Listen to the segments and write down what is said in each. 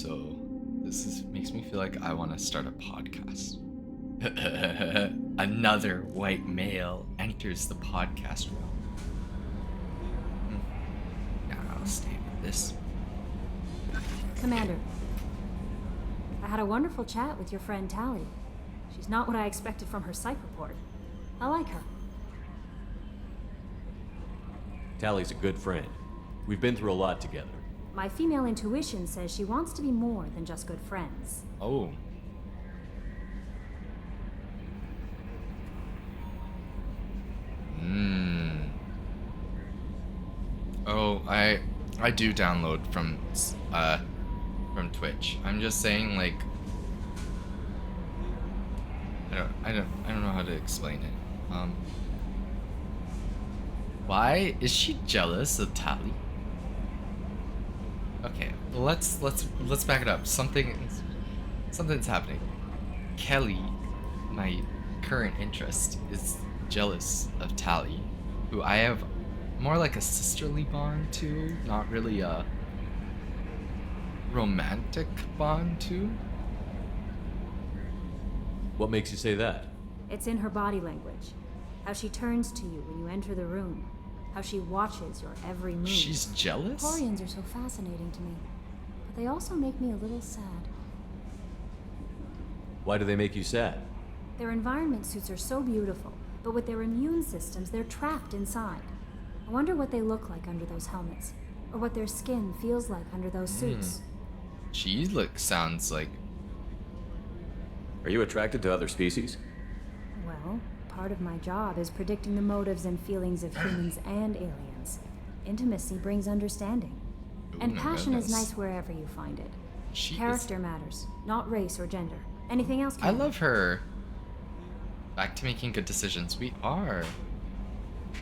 So makes me feel like I want to start a podcast. Another white male enters the podcast realm. Yeah, I'll stay with this. Commander, I had a wonderful chat with your friend Tally. She's not what I expected from her psych report. I like her. Tally's a good friend. We've been through a lot together. My female intuition says she wants to be more than just good friends. Oh. Oh, I do download from Twitch. I'm just saying, like, I don't know how to explain it. Why is she jealous of Tally? Okay, let's back it up. Something's happening. Kelly, my current interest, is jealous of Tally, who I have more like a sisterly bond to, not really a romantic bond to. What makes you say that? It's in her body language. How she turns to you when you enter the room. How she watches your every move. She's jealous? Quarians are so fascinating to me, but they also make me a little sad. Why do they make you sad? Their environment suits are so beautiful, but with their immune systems, they're trapped inside. I wonder what they look like under those helmets, or what their skin feels like under those suits. Sounds like... Are you attracted to other species? Well, part of my job is predicting the motives and feelings of humans and aliens. Intimacy brings understanding. And passion is nice wherever you find it. Character matters, not race or gender. Anything else can I love her. Back to making good decisions. We are.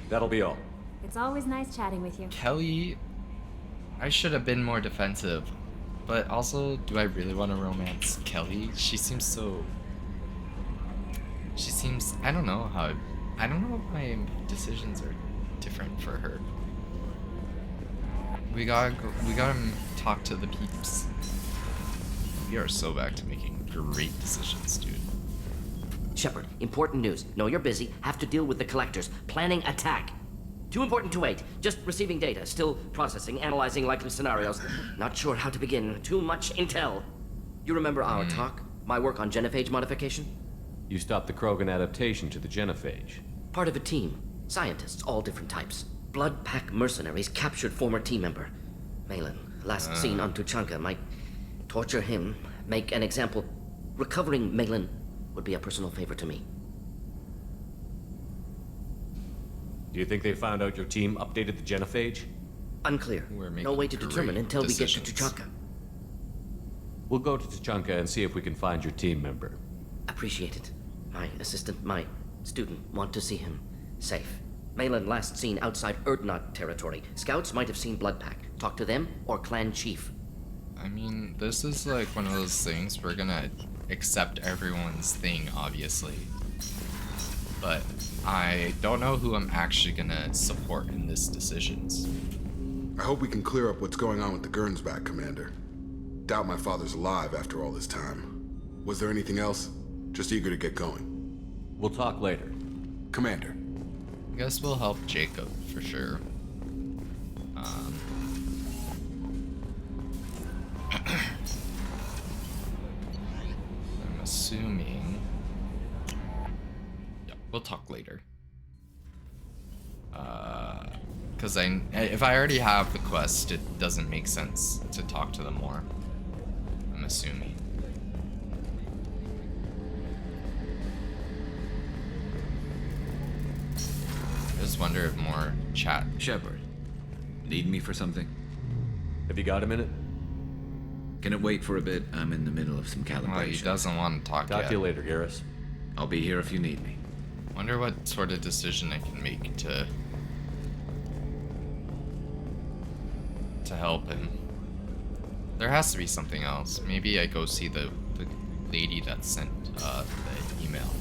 That'll be all. It's always nice chatting with you. Kelly, I should have been more defensive. But also, do I really want to romance Kelly? She seems, I don't know if my decisions are different for her. We gotta talk to the peeps. We are so back to making great decisions, dude. Shepard, important news. Know you're busy. Have to deal with the collectors. Planning attack. Too important to wait. Just receiving data. Still processing, analyzing likely scenarios. Not sure how to begin. Too much intel. You remember our talk? My work on genophage modification? You stopped the Krogan adaptation to the genophage. Part of a team. Scientists, all different types. Blood Pack mercenaries captured former team member. Malin, last seen on Tuchanka, might torture him, make an example. Recovering Malin would be a personal favor to me. Do you think they found out your team updated the genophage? Unclear. No way to determine until we get to Tuchanka. We'll go to Tuchanka and see if we can find your team member. Appreciate it. My assistant, my student, want to see him safe. Malin last seen outside Erdnot territory. Scouts might have seen Bloodpack. Talk to them or clan chief. I mean, this is like one of those things we're gonna accept everyone's thing, obviously. But I don't know who I'm actually gonna support in this decisions. I hope we can clear up what's going on with the Gernsback, Commander. Doubt my father's alive after all this time. Was there anything else? Just eager to get going. We'll talk later. Commander. I guess we'll help Jacob for sure. I'm assuming. Yeah, we'll talk later. Because if I already have the quest, it doesn't make sense to talk to them more. I'm assuming. I just wonder if more chat. Shepard, need me for something? Have you got a minute? Can it wait for a bit? I'm in the middle of some calibration. Well, he doesn't want to talk Talk yet. to you later, Garrus. I'll be here if you need me. Wonder what sort of decision I can make to help him. There has to be something else. Maybe I go see the lady that sent the email.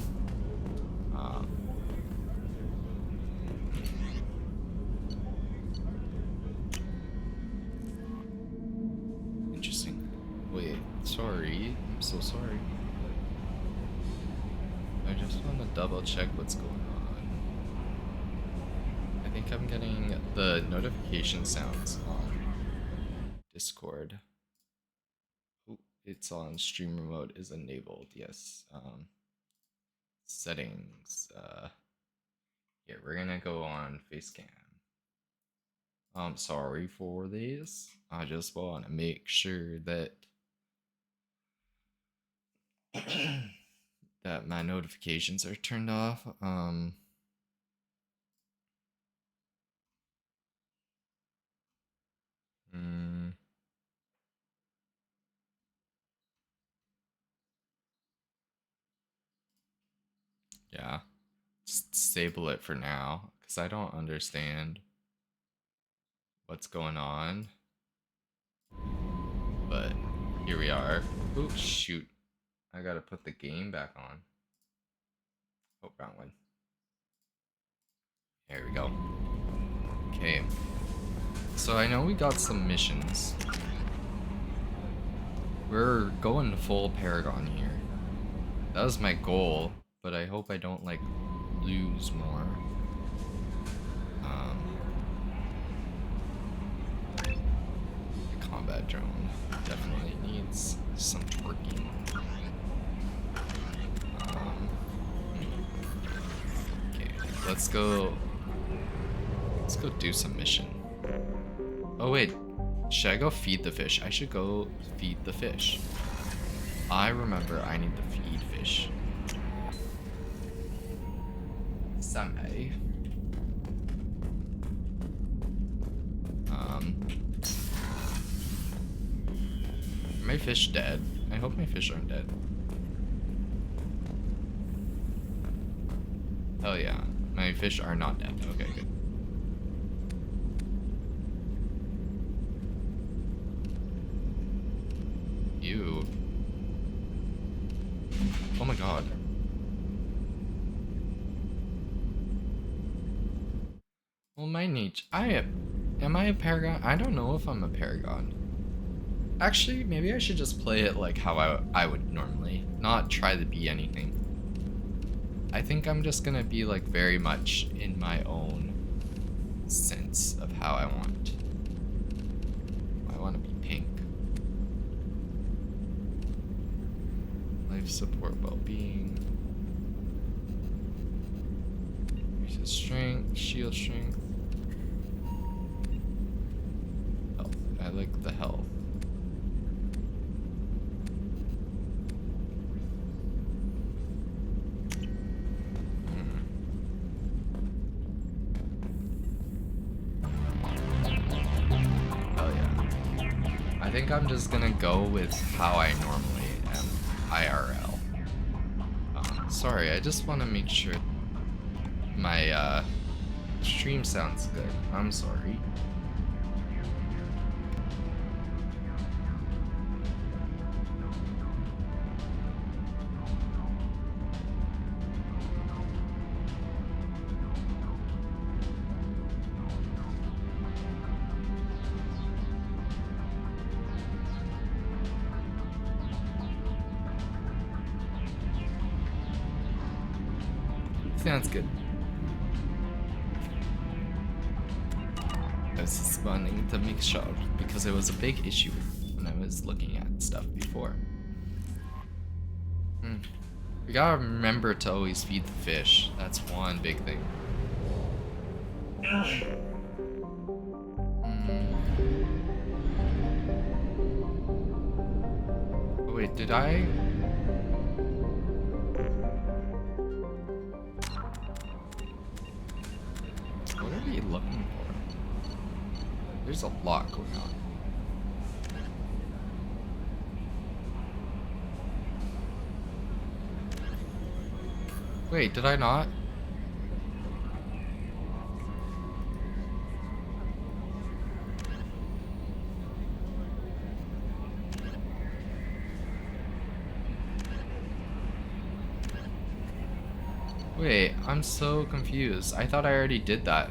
Interesting. wait, sorry. I'm so sorry. I just want to double check what's going on. I think I'm getting the notification sounds on Discord. Oh, it's on streamer mode is enabled, yes. Settings. Here, we're gonna go on Facecam. I'm sorry for this. I just want to make sure that that my notifications are turned off. Yeah, just disable it for now because I don't understand what's going on. But here we are. Oh shoot, I gotta put the game back on. Oh, wrong one. There we go. Okay, so I know we got some missions. We're going full Paragon here. That was my goal, but I hope I don't like lose more. The combat drone definitely needs some twerking. Okay, let's go do some mission. Oh wait, should I go feed the fish? I should go feed the fish. I remember I need to feed fish. Someday. Are my fish dead? I hope my fish aren't dead. Oh yeah, my fish are not dead. Okay, good. Ew. Oh my god. Well, my niche. Am I a Paragon? I don't know if I'm a Paragon. Actually, maybe I should just play it like how I would normally, not try to be anything. I think I'm just gonna be like very much in my own sense of how I want. I want to be pink. Life support, well-being. Increases strength, shield strength. Health. I like the health. I think I'm just gonna go with how I normally am IRL. Sorry, I just want to make sure my stream sounds good. I'm sorry. Sounds good. I was just wanting to make sure because it was a big issue when I was looking at stuff before. We gotta remember to always feed the fish. That's one big thing. Oh wait, did I? What are we looking for? There's a lot going on. Wait, did I not? Wait, I'm so confused. I thought I already did that.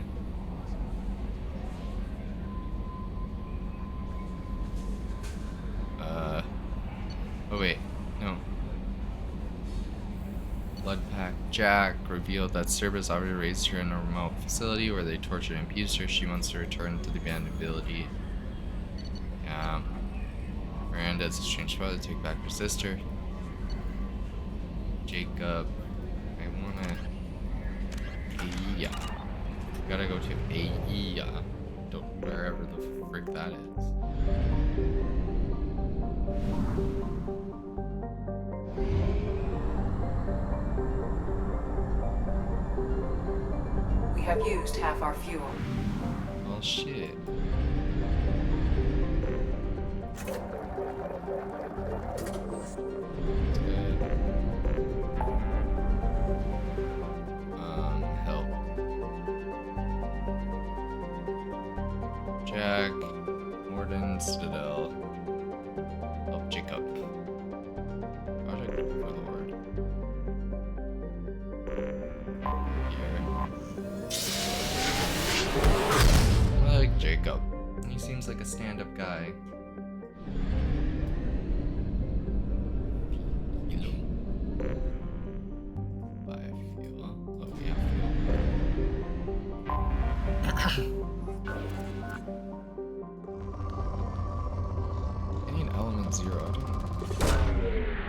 Oh wait, no. Blood Pack Jack revealed that Cerberus already raised her in a remote facility where they tortured and abused her. She wants to return to the abandoned village. Yeah. Miranda's a strange father to take back her sister. Jacob. I wanna. Yeah. Gotta go to Aia. Don't wherever the frick that is. We have used half our fuel. Well, shit. Help. Jack, Morden, Citadel. Help Jacob. Project Overlord. Here. I like Jacob. He seems like a stand-up guy.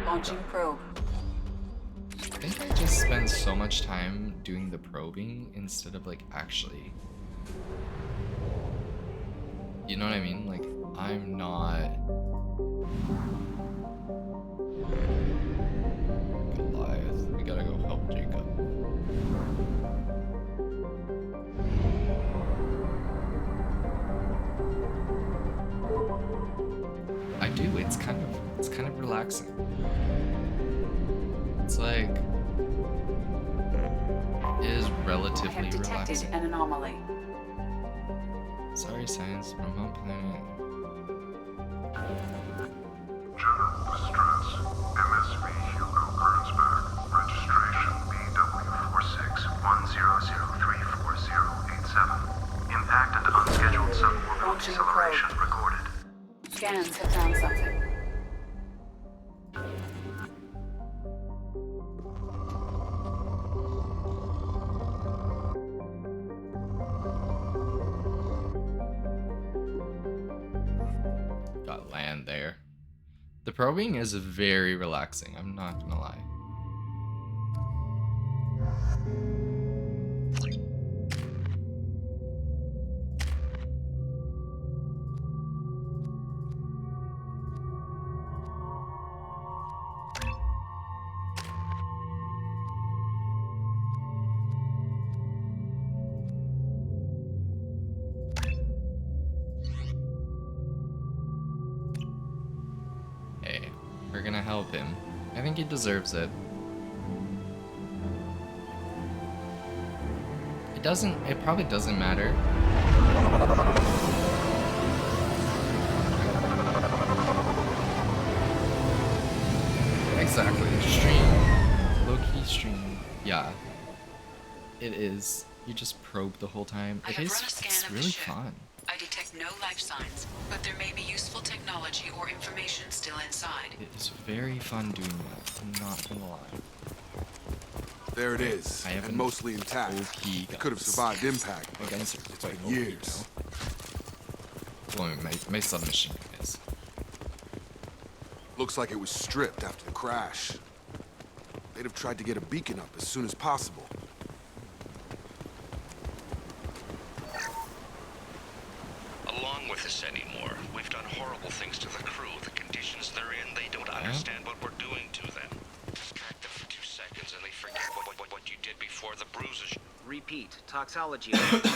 Launching probe. I think I just spend so much time doing the probing instead of like actually. You know what I mean? Like, I'm not Goliath. We gotta go help Jacob. I do, it's kind of relaxing. It's like, it is relatively I have detected relaxing. an anomaly. Sorry, science, remote planet. General distress. MSV Hugo Gernsback. Registration BW4610034087. Impact and unscheduled suborbital Launching deceleration probe. recorded. Scans have found something. Got land there. The probing is very relaxing, I'm not gonna lie. Hey, we're gonna help him. I think he deserves it. It probably doesn't matter. Exactly. Stream. Low-key stream. Yeah. It is. You just probe the whole time. I It have is. run a scan It's of the really ship. fun. I detect no life signs, but there may be useful technology or information still inside. It is very fun doing that. I'm not gonna lie. There it is, I have and an mostly intact. OP It could have guns. survived impact, but Against it's quite been OP years. though. Well, my submachine gun is. Looks like it was stripped after the crash. They'd have tried to get a beacon up as soon as possible. Along with this anymore, we've done horrible things to the crew. The conditions they're in, they don't understand what we're doing to them. Distract them for 2 seconds and they forget what you did before the bruises. Repeat, toxology alert.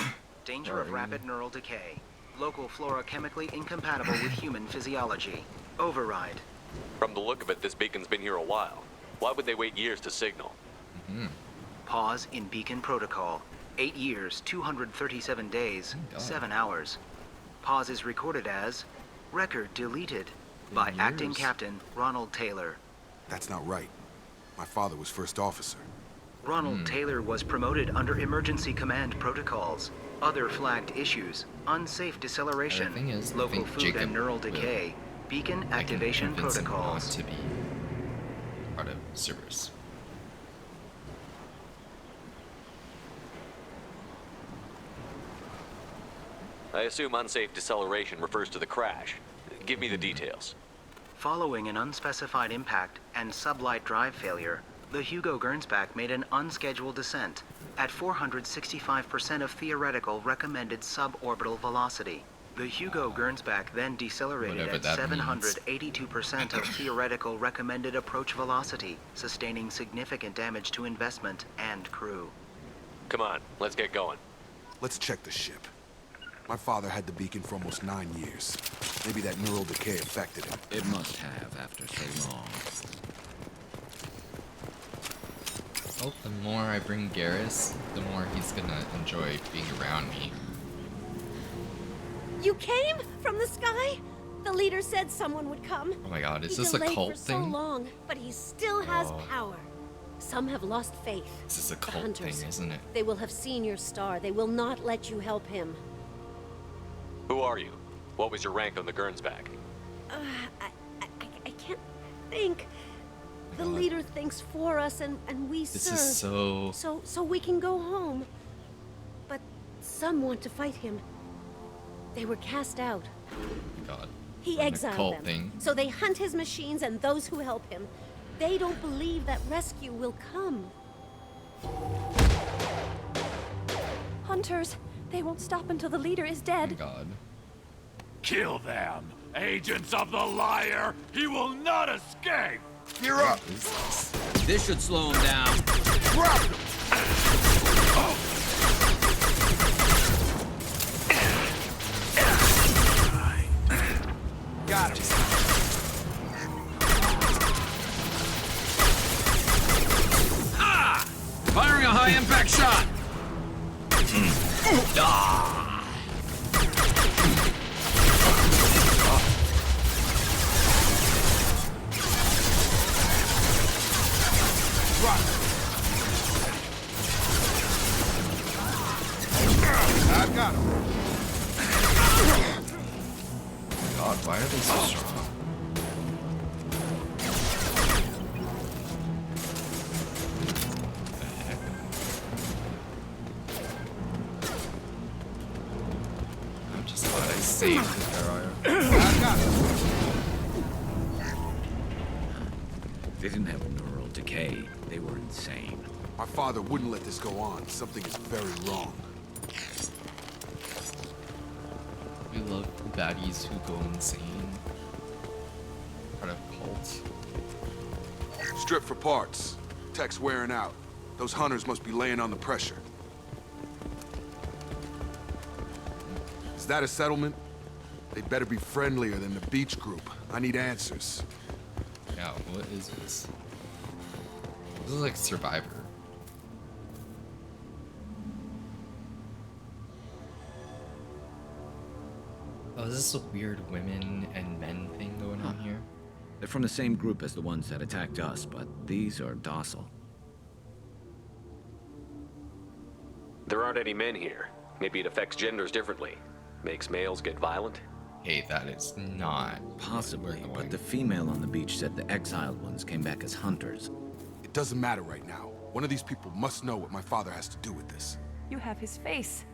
Danger of rapid neural decay. Local flora chemically incompatible with human physiology. Override. From the look of it, this beacon's been here a while. Why would they wait years to signal? Pause in beacon protocol. 8 years, 237 days, God. 7 hours. Pause is recorded as record deleted by 8 acting years. captain Ronald Taylor. That's not right. My father was first officer. Ronald Taylor was promoted under emergency command protocols. Other flagged issues: unsafe deceleration, The thing is, I local think food Jacob and neural will. decay, Beacon I can activation convince him not protocols. to be part of Cerberus. I assume unsafe deceleration refers to the crash. Give me the details. Following an unspecified impact and sublight drive failure, the Hugo Gernsback made an unscheduled descent at 465% of theoretical recommended suborbital velocity. The Hugo Gernsback then decelerated Whatever at that means. 782% of theoretical recommended approach velocity, sustaining significant damage to investment and crew. Come on, let's get going. Let's check the ship. My father had the beacon for almost 9 years. Maybe that neural decay affected him. It must have after so long. Well, the more I bring Garrus, the more he's gonna enjoy being around me. You came from the sky? The leader said someone would come. Oh my god, is He this a delayed cult for so thing? long, but he still has Oh. power. Some have lost faith. This is a The cult hunters. thing, isn't it? They will have seen your star. They will not let you help him. Who are you? What was your rank on the Gernsback? I can't think. The leader thinks for us, and we This serve. is so... So we can go home. But some want to fight him. They were cast out. God. He I'm a exiled cult them. thing. So they hunt his machines and those who help him. They don't believe that rescue will come. Hunters! They won't stop until the leader is dead. God. Kill them! Agents of the liar! He will not escape! Gear up! This should slow him down. Drop him! Got him. Firing a high-impact shot! I got him. God, why are they so strong? The heck? I'm just glad I saved the Terror. I got him. They didn't have neural decay. They were insane. My father wouldn't let this go on. Something is very wrong. We love baddies who go insane. Part of cults. Strip for parts. Tech's wearing out. Those hunters must be laying on the pressure. Is that a settlement? They'd better be friendlier than the beach group. I need answers. Yeah, what is this? This is like Survivor. Oh, is this a weird women and men thing going on here? They're from the same group as the ones that attacked us, but these are docile. There aren't any men here. Maybe it affects genders differently. Makes males get violent? Hey, that is not Possibly, but the female on the beach said the exiled ones came back as hunters. It doesn't matter right now. One of these people must know what my father has to do with this. You have his face.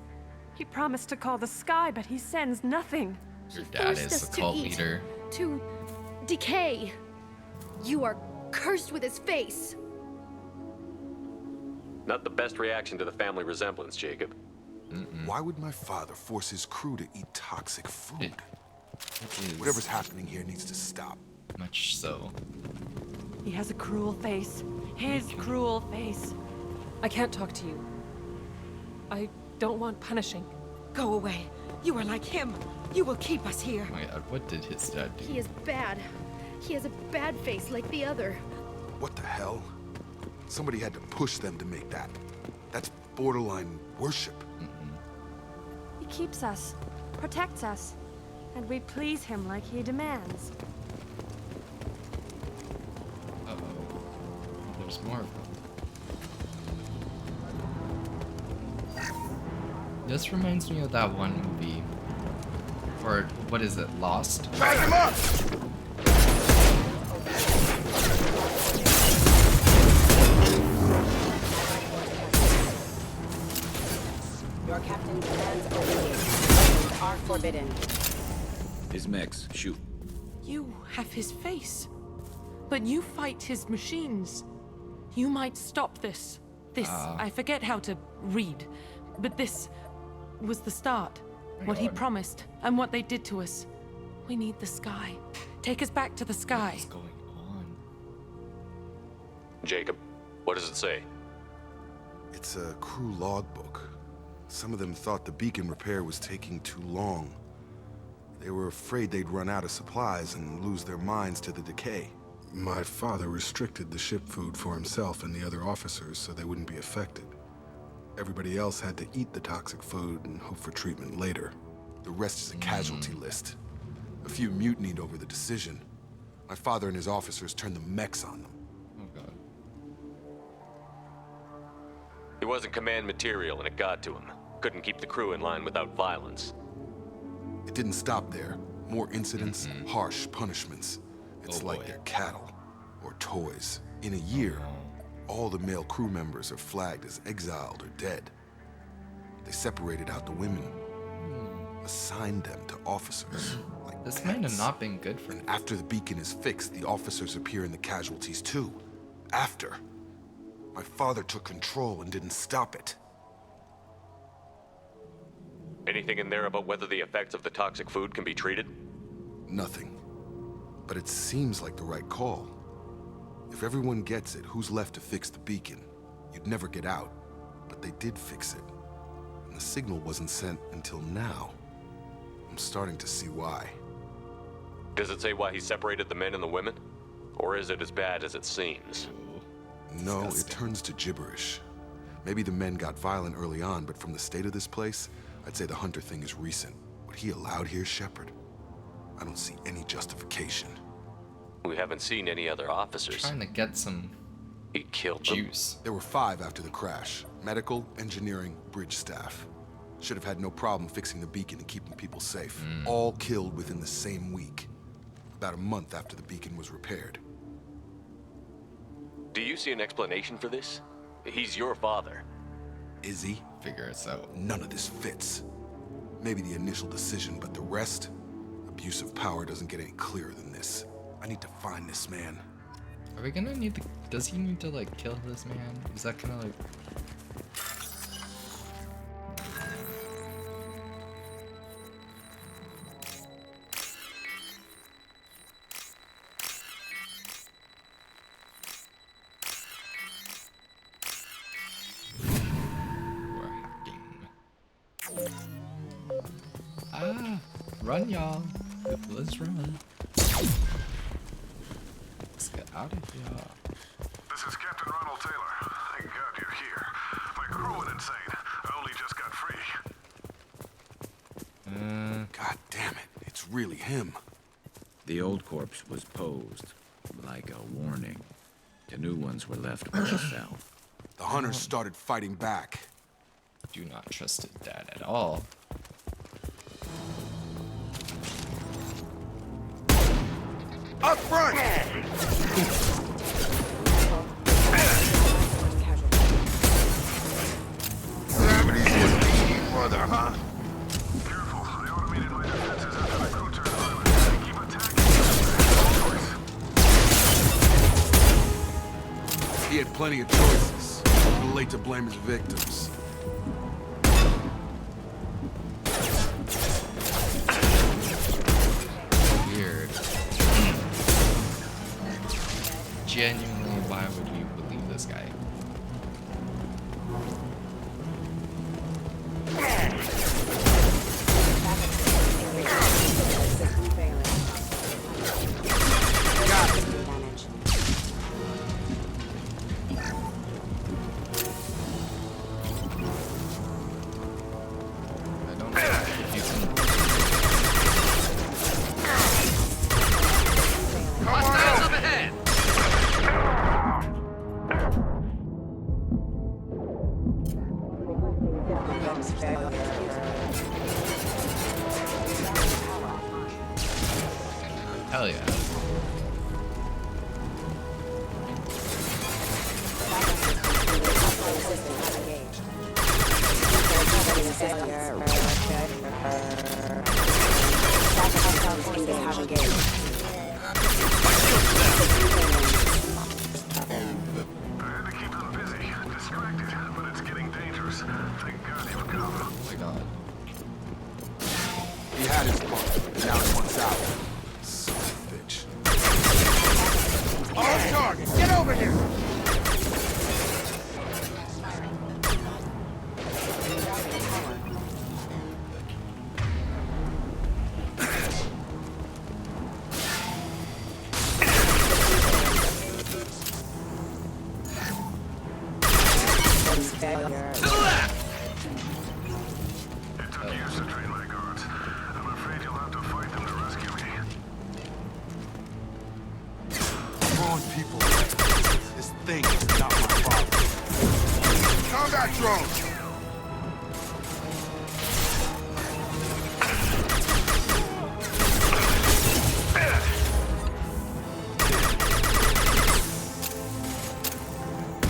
He promised to call the sky, but he sends nothing. Your dad Forced is us a to cult eat, leader. To decay. You are cursed with his face. Not the best reaction to the family resemblance, Jacob. Why would my father force his crew to eat toxic food? Whatever's happening here needs to stop. Much so. He has a cruel face. His cruel face. I can't talk to you. I don't want punishing. Go away. You are like him. You will keep us here. Oh my god, what did his dad do? He is bad. He has a bad face like the other. What the hell? Somebody had to push them to make that. That's borderline worship. He keeps us, protects us, and we please him like he demands. Uh-oh. There's more of them. This reminds me of that one movie, Or what is it? Lost? Back him up! Your captain commands obedience. Are forbidden. His mechs, shoot. You have his face. But you fight his machines. You might stop this. I forget how to read. But this was the start. What he promised, and what they did to us. We need the sky. Take us back to the sky. What's going on? Jacob, what does it say? It's a crew logbook. Some of them thought the beacon repair was taking too long. They were afraid they'd run out of supplies and lose their minds to the decay. My father restricted the ship food for himself and the other officers so they wouldn't be affected. Everybody else had to eat the toxic food and hope for treatment later. The rest is a casualty list. A few mutinied over the decision. My father and his officers turned the mechs on them. Oh god. He wasn't command material and it got to him. Couldn't keep the crew in line without violence. It didn't stop there. More incidents, harsh punishments. It's like they're cattle or toys. In a year, all the male crew members are flagged as exiled or dead. They separated out the women, assigned them to officers. Like this pets. might have not been good for And after the beacon is fixed, the officers appear in the casualties too. After. My father took control and didn't stop it. Anything in there about whether the effects of the toxic food can be treated? Nothing. But it seems like the right call. If everyone gets it, who's left to fix the beacon? You'd never get out. But they did fix it. And the signal wasn't sent until now. I'm starting to see why. Does it say why he separated the men and the women? Or is it as bad as it seems? No, it turns to gibberish. Maybe the men got violent early on, but from the state of this place, I'd say the Hunter thing is recent. What he allowed here, Shepard, I don't see any justification. We haven't seen any other officers. Trying to get some He killed juice. There were 5 after the crash. Medical, engineering, bridge staff. Should have had no problem fixing the beacon and keeping people safe. All killed within the same week. About a month after the beacon was repaired. Do you see an explanation for this? He's your father. Is he? Figure it out. None of this fits. Maybe the initial decision, but the rest? Abuse of power doesn't get any clearer than this. I need to find this man. Are we gonna need to... Does he need to, like, kill this man? Is that gonna, like... We're hacking. Ah! Run, y'all! Let's run. Let's get out of here. This is Captain Ronald Taylor. Thank God you're here. My crew went insane. I only just got free. God damn it. It's really him. The old corpse was posed like a warning. The new ones were left where they fell. The hunters started fighting back. Do not trust his dad at all. Up front! Gravity's what we need further, huh? Careful. I automated my defenses after the crew turned violent. They keep attacking. He had plenty of choices. Too late to blame his victims. Weird. Genuinely, why would you believe this guy? I don't know if you can... Hostiles up ahead! You're... It took years to train my guards. I'm afraid you'll have to fight them to rescue me. Wrong people. This thing is not my problem. Combat drones!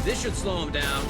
This should slow him down.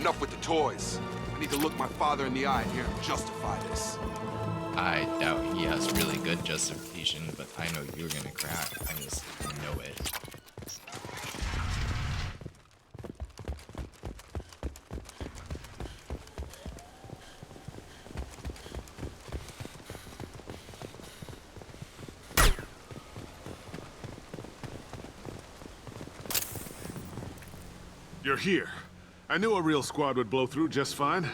Enough with the toys. I need to look my father in the eye and hear him justify this. I doubt he has really good justification, but I know you're gonna crack. I just know it. You're here. I knew a real squad would blow through just fine.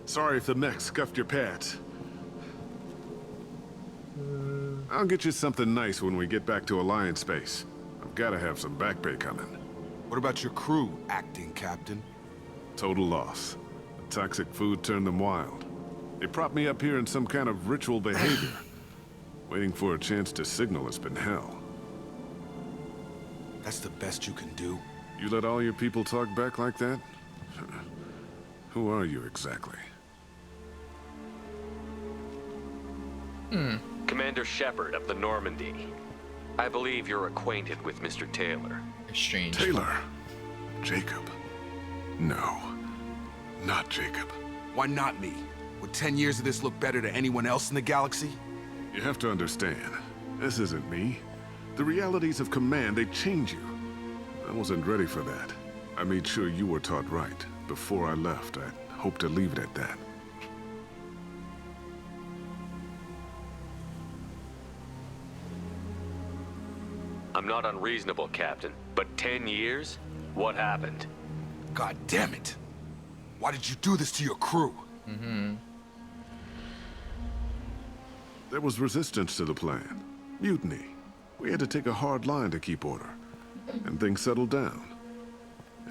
Sorry if the mech scuffed your pads. I'll get you something nice when we get back to Alliance base. I've gotta have some back pay coming. What about your crew, acting captain? Total loss. The toxic food turned them wild. They propped me up here in some kind of ritual behavior. Waiting for a chance to signal has been hell. That's the best you can do? You let all your people talk back like that? Who are you exactly? Commander Shepard of the Normandy. I believe you're acquainted with Mr. Taylor. Strange. Taylor? Jacob? No. Not Jacob. Why not me? Would 10 years of this look better to anyone else in the galaxy? You have to understand, this isn't me. The realities of command, they change you. I wasn't ready for that. I made sure you were taught right. Before I left, I hoped to leave it at that. I'm not unreasonable, Captain, but 10 years? What happened? God damn it! Why did you do this to your crew? There was resistance to the plan. Mutiny. We had to take a hard line to keep order. And things settled down.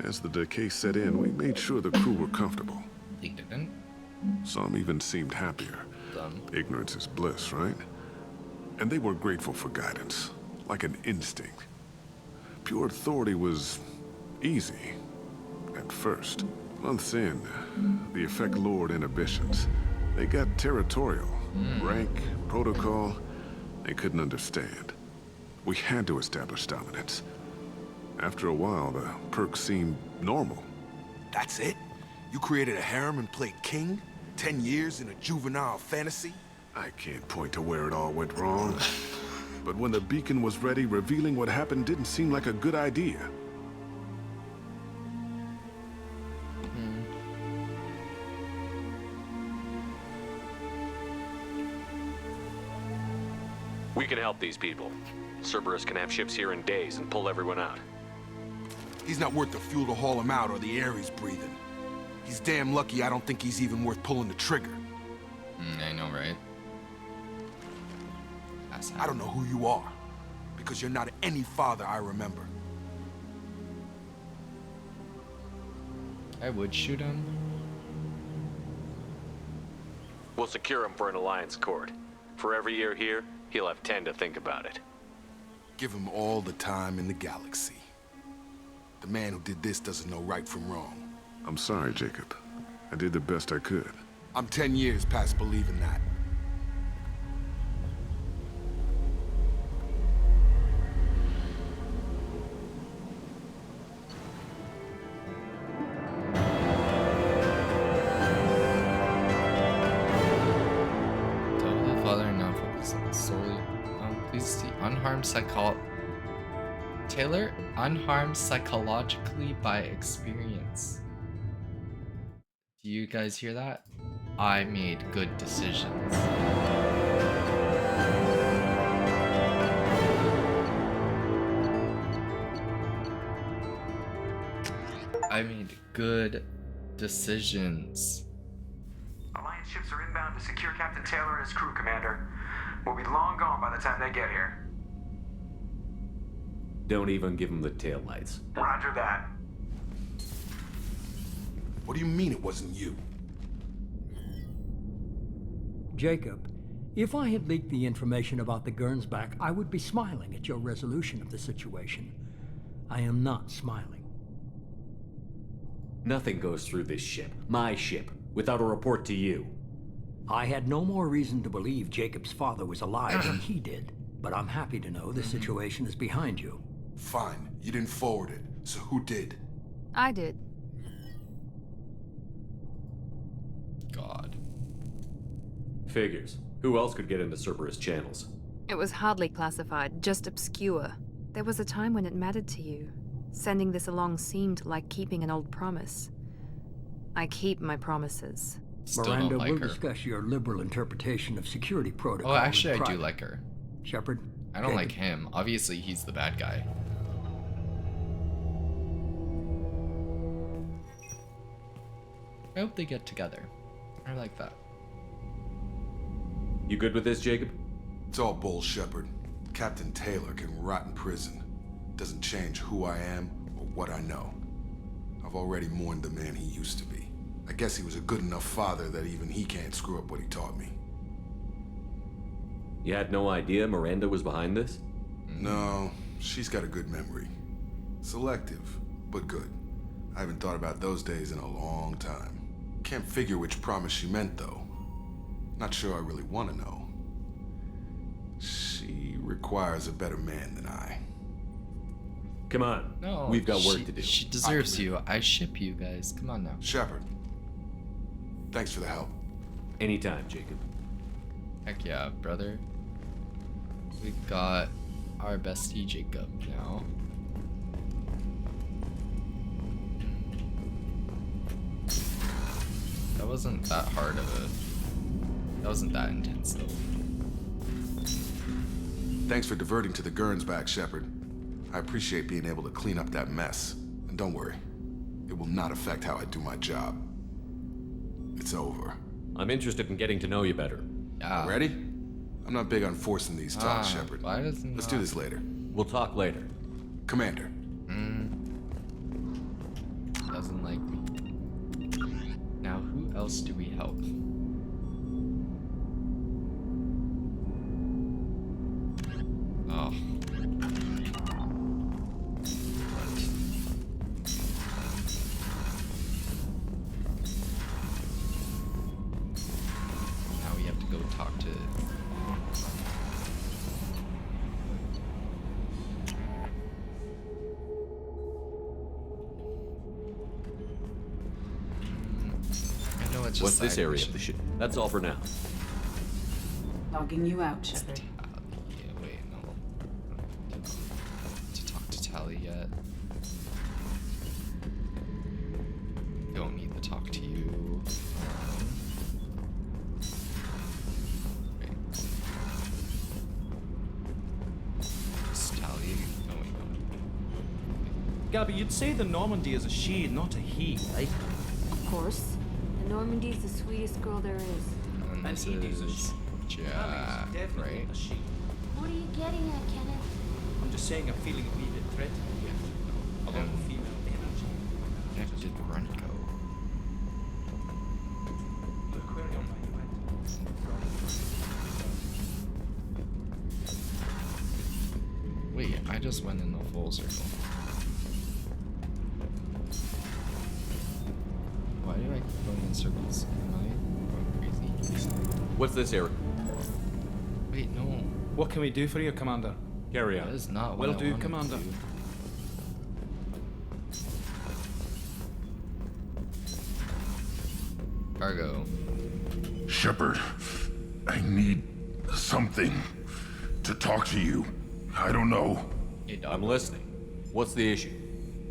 As the decay set in, we made sure the crew were comfortable. They didn't. Some even seemed happier. Dumb. Ignorance is bliss, right? And they were grateful for guidance, like an instinct. Pure authority was easy, at first. Months in, the effect lowered inhibitions. They got territorial. Rank, protocol, they couldn't understand. We had to establish dominance. After a while, the perks seemed normal. That's it? You created a harem and played king? 10 years in a juvenile fantasy? I can't point to where it all went wrong. But when the beacon was ready, revealing what happened didn't seem like a good idea. We can help these people. Cerberus can have ships here in days and pull everyone out. He's not worth the fuel to haul him out or the air he's breathing. He's damn lucky I don't think he's even worth pulling the trigger. I know, right? ass. I don't know who you are, because you're not any father I remember. I would shoot him. We'll secure him for an Alliance court. For every year here, he'll have 10 to think about it. Give him all the time in the galaxy. The man who did this doesn't know right from wrong. I'm sorry, Jacob. I did the best I could. I'm 10 years past believing that. Taylor, unharmed psychologically by experience. Do you guys hear that? I made good decisions. I made good decisions. Alliance ships are inbound to secure Captain Taylor and his crew, Commander. We'll be long gone by the time they get here. Don't even give him the taillights. Roger that. What do you mean it wasn't you? Jacob, if I had leaked the information about the Gernsback, I would be smiling at your resolution of the situation. I am not smiling. Nothing goes through this ship, my ship, without a report to you. I had no more reason to believe Jacob's father was alive than he did, but I'm happy to know the situation is behind you. Fine. You didn't forward it, so who did? I did. God. Figures. Who else could get into Cerberus channels? It was hardly classified, just obscure. There was a time when it mattered to you. Sending this along seemed like keeping an old promise. I keep my promises. Miranda, we'll discuss your liberal interpretation of security protocol. Oh, actually, I do like her. Shepard? I don't like him. Obviously, he's the bad guy. I hope they get together. I like that. You good with this, Jacob? It's all bull, Shepard. Captain Taylor can rot in prison. Doesn't change who I am or what I know. I've already mourned the man he used to be. I guess he was a good enough father that even he can't screw up what he taught me. You had no idea Miranda was behind this? No, she's got a good memory. Selective, but good. I haven't thought about those days in a long time. Can't figure which promise she meant, though. Not sure I really want to know. She requires a better man than I. Come on. No, we've got work to do. She deserves you. I ship you guys. Come on now. Shepard, thanks for the help. Anytime, Jacob. Heck yeah, brother. We got our bestie Jacob now. That wasn't that hard of a... That wasn't that intense, though. Thanks for diverting to the Gernsback, Shepard. I appreciate being able to clean up that mess. And don't worry, it will not affect how I do my job. It's over. I'm interested in getting to know you better. Yeah. Ready? I'm not big on forcing these talks, Shepard. Why doesn't Let's do this later. We'll talk later. Commander. Doesn't like me. Now, who else do we help? Oh. Now we have to go talk to... What's this area of the ship? That's all for now. Logging you out, Shepard. Yeah, wait, no. To talk to Tali yet. Don't need to talk to you. Wait. Is Tali? No, wait, no. Gabby, you'd say the Normandy is a she, not a he, right? Of course. Normandy's the sweetest girl there is. And this is Jack, right? What are you getting at, Kenneth? I'm just saying I'm feeling a wee bit threatened here. A lot of female energy. Connected Runco. The aquarium I went. Wait, I just went in a full circle. Why do I keep going in circles? Am I going crazy? What's this, Eric? Wait, no. What can we do for you, Commander? Carry on. That is not what Will I do, wanted Commander. to do. Cargo. Shepard, I need something to talk to you. I don't know. I'm listening. What's the issue?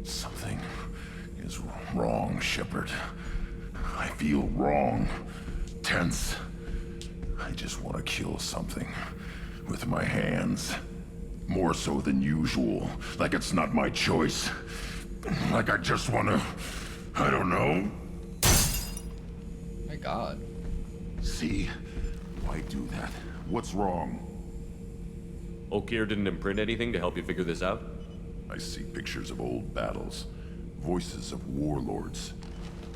Something is wrong, Shepard. I feel wrong. Tense. I just want to kill something with my hands. More so than usual. Like it's not my choice. Like I just want to... I don't know. My God. See? Why do that? What's wrong? Okeer didn't imprint anything to help you figure this out? I see pictures of old battles. Voices of warlords.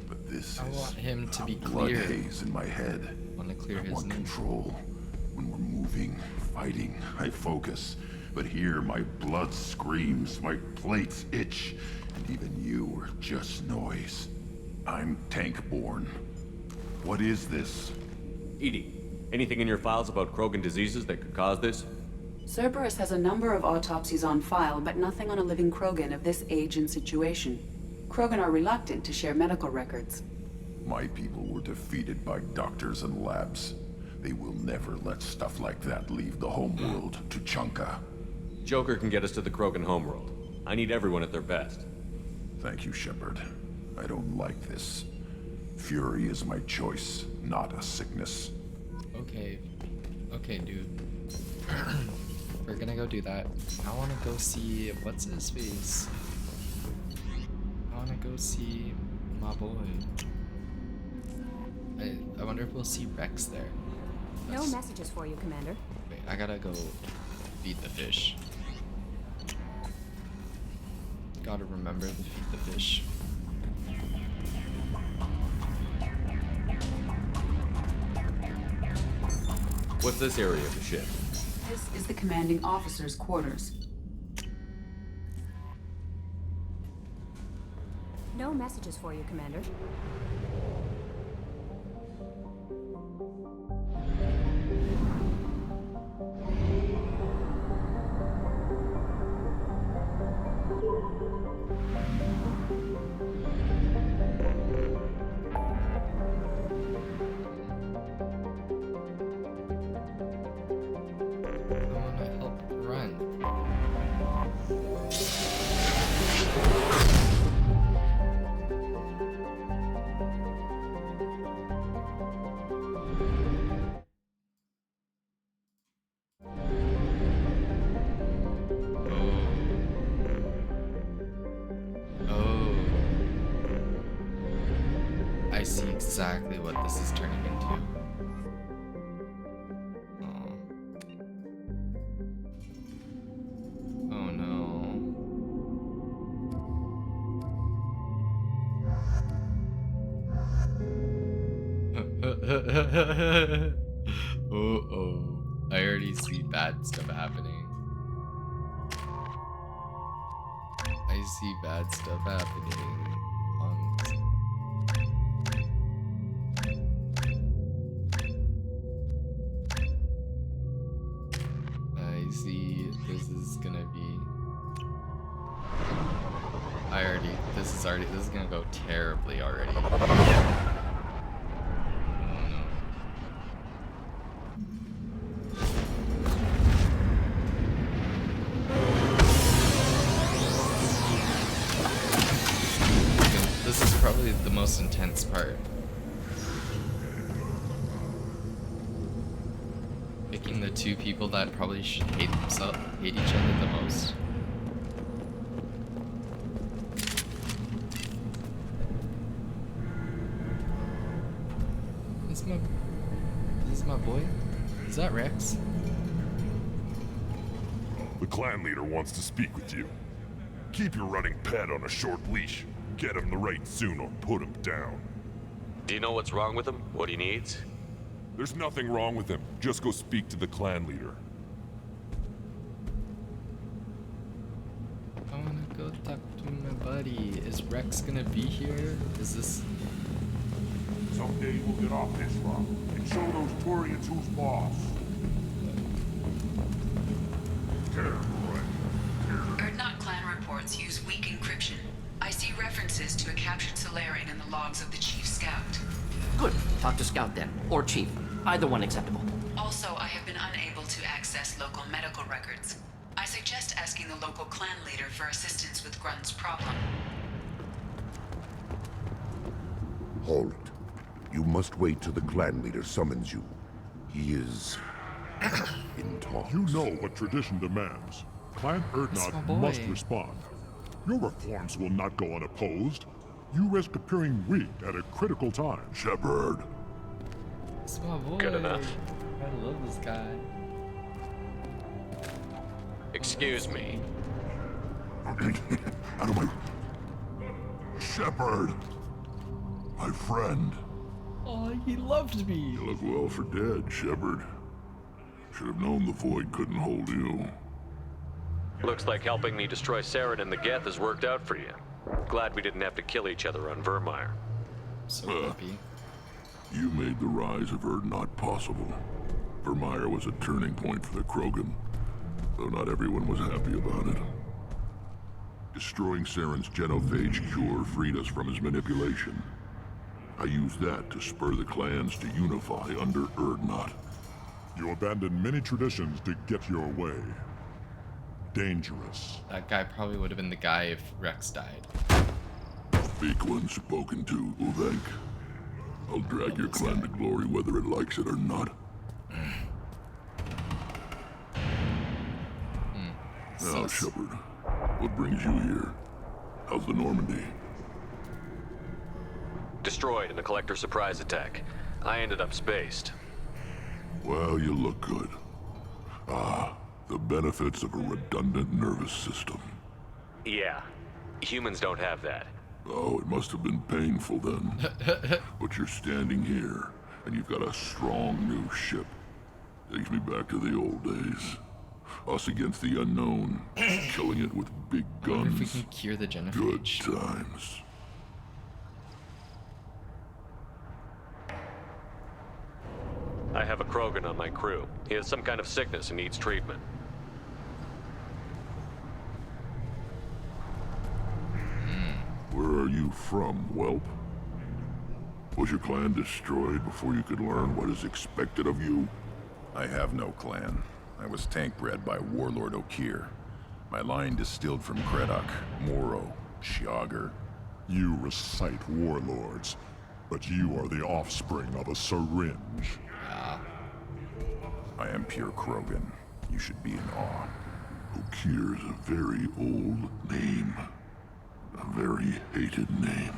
But this I is want him to be blood clear. haze in my head. I want to clear I his want name. control. When we're moving, fighting, I focus. But here my blood screams, my plates itch, and even you are just noise. I'm tank-born. What is this? EDI, anything in your files about Krogan diseases that could cause this? Cerberus has a number of autopsies on file, but nothing on a living Krogan of this age and situation. Krogan are reluctant to share medical records. My people were defeated by doctors and labs. They will never let stuff like that leave the homeworld to Chunka. Joker can get us to the Krogan homeworld. I need everyone at their best. Thank you, Shepard. I don't like this. Fury is my choice, not a sickness. Okay. Okay, dude. We're gonna go do that. I wanna go see what's his face. I wanna go see my boy. I wonder if we'll see Rex there. No messages for you, Commander. Wait, I gotta go feed the fish. Gotta remember to feed the fish. What's this area of the ship? This is the commanding officer's quarters. No messages for you, Commander. I see exactly what this is turning into. Oh no. Uh-oh. I already see bad stuff happening. I see bad stuff happening. I see this is gonna be... this is gonna go terribly already. This is probably the most intense part. Picking the two people that probably should hate each other the most. This is my boy? Is that Rex? clan leader wants to speak with you. Keep your running pet on a short leash. Get him the right soon or put him down. Do you know what's wrong with him? What he needs? There's nothing wrong with him. Just go speak to the clan leader. I wanna go talk to my buddy. Is Rex gonna be here? Is this... Someday we'll get off this rock and show those Turians who's boss. Erdnot clan reports use weak encryption. I see references to a captured Solarian in the logs of the Chief Scout. Good. Talk to Scout then, or Chief. Either one acceptable. Also, I have been unable to access local medical records. I suggest asking the local clan leader for assistance with Grunt's problem. Hold it. You must wait till the clan leader summons you. He is... in talks. You know what tradition demands. Clan Erdnot must respond. Your reforms will not go unopposed. You risk appearing weak at a critical time. Shepard. That's my boy. Good enough. I love this guy. Excuse me. Out of my... Shepard. My friend. Oh, he loved me. You look well for dead, Shepard. Should have known the Void couldn't hold you. Looks like helping me destroy Saren and the Geth has worked out for you. Glad we didn't have to kill each other on Virmire. So happy. You made the rise of Erdnot possible. Virmire was a turning point for the Krogan, though not everyone was happy about it. Destroying Saren's genophage cure freed us from his manipulation. I used that to spur the clans to unify under Erdnot. You abandoned many traditions to get your way. Dangerous. That guy probably would have been the guy if Rex died. Speak when spoken to, Uvenk. I'll drag your clan to glory whether it likes it or not. Now, Shepard, what brings you here? How's the Normandy? Destroyed in a collector surprise attack. I ended up spaced. Well, you look good. Ah, the benefits of a redundant nervous system. Yeah. Humans don't have that. Oh, it must have been painful then. But you're standing here, and you've got a strong new ship. Takes me back to the old days. Us against the unknown, killing it with big guns. I wonder if we can cure the genophage. Good times. I have a Krogan on my crew. He has some kind of sickness and needs treatment. Where are you from, whelp? Was your clan destroyed before you could learn what is expected of you? I have no clan. I was tank bred by Warlord Okeer. My line distilled from Kredok, Moro, Shiagar. You recite warlords, but you are the offspring of a syringe. I am pure Krogan. You should be in awe. Okeer is a very old name. A very hated name.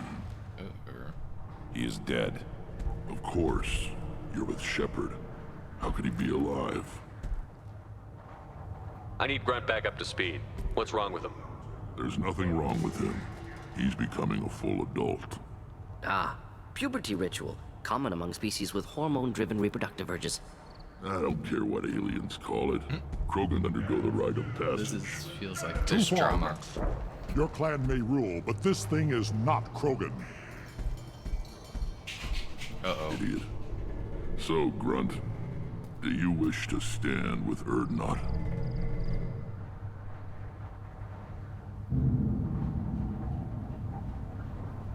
He is dead. Of course. You're with Shepard. How could he be alive? I need Grunt back up to speed. What's wrong with him? There's nothing wrong with him. He's becoming a full adult. Ah, puberty ritual. Common among species with hormone-driven reproductive urges. I don't care what aliens call it. Krogan undergo the rite of passage. This feels like Too dish far, drama. Max. Your clan may rule, but this thing is not Krogan. Uh-oh. Idiot. So, Grunt, do you wish to stand with Erdnot?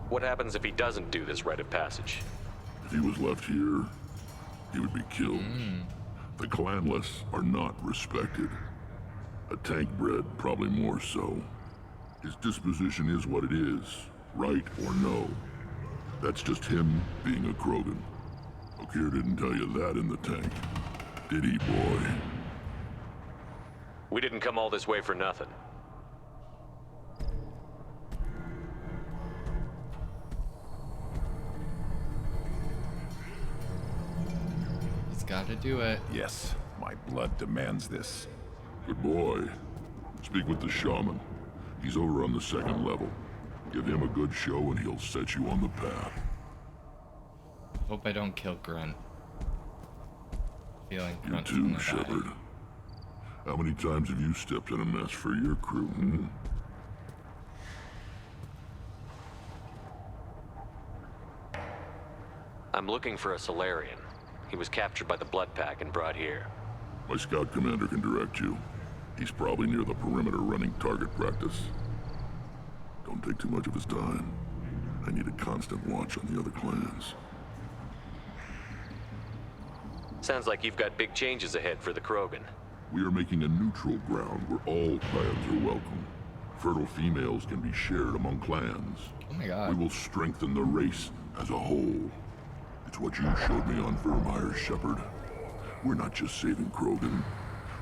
What happens if he doesn't do this rite of passage? If he was left here, he would be killed. The clanless are not respected. A tank bred, probably more so. His disposition is what it is, right or no. That's just him being a Krogan. Okeer didn't tell you that in the tank, did he, boy? We didn't come all this way for nothing. He's gotta do it. Yes, my blood demands this. Good boy. Speak with the shaman. He's over on the second level. Give him a good show and he'll set you on the path. Hope I don't kill Grunt. Feeling You Grunt's too, gonna die. Shepard. How many times have you stepped in a mess for your crew, hmm? I'm looking for a Solarian. He was captured by the Blood Pack and brought here. My scout commander can direct you. He's probably near the perimeter running target practice. Don't take too much of his time. I need a constant watch on the other clans. Sounds like you've got big changes ahead for the Krogan. We are making a neutral ground where all clans are welcome. Fertile females can be shared among clans. Oh my god. We will strengthen the race as a whole. It's what you showed me on Vermeer, Shepard. We're not just saving Krogan.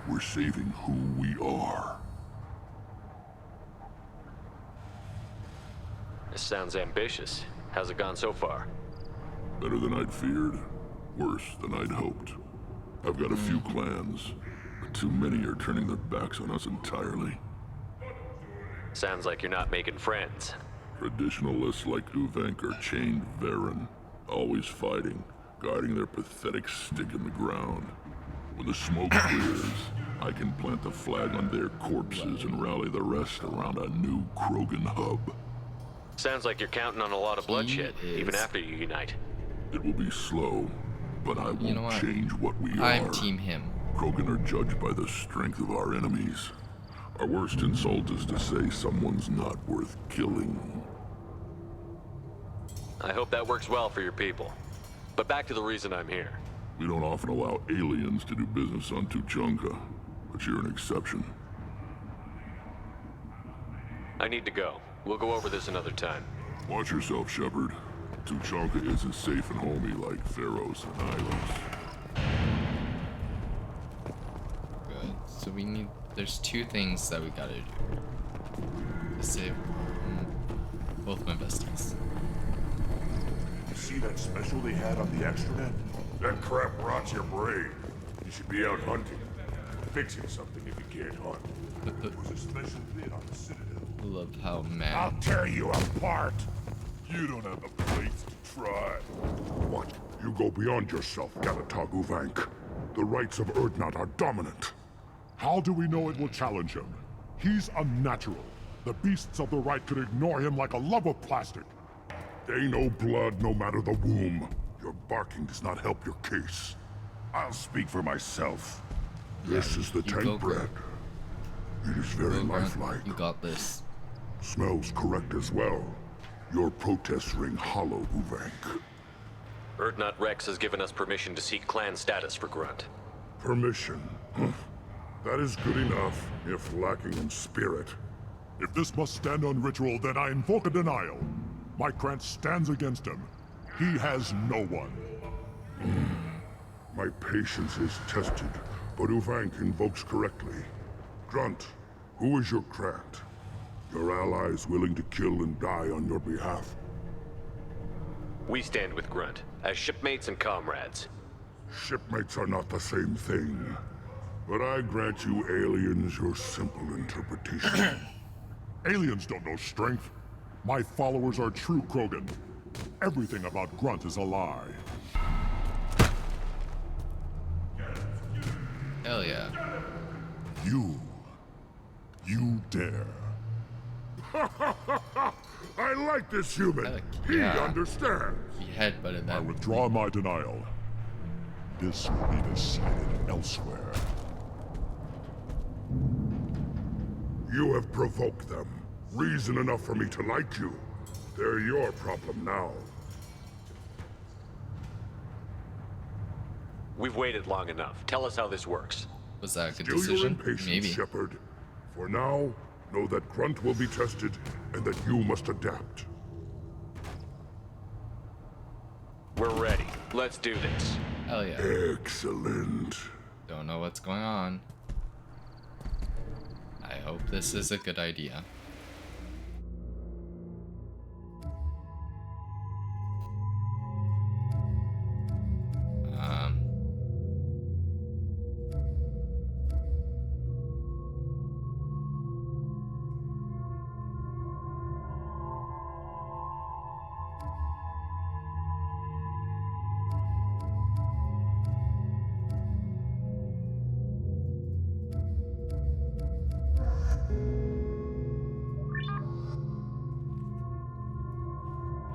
We're saving who we are. This sounds ambitious. How's it gone so far? Better than I'd feared. Worse than I'd hoped. I've got a few clans, but too many are turning their backs on us entirely. Sounds like you're not making friends. Traditionalists like Uvenk are chained Varen, always fighting, guarding their pathetic stick in the ground. When the smoke clears, I can plant the flag on their corpses and rally the rest around a new Krogan hub. Sounds like you're counting on a lot of bloodshed, even after you unite. It will be slow, but I won't You know what? change what we are. I'm team him. Krogan are judged by the strength of our enemies. Our worst insult is to say someone's not worth killing. I hope that works well for your people. But back to the reason I'm here. We don't often allow aliens to do business on Tuchanka, but you're an exception. I need to go. We'll go over this another time. Watch yourself, Shepard. Tuchanka isn't safe and homey like Theros and Iros. Good. So we need... There's two things that we gotta do. To save both my besties. You see that special they had on the extranet? That crap rots your brain. You should be out hunting. Fixing something if you can't hunt. It was a special bid on the Citadel. I love how mad. I'll tear you apart. You don't have the plates to try. What? You go beyond yourself, Galatog Uvenk. The rights of Urdnot are dominant. How do we know it will challenge him? He's unnatural. The beasts of the right could ignore him like a lump of plastic. They know blood no matter the womb. Your barking does not help your case. I'll speak for myself. This is the tank bread. It is very lifelike. You got this. Smells correct as well. Your protests ring hollow, Uvenk. Urdnot Rex has given us permission to seek clan status for Grunt. Permission? That is good enough, if lacking in spirit. If this must stand on ritual, then I invoke a denial. My Krantz stands against him. He has no one. My patience is tested, but Uvenk invokes correctly. Grunt, who is your Krant? Your allies willing to kill and die on your behalf? We stand with Grunt, as shipmates and comrades. Shipmates are not the same thing. But I grant you aliens your simple interpretation. Aliens don't know strength. My followers are true Krogan. Everything about Grunt is a lie. Hell yeah. You dare. I like this human. He understands. He headbutted that. I withdraw my denial. This will be decided elsewhere. You have provoked them. Reason enough for me to like you. They're your problem now. We've waited long enough. Tell us how this works. Was that a good Still decision? your impatience, Maybe. Shepard. For now, know that Grunt will be tested, and that you must adapt. We're ready. Let's do this. Hell yeah. Excellent. Don't know what's going on. I hope this is a good idea.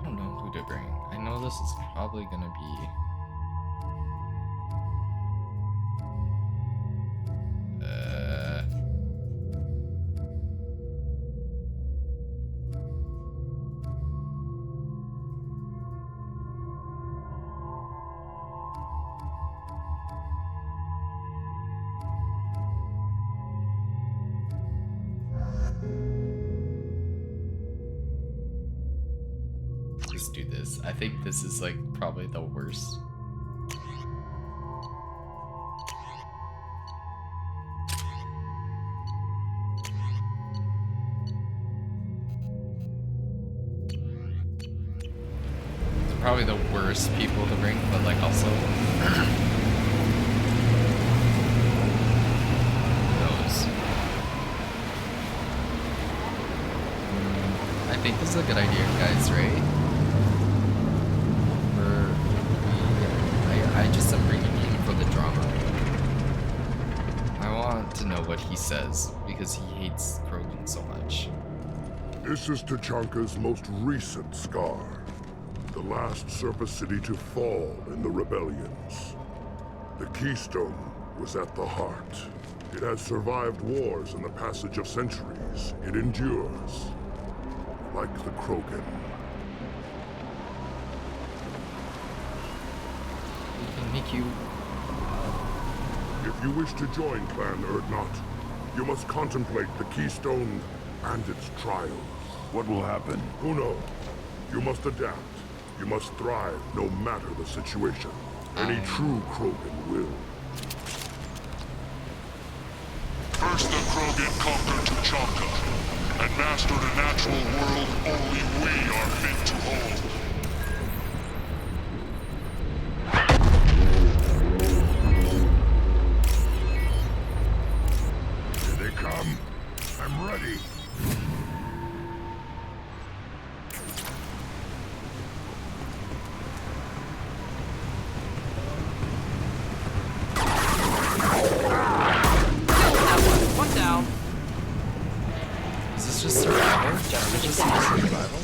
I don't know who to bring. I know this is probably gonna be... Let's do this. I think this is like probably the worst. It's probably the worst people to bring, but like also those. I think this is a good idea, guys, right? I just am bringing him for the drama. I want to know what he says, because he hates Krogan so much. This is Tachanka's most recent scar. The last surface city to fall in the rebellions. The Keystone was at the heart. It has survived wars and the passage of centuries. It endures. Like the Krogan. Make you... If you wish to join Clan Urdnot, you must contemplate the Keystone and its trials. What will happen? Who knows? You must adapt. You must thrive no matter the situation. Any true Krogan will. First the Krogan conquered Tuchanka, and mastered a natural world only we are fit to hold. I'm ready. One down. Is this just survival? Just survival?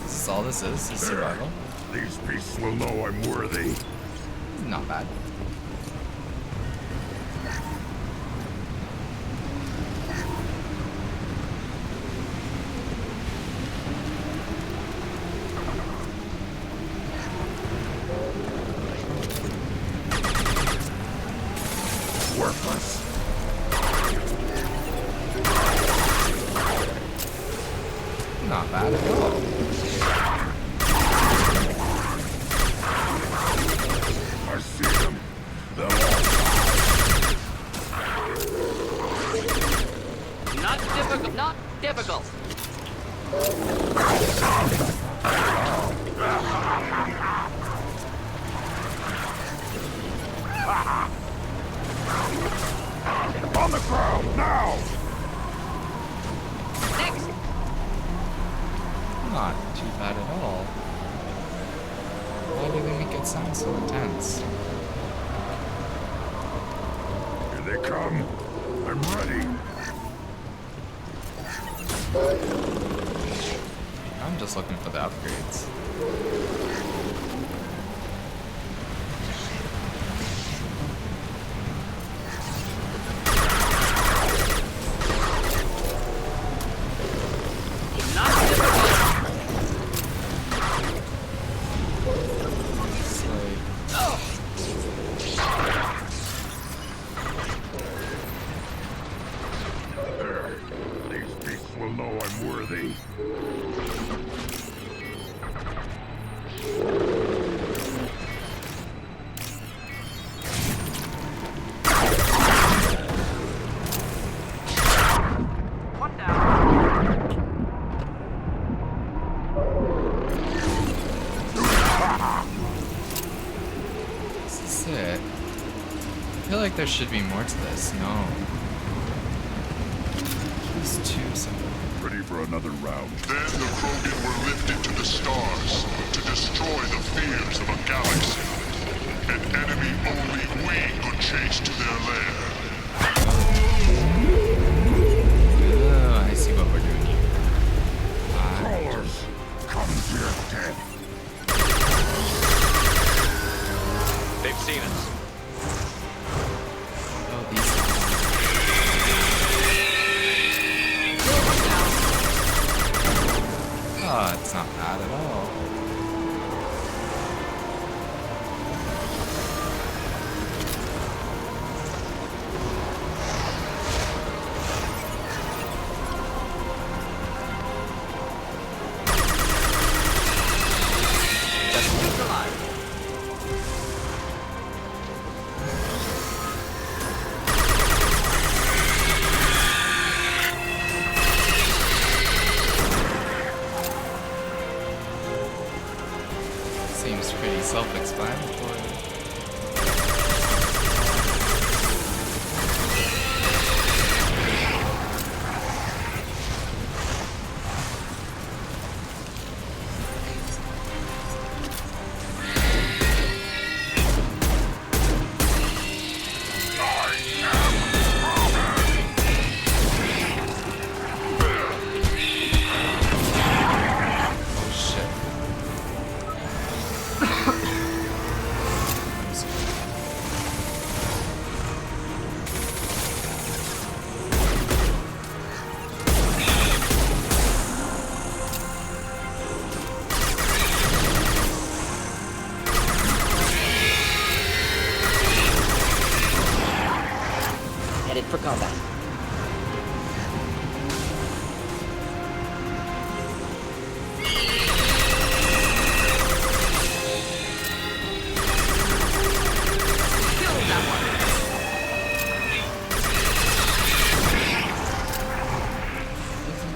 Is this all this is survival? These beasts will know I'm worthy. Not bad. Worthless. Not bad at all. I see them. They'll all Not difficult. Not difficult. On the ground now. Next. Not too bad at all. Why do they make it sound so intense? Here they come. I'm ready. I'm just looking for the upgrades. These beasts will know I'm worthy. This is it. I feel like there should be more to this. No. Just 2 simple. Ready for another round. Then the Krogan were lifted to the stars to destroy the fears of a galaxy. An enemy only we could chase to their lair. Oh, I see what we're doing here. Crawlers, come to your death. They've seen us. Oh, these. Oh, it's not bad at all. Seems pretty self-explanatory. Headed for combat.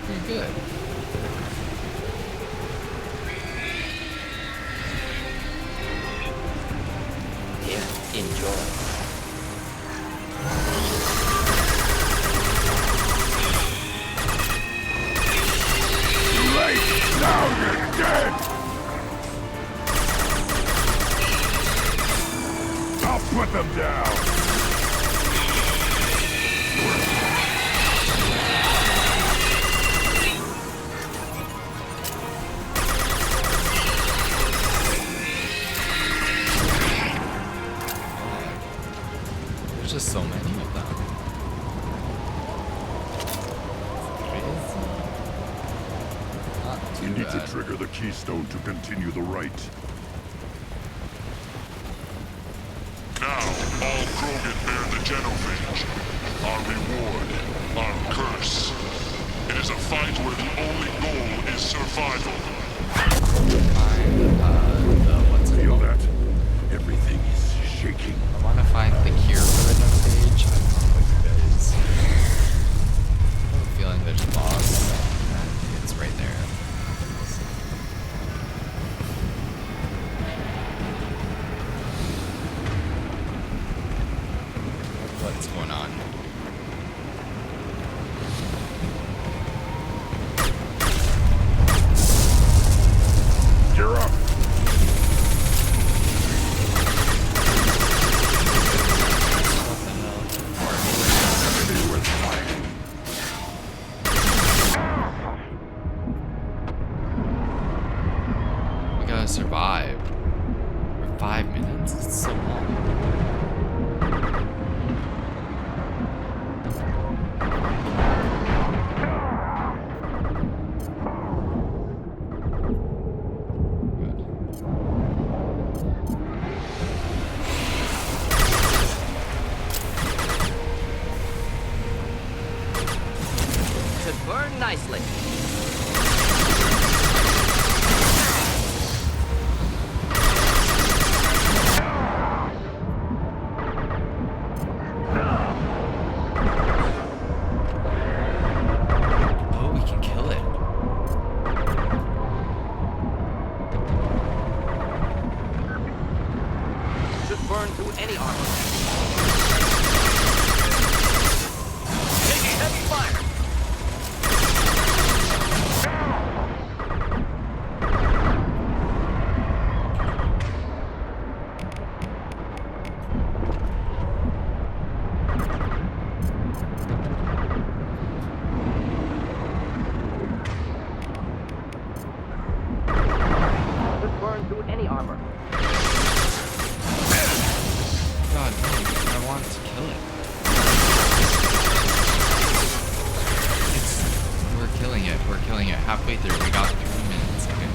Pretty good. Here, enjoy. Now you're dead! I'll put them down! There's just so many of them. We need to trigger the keystone to continue the rite. Now, all Krogan bear the genophage. Our reward, our curse. It is a fight where the only goal is survival. Feel that? Everything is shaking. I want to find the cure for the genophage. I don't know what it is. I have a feeling there's a boss. And it's right there. What's going on? You're up! We gotta survive. For 5 minutes? It's so long. Should burn nicely. Oh, we can kill it. Should burn through any armor. Taking heavy fire. way through. We got 3 minutes. Okay.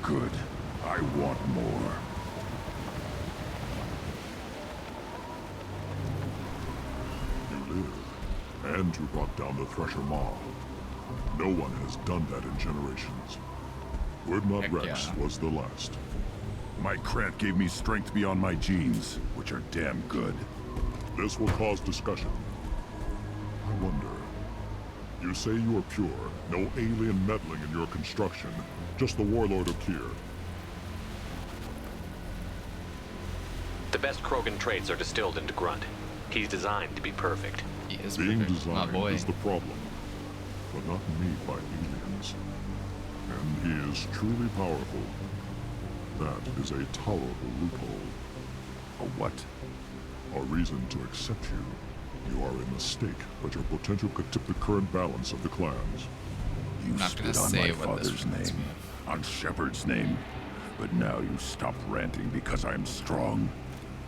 Good. I want more. You live, and you brought down the Thresher Maw. No one has done that in generations. Urdnot Rex was the last. My Krant gave me strength beyond my genes, which are damn good. This will cause discussion. I wonder. You say you are pure, no alien meddling in your construction, just the Warlord Okeer. The best Krogan traits are distilled into Grunt. He's designed to be perfect. He is Being perfect. designed is the problem, but not made by aliens. And he is truly powerful. That is a tolerable loophole. A what? A reason to accept you. You are a mistake, but your potential could tip the current balance of the clans. You not spit on my father's name, on Shepard's name, but now you stop ranting because I'm strong.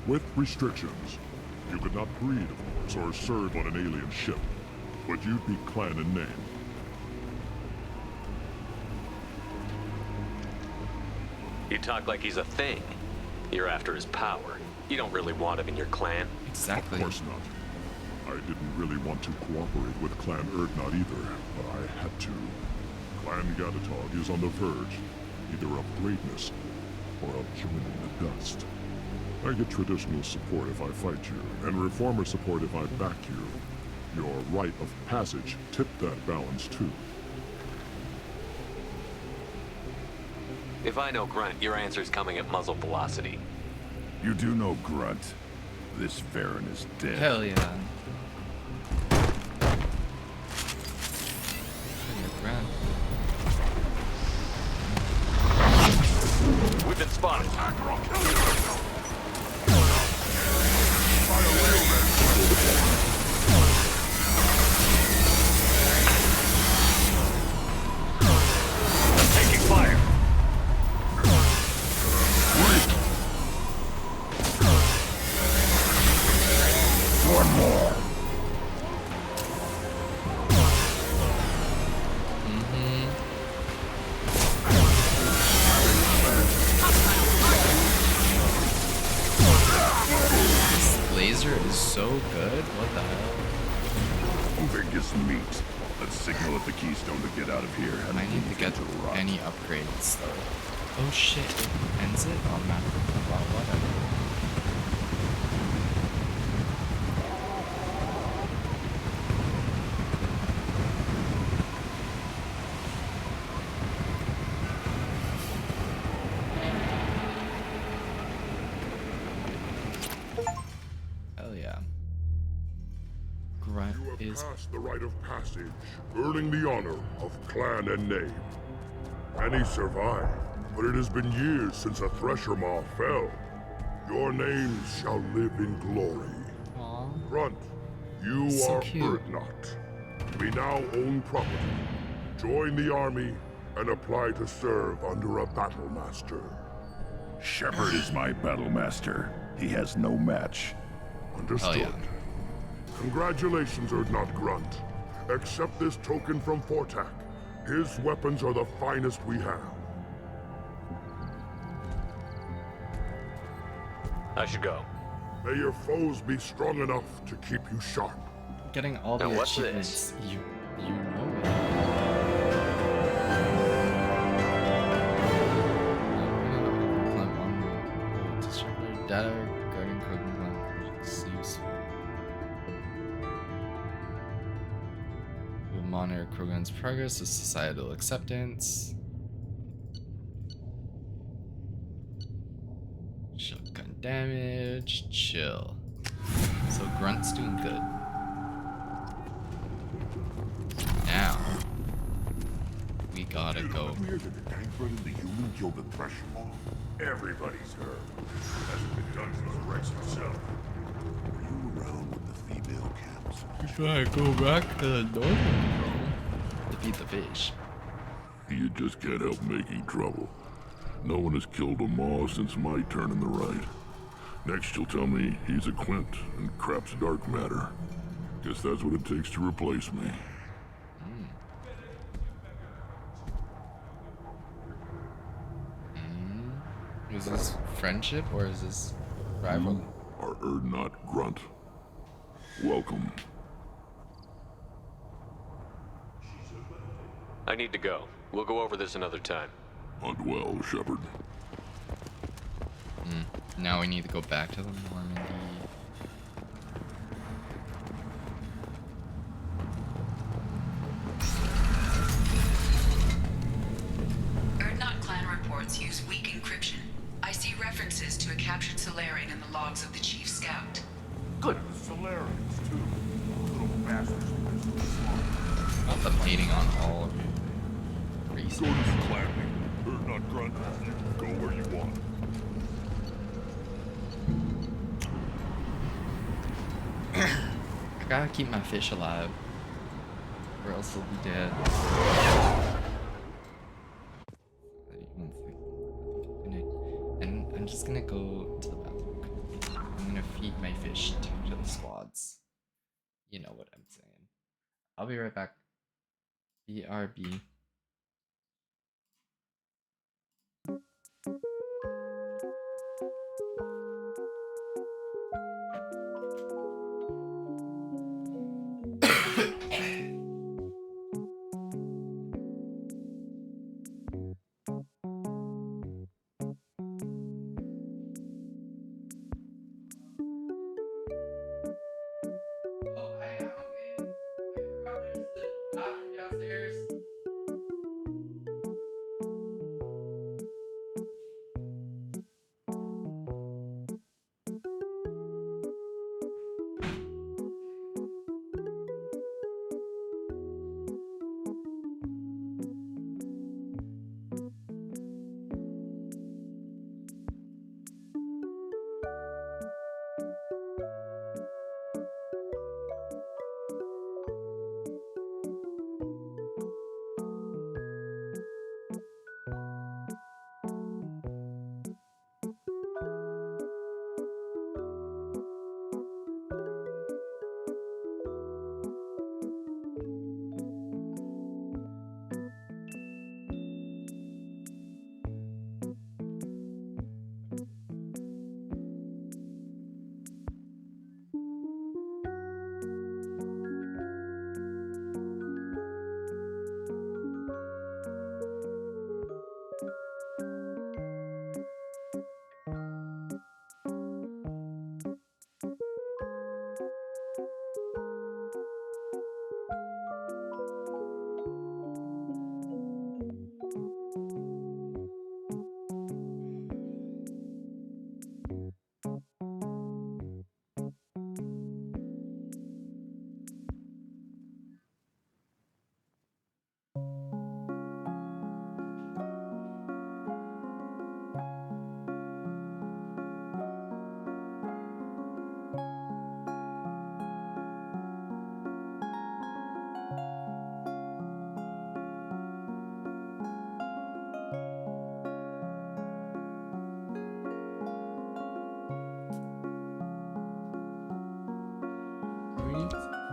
With restrictions. You could not breed, of course, or serve on an alien ship, but you'd be clan in name. You talk like he's a thing. You're after his power. You don't really want him in your clan. Exactly. Of course not. I didn't really want to cooperate with Clan Urdnot either, but I had to. Clan Gatatog is on the verge, either of greatness or of joining the dust. I get traditional support if I fight you, and reformer support if I back you. Your rite of passage tipped that balance too. If I know Grunt, your answer's coming at muzzle velocity. You do know Grunt. This Varen is dead. Hell yeah. We've been spotted. Taking fire. One more. Laser is so good. What the hell? Vegas meat. Let's signal at the keystone to get out of here. And I need to get any upgrades though. Oh shit! It ends it automatically. Wow, whatever. You have passed the rite of passage, earning the honor of clan and name. Many survived, but it has been years since a Thresher Maw fell. Your names shall live in glory. Aww. Grunt, you so are cute. Urdnot. We now own property. Join the army and apply to serve under a battle master. Shepard is my battle master. He has no match. Understood. Yeah. Congratulations, Urdnot Grunt. Accept this token from Fortak. His weapons are the finest we have. I should go. May your foes be strong enough to keep you sharp. getting all the Now, what's achievements. this? You know it. Climb on the distributor data regarding Krogan language useful. Will monitor Krogan's progress with societal acceptance. Shotgun damage. Chill. So Grunt's doing good. Now we gotta go. Hear that the tank bred the human killed the Threshold? Everybody's heard. Hasn't been done since Rex himself. Were you around with the female camps? We gotta go back to the north to beat the fish. You just can't help making trouble. No one has killed a Maw since my turn in the right. Next you'll tell me he's a Quint and crap's dark matter. Guess that's what it takes to replace me. Is this friendship or is this rival? You are Urdnot Grunt. Welcome. I need to go. We'll go over this another time. Hunt well, Shepard. Now we need to go back to the Normandy. Urdnot clan reports use weak encryption. I see references to a captured Solarian in the logs of the Chief Scout. Good. Solarians, too. Little bastards. Not them hating on all of you. Races. Go to the clan meeting. Urdnot Grunt, you can go where you want. I gotta keep my fish alive, or else they'll be dead. And I'm just gonna go to the bathroom. I'm gonna feed my fish to the squads. You know what I'm saying. I'll be right back. BRB.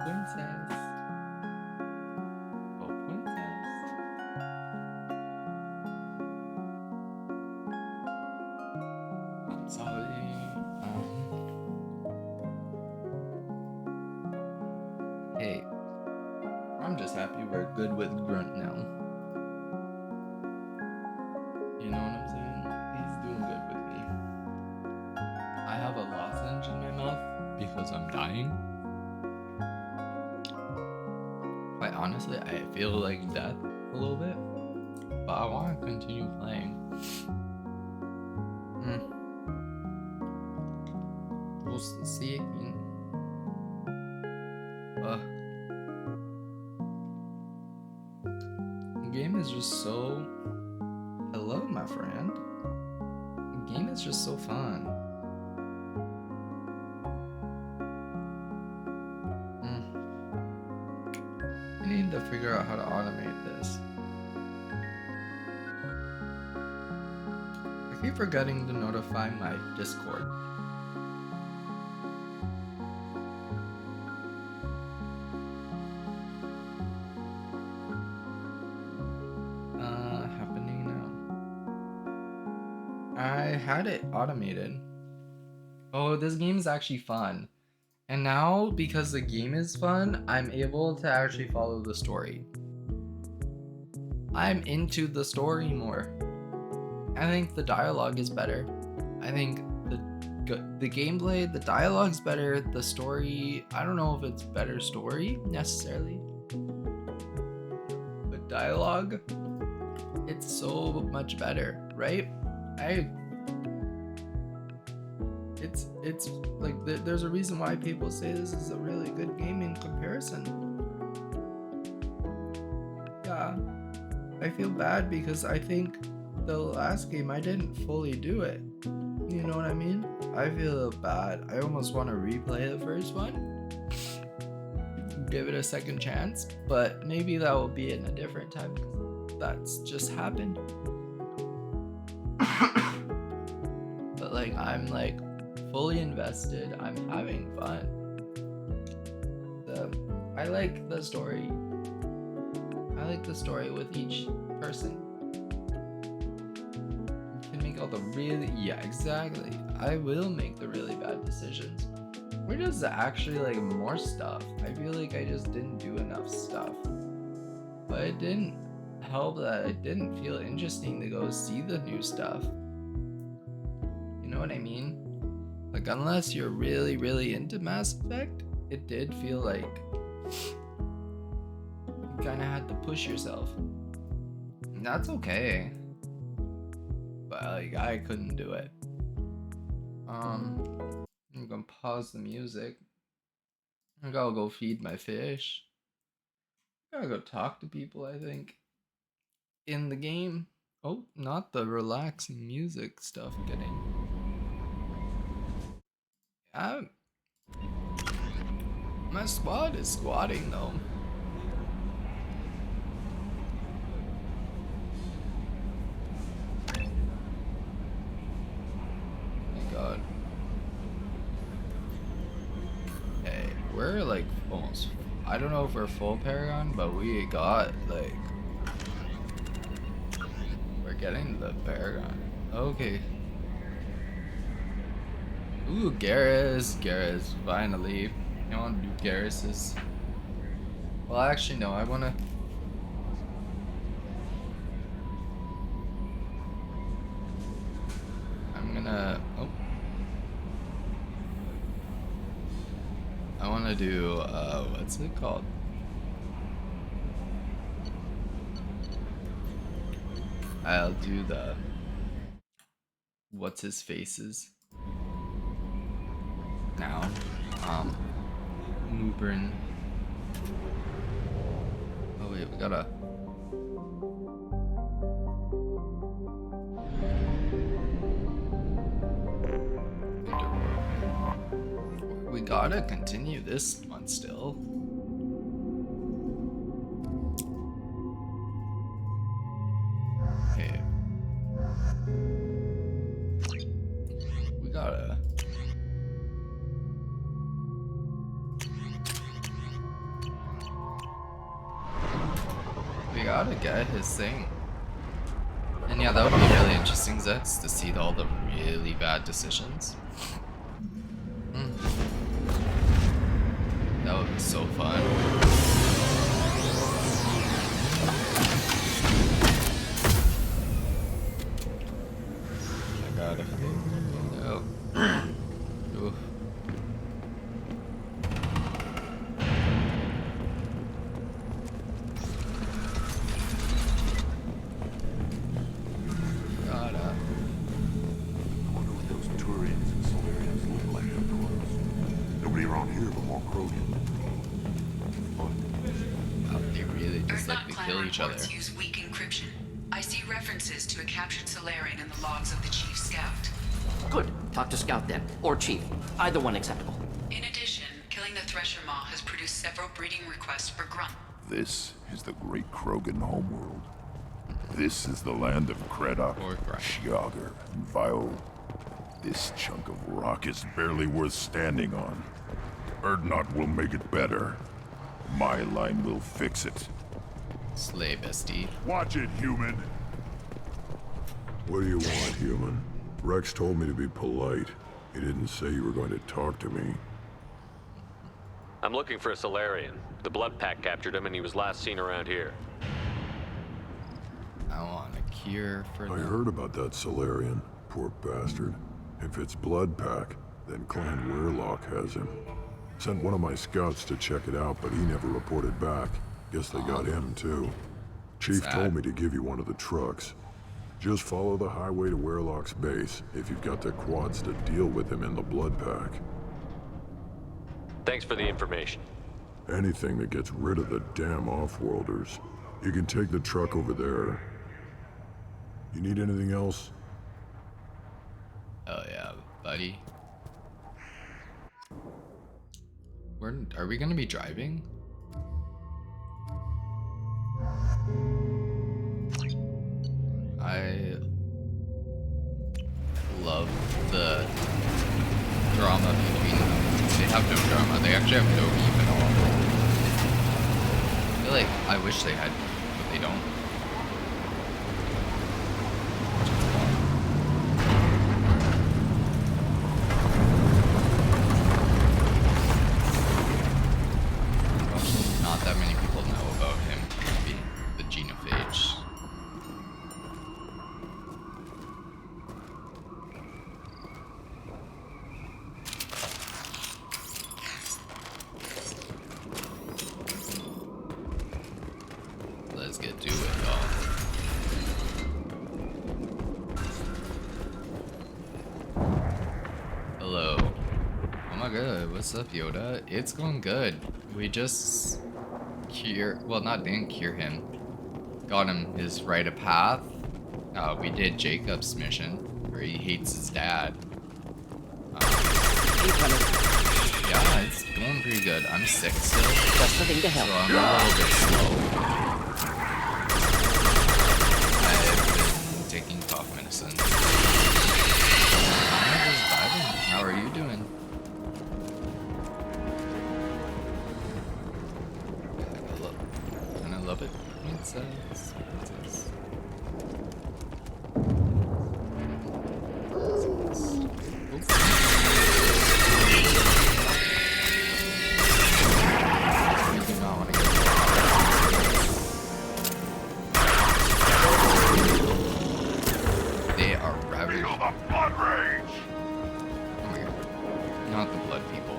Princess. Oh, princess. I'm sorry. Hey, I'm just happy we're good with Grunt now. You know what I'm saying? He's doing good with me. I have a lozenge in my mouth because I'm dying. Quite honestly, I feel like death a little bit, but I want to continue playing. We'll see. The game is just so... Hello, my friend. The game is just so fun. I need to figure out how to automate this. I keep forgetting to notify my Discord. Happening now. I had it automated. Oh, this game is actually fun. And now, because the game is fun, I'm able to actually follow the story. I'm into the story more. I think the dialogue is better. I think the gameplay, the dialogue's better. The story, I don't know if it's better story necessarily. But dialogue, it's so much better, right? It's like there's a reason why people say this is a really good game in comparison. Yeah, I feel bad because I think the last game I didn't fully do it. You know what I mean? I feel bad. I almost want to replay the first one, give it a second chance, but maybe that will be in a different time because that's just happened. But like I'm like fully invested. I'm having fun. I like the story. I like the story with each person. You can make all the exactly. I will make the really bad decisions. We're just actually like more stuff. I feel like I just didn't do enough stuff. But it didn't help that it didn't feel interesting to go see the new stuff. You know what I mean? Like, unless you're really, really into Mass Effect, it did feel like you kind of had to push yourself. And that's okay. But, like, I couldn't do it. I'm gonna pause the music. I gotta go feed my fish. I gotta go talk to people, I think. In the game. Oh, not the relaxing music stuff getting... my squad is squatting though. My god. Hey, we're like almost... I don't know if we're full Paragon, but we got like... We're getting the Paragon. Okay. Ooh, Garrus, finally. I want to do Garrus's. Well, actually, no, I want to... I'm gonna... Oh. I want to do, what's it called? I'll do the... What's his faces? Now, Moobrin. Oh wait, we gotta... We gotta continue this one still. Okay. We gotta... We gotta get his thing. And yeah, that would be really interesting, Zex, to see all the really bad decisions. That would So fun. I got a window. Oof. Each other. Use weak encryption. I see references to a captured Solarian in the logs of the Chief Scout. Good. Talk to Scout then, or Chief. Either one acceptable. In addition, killing the Thresher Maw has produced several breeding requests for Grunt. This is the great Krogan homeworld. This is the land of Creddock, Shiagar, and Vio. This chunk of rock is barely worth standing on. Urdnot will make it better. My line will fix it. Slay, bestie. Watch it, human. What do you want, human? Rex told me to be polite. He didn't say you were going to talk to me. I'm looking for a Solarian. The Blood Pack captured him and he was last seen around here. I want a cure for I heard about that Solarian. Poor bastard. If it's Blood Pack, then Clan Weirlock has him. Sent one of my scouts to check it out, but he never reported back. Guess they got him, too. Chief told me to give you one of the trucks. Just follow the highway to Weirlock's base if you've got the quads to deal with him in the Blood Pack. Thanks for the information. Anything that gets rid of the damn Offworlders. You can take the truck over there. You need anything else? Oh yeah, buddy. Are we gonna be driving? I love the drama between them. They have no drama. They actually have no beef at all. I feel like I wish they had, but they don't. Not that many people know about him being the genophage. Let's get to it, y'all. Hello. Oh my god, what's up, Yoda? It's going good. We just didn't cure him. Got him his rite of path. We did Jacob's mission, where he hates his dad. Yeah, it's going pretty good. I'm sick still. Just the thing to help. So I'm a little bit slow. I've been taking cough medicine. I'm just vibing. How are you doing? And I love it. Princess. They are ravaged. Feel the blood rage! Oh my god. Not the blood people.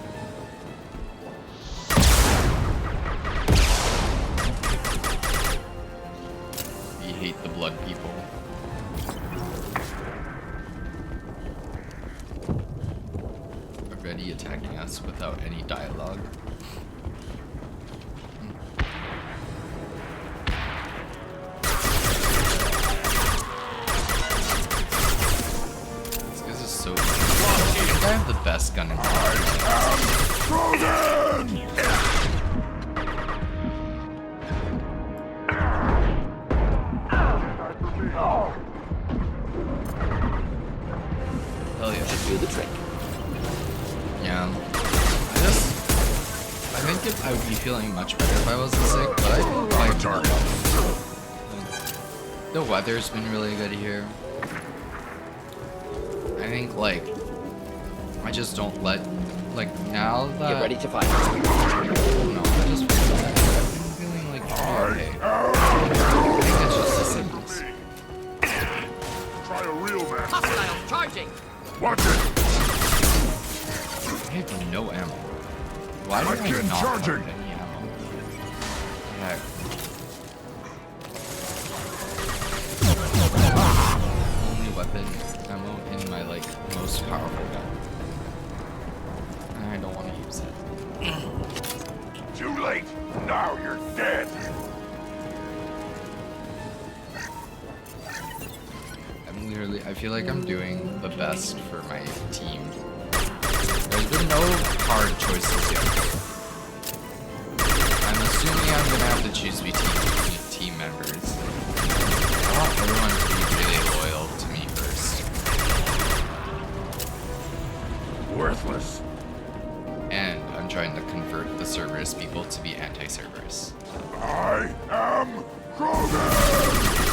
We hate the blood people. Already attacking us without any dialogue. So I have the best gun in the Hell yeah. Should do the trick. Yeah. I think I would be feeling much better if I wasn't sick, but I feel quite dark. The weather's been really good here. I think, like, I just don't let like now that Get ready to fight. I don't know, I just feel like I've been feeling like pretty okay. I think it's just the symptoms. Try a real man. Hostile charging. Watch it. I have no ammo. Why do I Again, not charging. have any ammo? Heck. Only weapon ammo in my like most powerful gun. I don't want to use it. Too late. Now you're dead. I feel like I'm doing the best for my team. There's been no hard choices yet. I'm assuming I'm gonna have to choose between team members. I want everyone to be really loyal to me first. Worthless. And I'm trying to convert the Cerberus people to be anti-Cerberus. I am Krogan!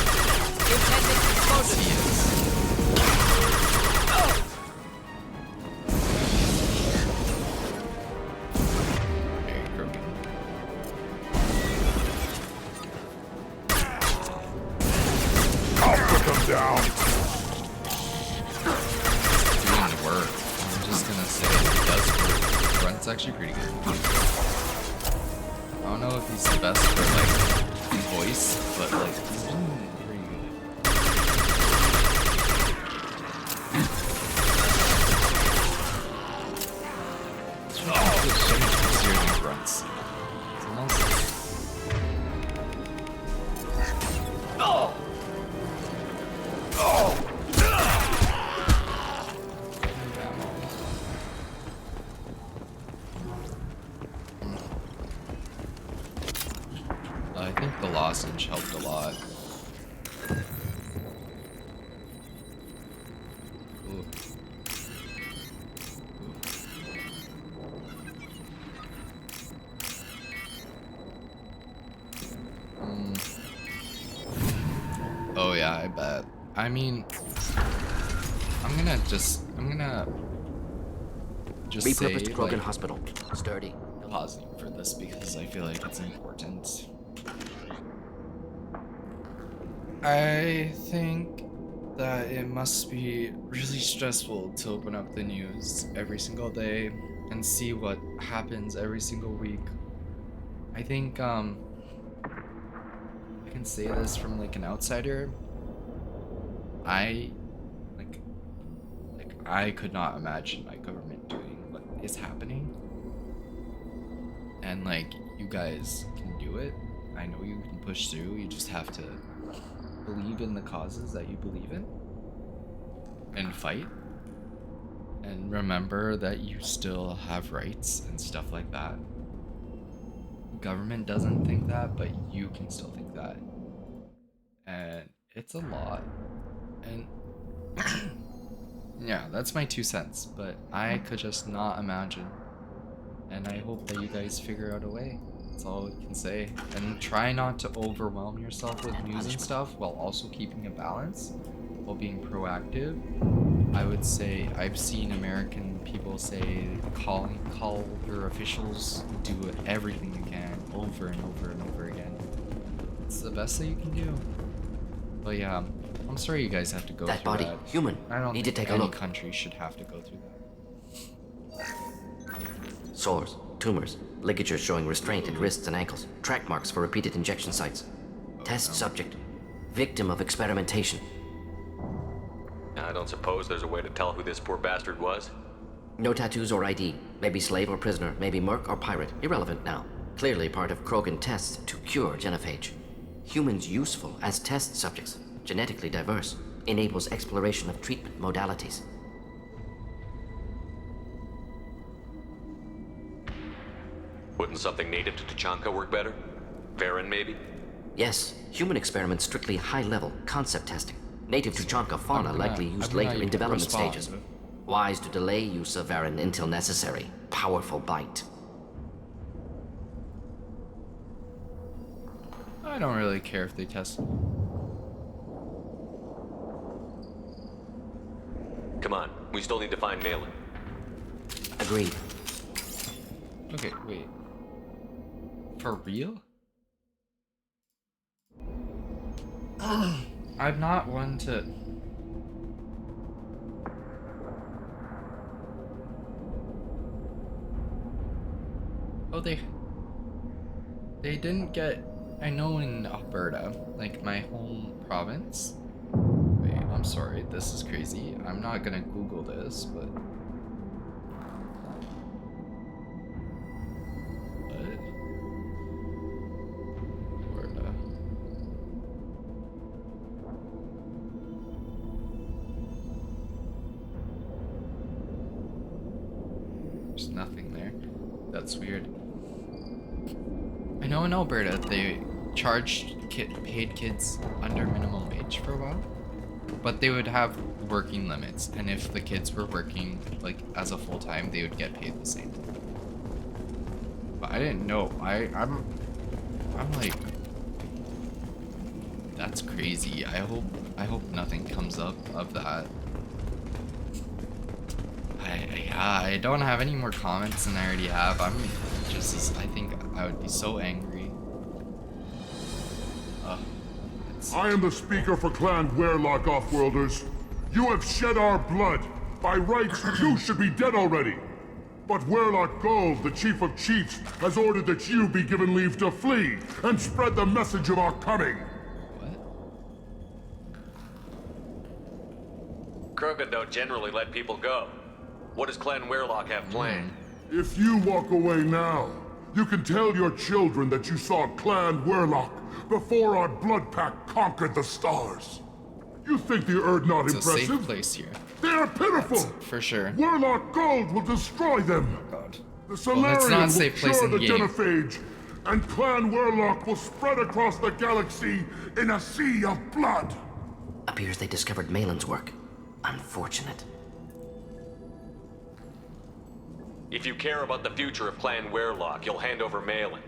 Yes, he is. Very Krogan. I'll put them down. Doing the work. I'm just gonna say it does work. Grunt's actually pretty good. I don't know if he's the best for like voice, but like he's been pretty good. It's so much easier than Grunts. It's almost Oh! Oh! I think the lozenge helped a lot. Ooh. Oh yeah, I bet. I mean, I'm gonna just Repurposed say, Krogan like, Hospital. Sturdy. pausing for this because I feel like it's important. I think that it must be really stressful to open up the news every single day and see what happens every single week. I think I can say this from like an outsider. I could not imagine my government doing what is happening. And like, you guys can do it. I know you can push through. You just have to believe in the causes that you believe in and fight. And remember that you still have rights and stuff like that. Government doesn't think that, but you can still think that. And it's a lot. And yeah, that's my 2 cents, but I could just not imagine. And I hope that you guys figure out a way. That's all I can say. And try not to overwhelm yourself with news and stuff while also keeping a balance, while being proactive. I would say I've seen American people say call your officials, do everything you can over and over and over again. It's the best that you can do. But yeah, I'm sorry you guys have to go That through body, that. human. I don't Need to think take a any look. country should have to go through that. Sores, tumors, ligatures showing restraint at wrists and ankles, track marks for repeated injection sites. Test subject, victim of experimentation. I don't suppose there's a way to tell who this poor bastard was? No tattoos or ID. Maybe slave or prisoner, maybe merc or pirate. Irrelevant now. Clearly part of Krogan tests to cure genophage. Humans useful as test subjects, genetically diverse, enables exploration of treatment modalities. Wouldn't something native to Tuchanka work better? Varen, maybe? Yes, human experiments strictly high-level concept testing. Native Tuchanka fauna likely used later in development stages. Wise to delay use of Varen until necessary. Powerful bite. I don't really care if they test. Come on, we still need to find Malin. Agreed. Okay, wait. For real? I'm not one to... Oh, they didn't get... I know in Alberta, like my home province... Wait, I'm sorry, this is crazy. I'm not gonna Google this, but... What? Alberta. There's nothing there. That's weird. I know in Alberta they charged paid kids under minimum wage for a while, but they would have working limits, and if the kids were working like as a full-time, they would get paid the same. But I didn't know. I'm like, that's crazy. I hope nothing comes up of that. I don't have any more comments than I already have. I think I would be so angry. I am the speaker for Clan Weyrloc, Offworlders. You have shed our blood. By rights, you should be dead already. But Weyrloc Gold, the Chief of Chiefs, has ordered that you be given leave to flee and spread the message of our coming. Krogan don't generally let people go. What does Clan Weyrloc have planned? If you walk away now, you can tell your children that you saw Clan Weyrloc before our blood pact conquered the stars. You think the Erd not it's impressive? A safe place here. They are pitiful! That's for sure. Weyrloc Gold will destroy them! God. The Solarian will cure the Genophage, and Clan Weyrloc will spread across the galaxy in a sea of blood! Appears they discovered Malin's work. Unfortunate. If you care about the future of Clan Weyrloc, you'll hand over Malin.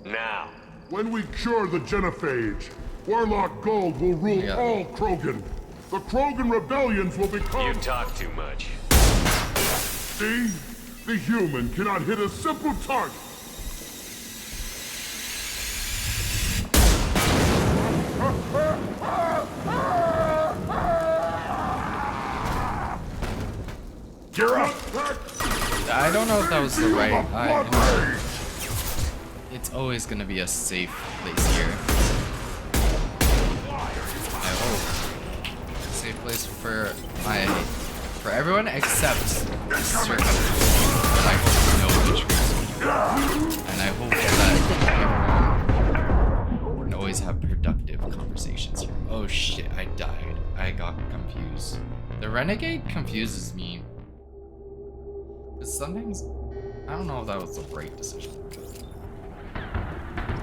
Now. When we cure the Genophage, Weyrloc Gold will rule all Krogan. The Krogan rebellions will become... You talk too much. See? The human cannot hit a simple target. You're up! I don't know if that was the right... It's always gonna be a safe place here. I hope. A safe place for everyone except Mr. And I hope no betrays me. And I hope that everyone can always have productive conversations here. Oh shit, I died. I got confused. The Renegade confuses me. Because sometimes, I don't know if that was the right decision.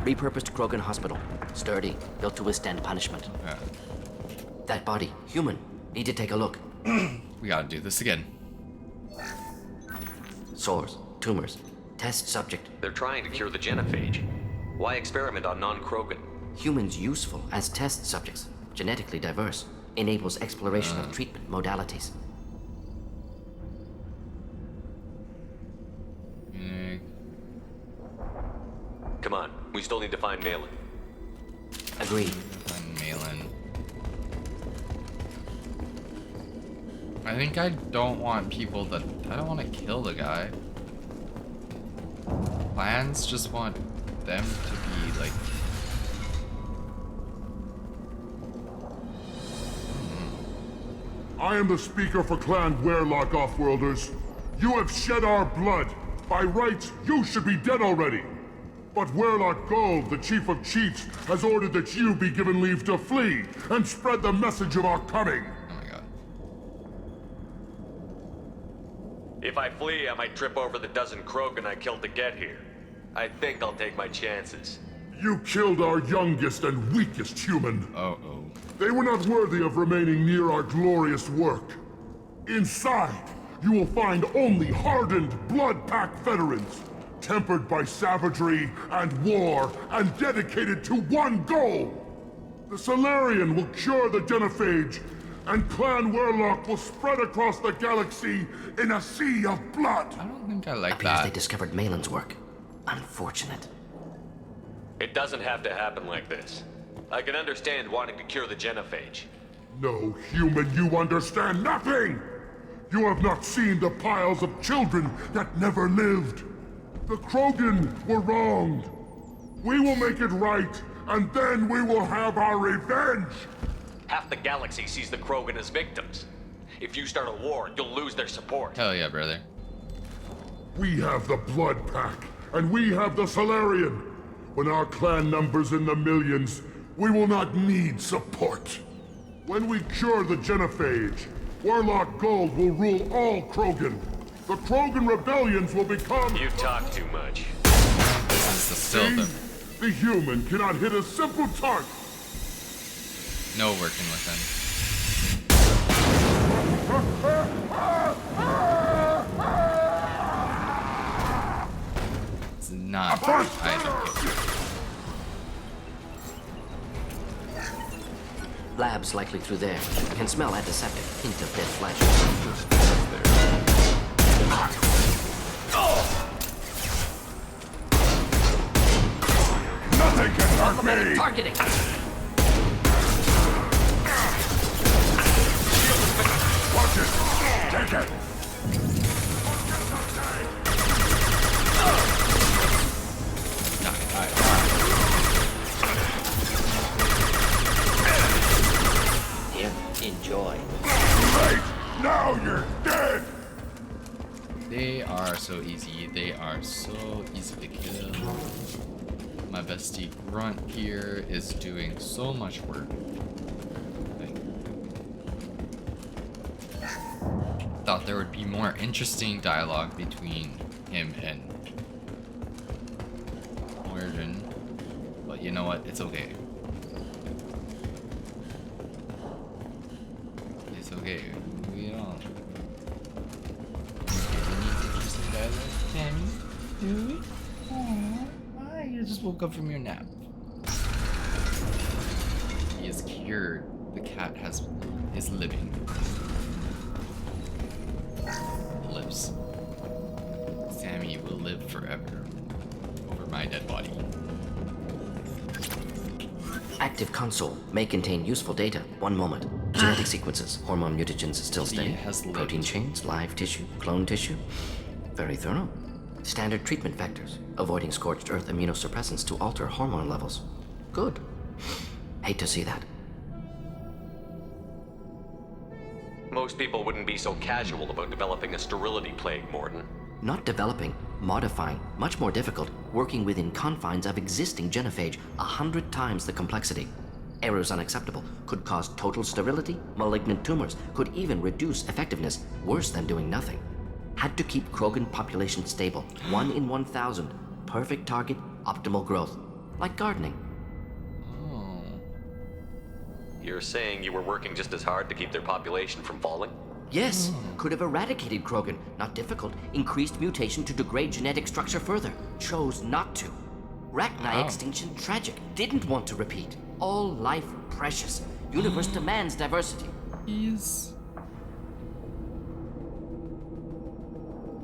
Repurposed Krogan hospital. Sturdy, built to withstand punishment. Yeah. That body, human. Need to take a look. We gotta do this again. Sores, tumors, test subject. They're trying to cure the Genophage. Why experiment on non-Krogan? Humans useful as test subjects. Genetically diverse. Enables exploration of treatment modalities. Come on, we still need to find Malin. Agreed. Find Malin. I think I don't want people that... I don't want to kill the guy. Clans just want them to be like... I am the speaker for Clan Weyrloc, Offworlders. You have shed our blood. By rights, you should be dead already. But Weyrloc Gold, the Chief of Chiefs, has ordered that you be given leave to flee and spread the message of our coming. Oh my god. If I flee, I might trip over the dozen Krogan I killed to get here. I think I'll take my chances. You killed our youngest and weakest human. Uh-oh. They were not worthy of remaining near our glorious work. Inside, you will find only hardened blood pact veterans, tempered by savagery and war, and dedicated to one goal. The Solarian will cure the Genophage, and Clan Warlock will spread across the galaxy in a sea of blood. I don't think I like Appears that. they discovered Malin's work. Unfortunate. It doesn't have to happen like this. I can understand wanting to cure the genophage. No, human, you understand nothing! You have not seen the piles of children that never lived. The Krogan were wronged. We will make it right, and then we will have our revenge! Half the galaxy sees the Krogan as victims. If you start a war, you'll lose their support. Hell yeah, brother. We have the Blood Pack, and we have the Salarian. When our clan numbers in the millions, we will not need support. When we cure the genophage, Warlock Gold will rule all Krogan. The Krogan rebellions will become... You talk too much. This is the silver. The human cannot hit a simple target. No working with him. It's not good either. Labs likely through there. Can smell antiseptic. Hint of dead flesh. Nothing can hurt me! Targeting! Watch it! Take it! Enjoy. Right! Now you're dead! They are so easy. They are so easy to kill. My bestie Grunt here is doing so much work. Thought there would be more interesting dialogue between him and Morden, but you know what? It's okay. It's okay. We don't need interesting dialogue, Tammy. Do we? Aww, you just woke up from your nap. He is cured. The cat is living. Lives. Sammy will live forever over my dead body. Active console may contain useful data. One moment. Genetic sequences, hormone mutagens still steady. Protein chains, live tissue, clone tissue. Very thorough. Standard treatment vectors, avoiding scorched earth immunosuppressants to alter hormone levels. Good. Hate to see that. Most people wouldn't be so casual about developing a sterility plague, Morden. Not developing, modifying, much more difficult, working within confines of existing genophage, 100 times the complexity. Errors unacceptable, could cause total sterility, malignant tumors, could even reduce effectiveness, worse than doing nothing. Had to keep Krogan population stable, 1 in 1,000, perfect target, optimal growth. Like gardening. You're saying you were working just as hard to keep their population from falling? Yes, could have eradicated Krogan. Not difficult. Increased mutation to degrade genetic structure further. Chose not to. Rachni extinction tragic. Didn't want to repeat. All life precious. Universe demands diversity. Yes.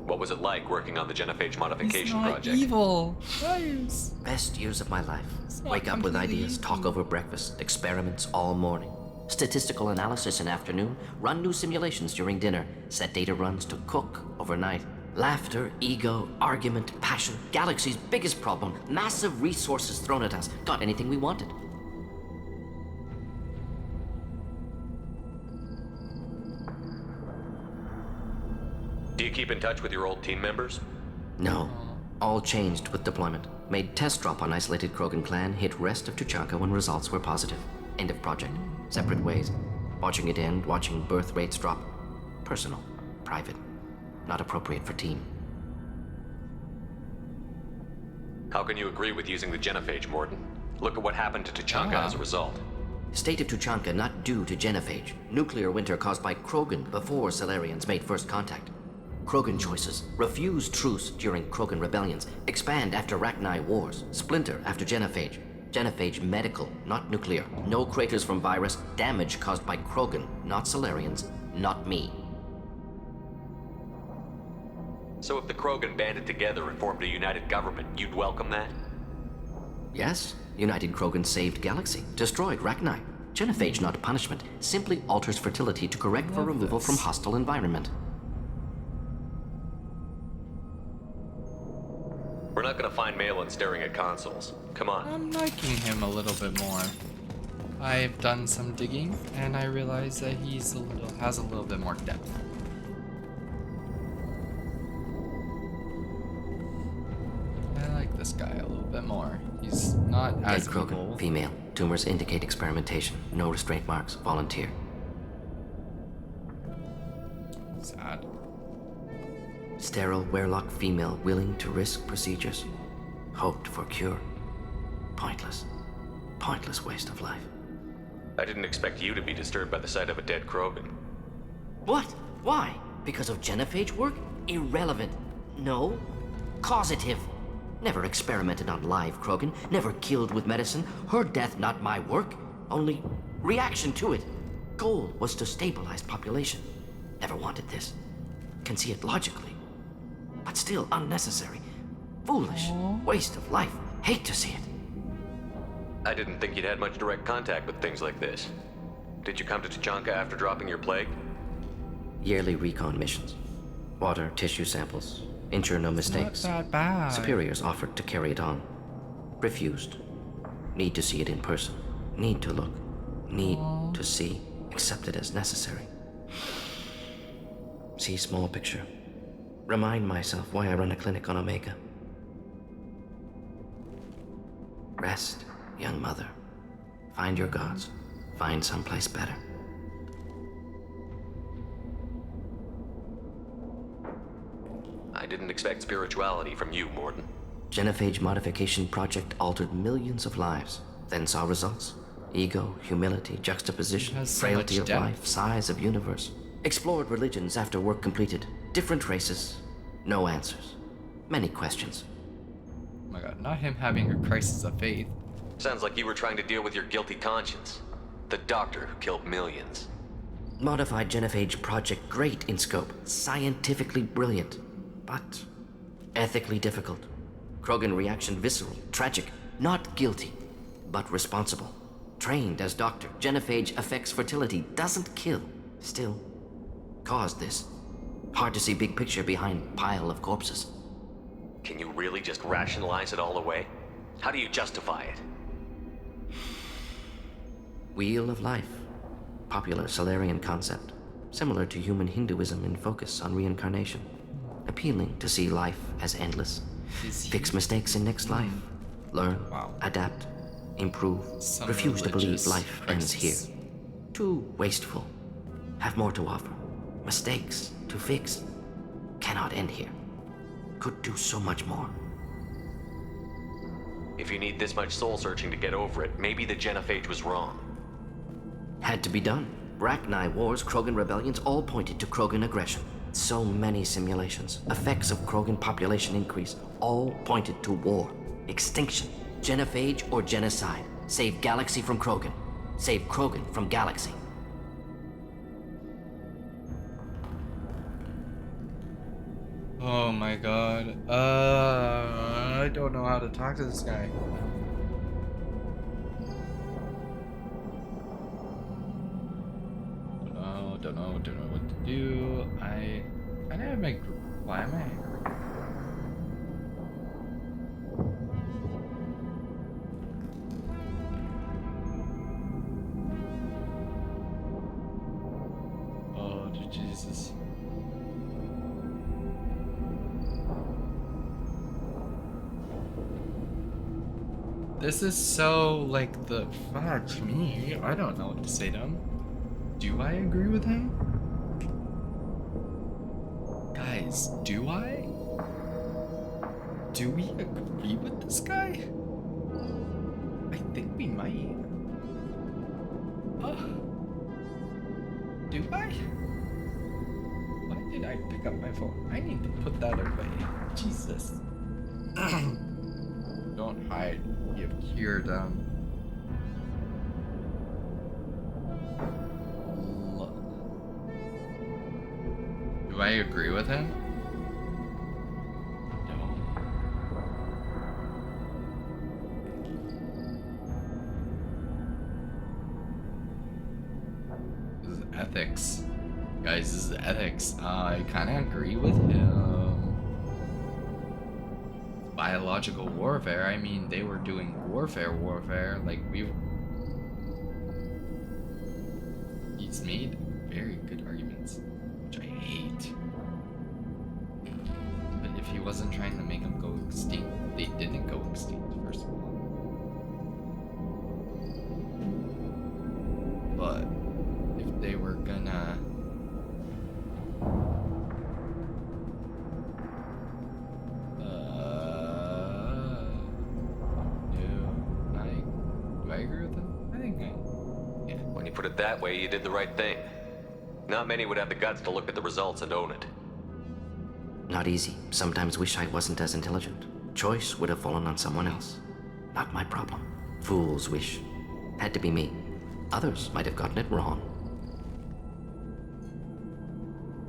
What was it like working on the genophage modification project? Evil. Best years of my life. Wake up with ideas, talk over breakfast, experiments all morning. Statistical analysis in afternoon, run new simulations during dinner, set data runs to cook overnight. Laughter, ego, argument, passion, galaxy's biggest problem, massive resources thrown at us. Got anything we wanted. Do you keep in touch with your old team members? No. All changed with deployment. Made test drop on isolated Krogan clan, hit rest of Tuchanka when results were positive. End of project. Separate ways. Watching it end, watching birth rates drop. Personal. Private. Not appropriate for team. How can you agree with using the genophage, Morden? Look at what happened to Tuchanka as a result. State of Tuchanka not due to genophage. Nuclear winter caused by Krogan before Salarians made first contact. Krogan choices. Refuse truce during Krogan rebellions. Expand after Rachni wars. Splinter after genophage. Genophage medical, not nuclear. No craters from virus. Damage caused by Krogan, not Salarians, not me. So if the Krogan banded together and formed a united government, you'd welcome that? Yes, United Krogan saved Galaxy, destroyed Rachni. Genophage, not punishment, simply alters fertility to correct for removal from hostile environment. We're not gonna find Malin staring at consoles. Come on. I'm liking him a little bit more. I've done some digging, and I realize that has a little bit more depth. I like this guy a little bit more. He's not as Dead Krogan, female. Tumors indicate experimentation. No restraint marks. Volunteer. Sad. Sterile Werelock female willing to risk procedures. Hoped for cure. Pointless. Pointless waste of life. I didn't expect you to be disturbed by the sight of a dead Krogan. What? Why? Because of Genophage work? Irrelevant. No. Causative. Never experimented on live Krogan. Never killed with medicine. Her death not my work. Only reaction to it. Goal was to stabilize population. Never wanted this. Can see it logically. But still unnecessary. Foolish. Waste of life. Hate to see it. I didn't think you'd had much direct contact with things like this. Did you come to Tuchanka after dropping your plague? Yearly recon missions. Water, tissue samples. Ensure no mistakes. Not that bad. Superiors offered to carry it on. Refused. Need to see it in person. Need to look. Need to see. Accepted as necessary. See small picture. Remind myself why I run a clinic on Omega. Rest, young mother. Find your gods. Find someplace better. I didn't expect spirituality from you, Mordin. Genophage modification project altered millions of lives, then saw results. Ego, humility, juxtaposition, frailty of life, size of universe. Explored religions after work completed. Different races. No answers. Many questions. Oh my god, not him having a crisis of faith. Sounds like you were trying to deal with your guilty conscience. The doctor who killed millions. Modified Genophage project great in scope. Scientifically brilliant. But ethically difficult. Krogan reaction visceral, tragic. Not guilty, but responsible. Trained as doctor. Genophage affects fertility, doesn't kill. Still, caused this. Hard to see big picture behind pile of corpses. Can you really just rationalize it all away? How do you justify it? Wheel of Life. Popular Salarian concept. Similar to human Hinduism in focus on reincarnation. Appealing to see life as endless. Fix mistakes in next life. Learn, adapt, improve. Refuse to believe life ends here. Too wasteful. Have more to offer. Mistakes to fix. Cannot end here. Could do so much more. If you need this much soul searching to get over it, maybe the Genophage was wrong. Had to be done. Rachni wars, Krogan rebellions all pointed to Krogan aggression. So many simulations. Effects of Krogan population increase. All pointed to war. Extinction. Genophage or genocide. Save Galaxy from Krogan. Save Krogan from Galaxy. Oh my god. I don't know how to talk to this guy. Don't know what to do. I have my group. Why am I? Oh, Jesus. This is so like the fuck me. I don't know what to say to him. Do I agree with him? Guys, do I? Do we agree with this guy? I think we might. Do I? Why did I pick up my phone? I need to put that away. Jesus. Don't hide. You have cured them. Do I agree with him? No. This is ethics. Guys, this is ethics. I kind of agree with him. Biological warfare. I mean, they were doing warfare. Like, he's made very good arguments, which I hate. But if he wasn't trying to make them go extinct, they didn't go extinct, first of all. But if they were gonna... Do I agree with him? I think yeah. When you put it that way, you did the right thing. Not many would have the guts to look at the results and own it. Not easy. Sometimes wish I wasn't as intelligent. Choice would have fallen on someone else. Not my problem. Fool's wish. Had to be me. Others might have gotten it wrong.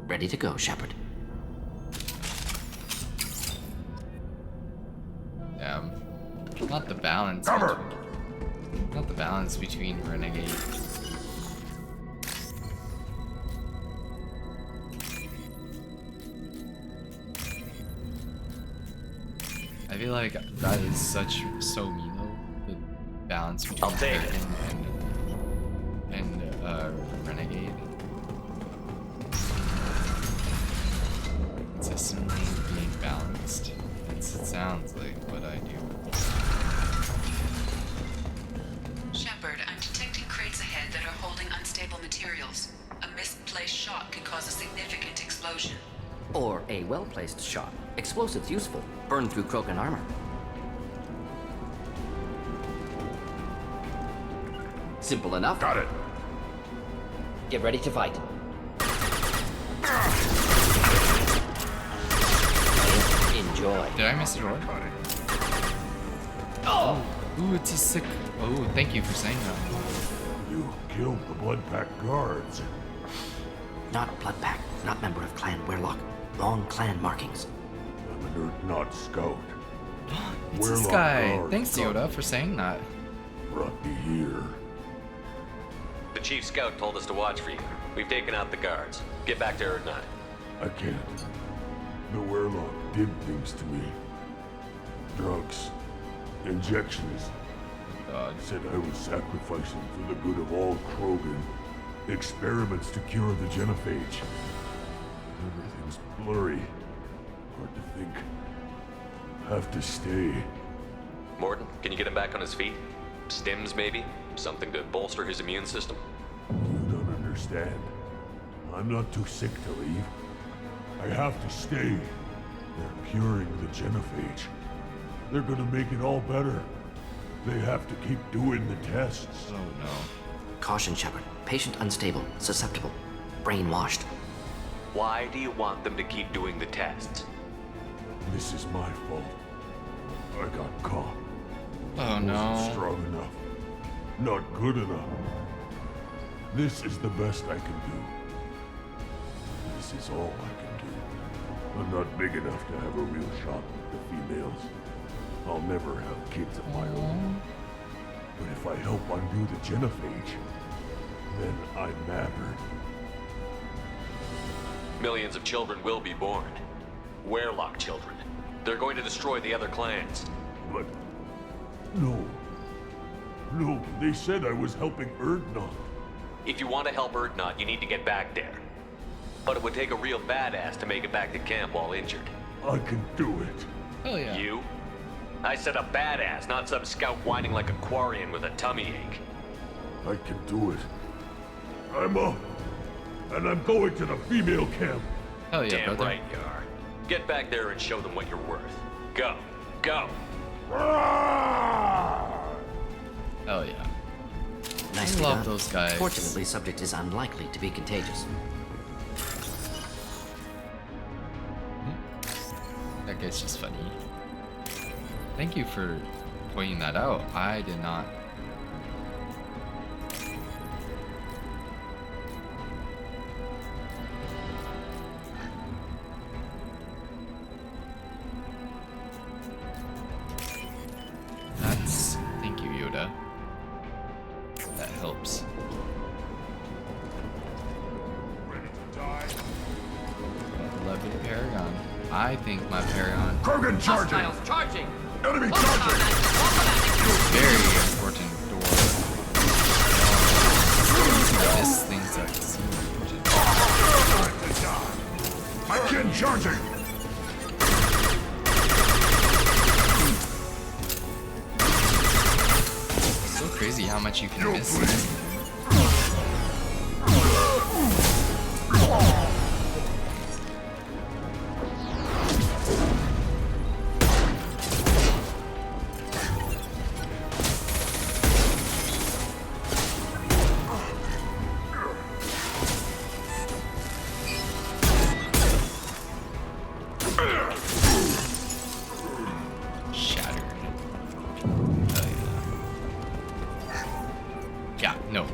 Ready to go, Shepard. Not the balance. Not the balance between Renegade. I feel like that is so Milo, the balance between Kraken and Renegade. Consistently being balanced. It sounds like what I do. Shepard, I'm detecting crates ahead that are holding unstable materials. A misplaced shot can cause a significant explosion. Or a well-placed shot. Explosives useful. Burn through Krogan armor. Simple enough. Got it. Get ready to fight. Enjoy. Did I miss a door? Oh! Ooh, it's a sick... Oh, thank you for saying that. You killed the Bloodpack guards. Not Bloodpack. Not member of Clan Weyrloc. Wrong clan markings. I'm an Urdnot scout. It's this guy. Thanks, Yoda, for saying that. Brought me here. The Chief Scout told us to watch for you. We've taken out the guards. Get back to Urdnot. I can't. The Weyrloc did things to me. Drugs. Injections. Said I was sacrificing for the good of all Krogan. Experiments to cure the genophage. Everything's blurry. Hard to think. Have to stay. Morton, can you get him back on his feet? Stims, maybe? Something to bolster his immune system? You don't understand. I'm not too sick to leave. I have to stay. They're curing the genophage. They're gonna make it all better. They have to keep doing the tests. Oh no. Caution, Shepard. Patient unstable, susceptible, brainwashed. Why do you want them to keep doing the tests? This is my fault. I got caught. Oh no. Wasn't strong enough. Not good enough. This is the best I can do. This is all I can do. I'm not big enough to have a real shot with the females. I'll never have kids of my own. But if I help undo the genophage, then I mattered. Millions of children will be born. Weyrloc children. They're going to destroy the other clans. But... No. No, they said I was helping Urdnot. If you want to help Urdnot, you need to get back there. But it would take a real badass to make it back to camp while injured. I can do it. Oh yeah. You? I said a badass, not some scout whining like a Quarian with a tummy ache. I can do it. I'm up. And I'm going to the female camp. Oh yeah, Damn brother. right you are. Get back there and show them what you're worth. Go. Go. Oh yeah. Nicely I love done. those guys. Fortunately, subject is unlikely to be contagious. That guy's just funny. Thank you for pointing that out. I did not. I think my Paragon. Krogan charging! Hostiles charging! Enemy charging! Very important door. Miss things that seem important. My kin charging! It's so crazy how much you can miss.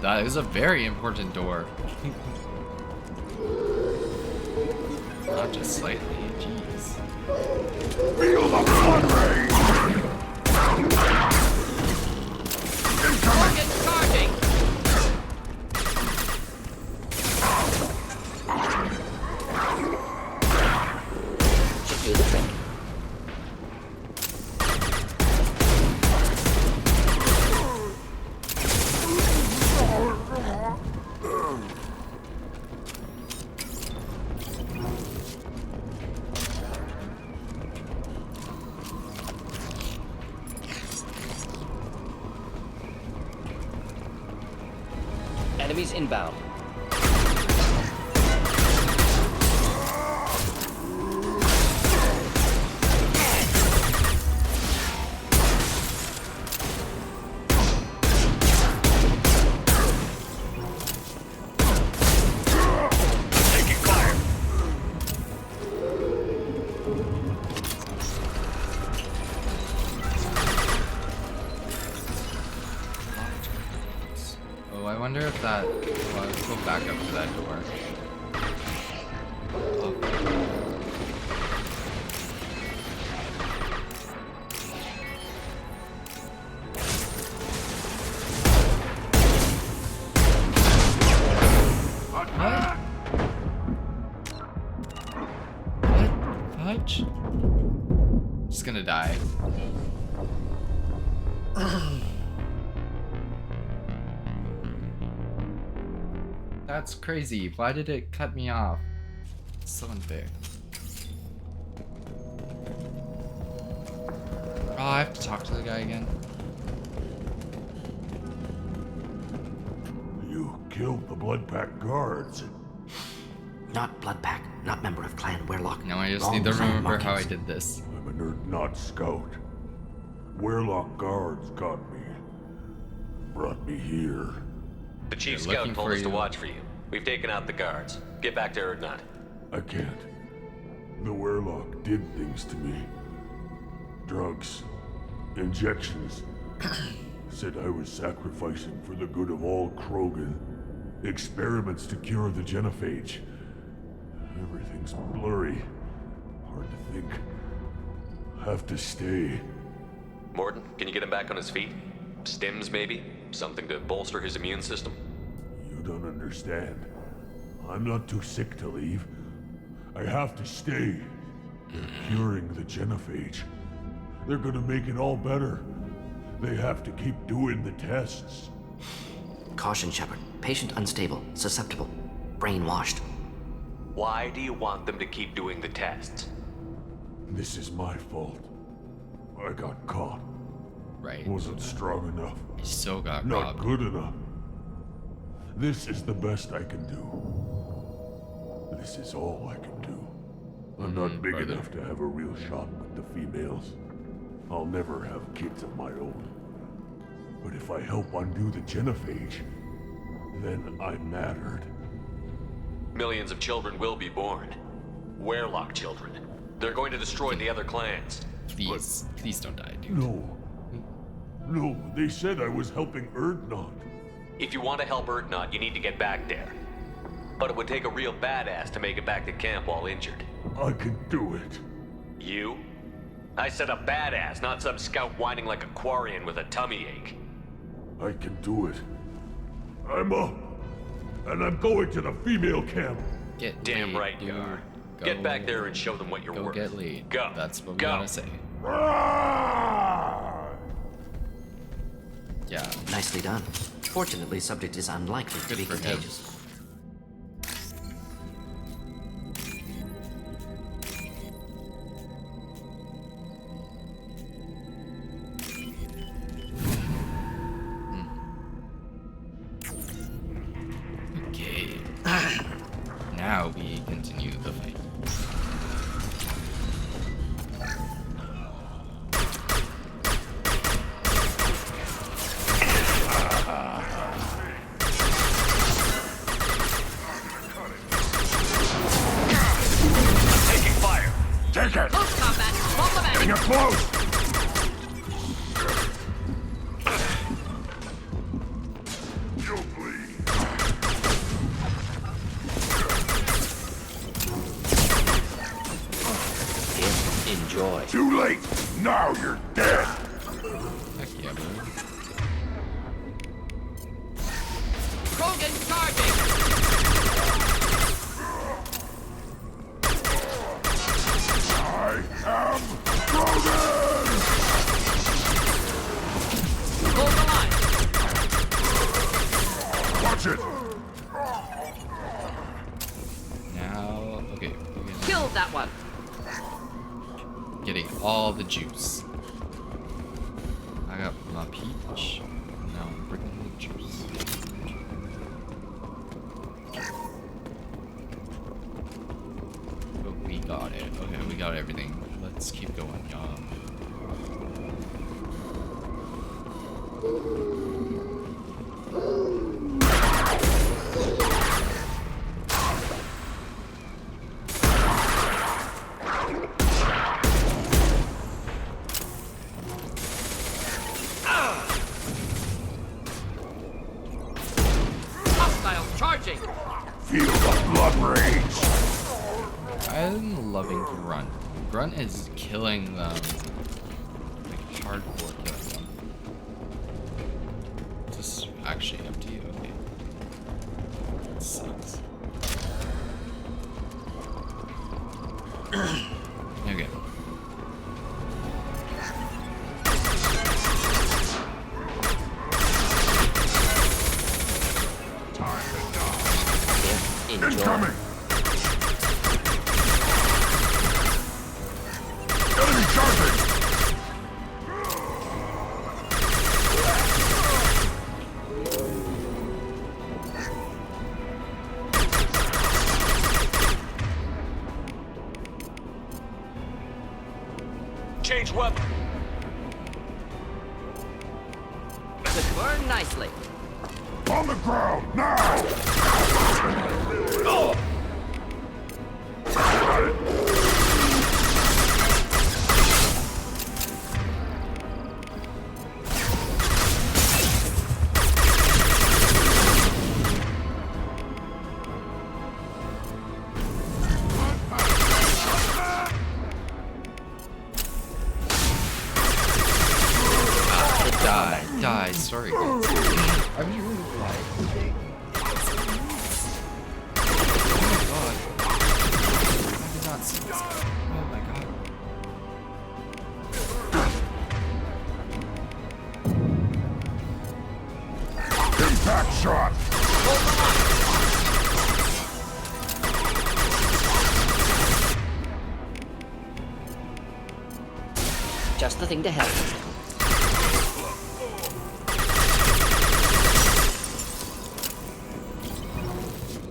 That is a very important door. Not just slightly, jeez. Feel the blood rage! Target charging! Should do the trick. Enemies inbound. I wonder if that. Well, let's go back up to that door. Oh. What? Fudge? Just gonna die. That's crazy. Why did it cut me off? It's so unfair. Oh, I have to talk to the guy again. You killed the Bloodpack guards. Not Bloodpack, not member of Clan Weyrloc. Now I just Wrong need to clan remember how I markings. did this. I'm an Urdnot scout. Weyrloc guards got me. Brought me here. The Chief They're Scout looking told for us to you. watch for you. We've taken out the guards. Get back to Urdnot. I can't. The Weyrloc did things to me. Drugs. Injections. Said I was sacrificing for the good of all Krogan. Experiments to cure the genophage. Everything's blurry. Hard to think. Have to stay. Morton, can you get him back on his feet? Stims, maybe? Something to bolster his immune system? You don't understand. I'm not too sick to leave. I have to stay. They're curing the genophage. They're gonna make it all better. They have to keep doing the tests. Caution, Shepard. Patient unstable, susceptible, brainwashed. Why do you want them to keep doing the tests? This is my fault. I got caught. Right. Wasn't strong enough. You still got Not robbed. good enough. This is the best I can do. This is all I can do. I'm not big brother. enough to have a real shot with the females. I'll never have kids of my own. But if I help undo the genophage, then I'm mattered. Millions of children will be born. Weyrloc children. They're going to destroy the other clans. Please, please don't die, dude. No. No, they said I was helping Urdnot. If you want to help Urdnot, you need to get back there. But it would take a real badass to make it back to camp while injured. I can do it. You? I said a badass, not some scout whining like a Quarian with a tummy ache. I can do it. I'm up. And I'm going to the female camp. Get Damn laid, right dude. you are. Get back there and show them what you're worth. Go get laid. Go. That's what we want to say. Yeah. Nicely done. Fortunately, subject is unlikely to be contagious. Okay. Now we continue the fight. Taking fire. Take it! Close combat. Compliment. Getting up close! You'll bleed. Enjoy. Too late! Now you're dead! Heck yeah, bro. Krogan charging. I am Krogan! Hold the line. Watch it! Now, okay. Killed that one. Getting all the juice. I got my peach. Now I'm bringing the juice. But we got it. Okay, we got everything. Let's keep going, y'all. Hostiles charging. Feel the blood rage! I'm loving Grunt. Grunt is killing them. Like, hardcore killing them. This is actually up to you, okay. It sucks. Okay. Incoming! Enemy charging! Change weapon. Could burn nicely. On the ground, now! Oh! Die, sorry guys. I'm really alive. Oh my god. I did not see this guy. Oh my god. Impact shot! Just the thing to help.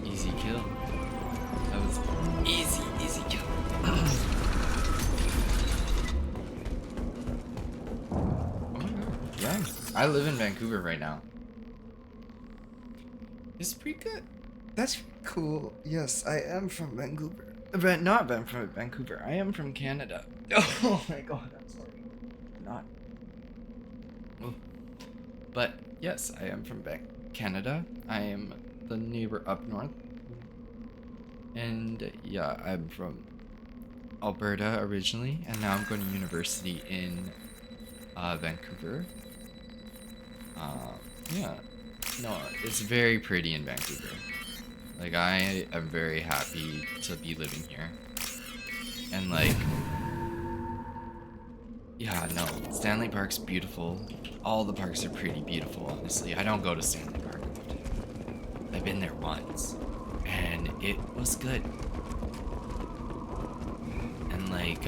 Easy kill. That was easy kill. Oh my god. Yeah. I live in Vancouver right now. It's pretty good. That's cool. Yes, I am from Vancouver. But not from Vancouver. I am from Canada. Oh my god, I'm sorry. Not. Oh. But yes, I am from Canada. I am the neighbor up north. And yeah, I'm from Alberta originally, and now I'm going to university in Vancouver. Yeah. No, it's very pretty in Vancouver. Like, I am very happy to be living here. And like, yeah, no, Stanley Park's beautiful. All the parks are pretty beautiful, honestly. I don't go to Stanley Park often. I've been there once, and it was good. And like,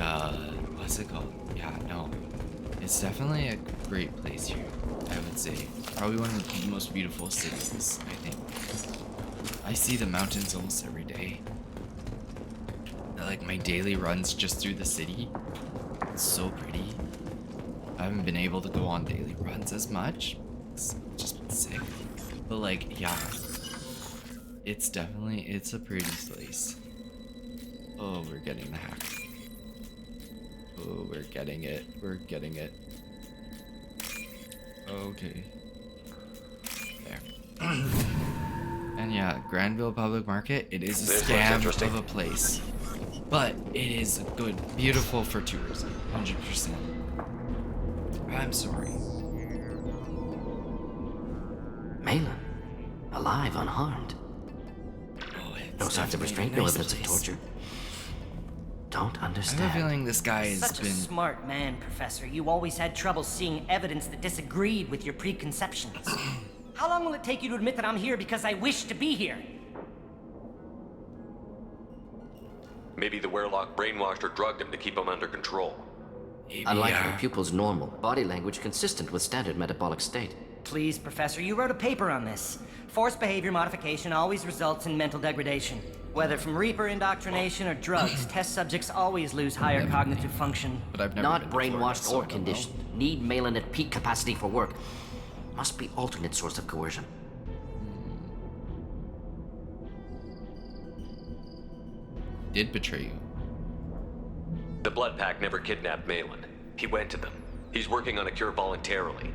what's it called? Yeah, no, it's definitely a great place here, I would say. Probably one of the most beautiful cities, I think. I see the mountains almost every day. Like my daily runs just through the city. It's so pretty. I haven't been able to go on daily runs as much. It's just been sick. But like, yeah. It's a pretty place. Oh, we're getting the hack. Oh, we're getting it. We're getting it. Okay. There. And yeah, Granville Public Market, it is a scam of a place. But it is good, beautiful for tourism, 100%. I'm sorry. Malin, alive, unharmed. Oh, no signs of restraint, no evidence of torture. Don't understand. I have a feeling this guy has Such a smart man, Professor. You always had trouble seeing evidence that disagreed with your preconceptions. How long will it take you to admit that I'm here because I wish to be here? Maybe the Wehrlock brainwashed or drugged him to keep him under control. Unlike your pupil's normal body language consistent with standard metabolic state. Please, Professor, you wrote a paper on this. Forced behavior modification always results in mental degradation. Whether from Reaper indoctrination or drugs, test subjects always lose higher cognitive function. But I've never Not brainwashed or conditioned. Need Malin at peak capacity for work. Must be alternate source of coercion. Did betray you. The Blood Pack never kidnapped Malin. He went to them. He's working on a cure voluntarily.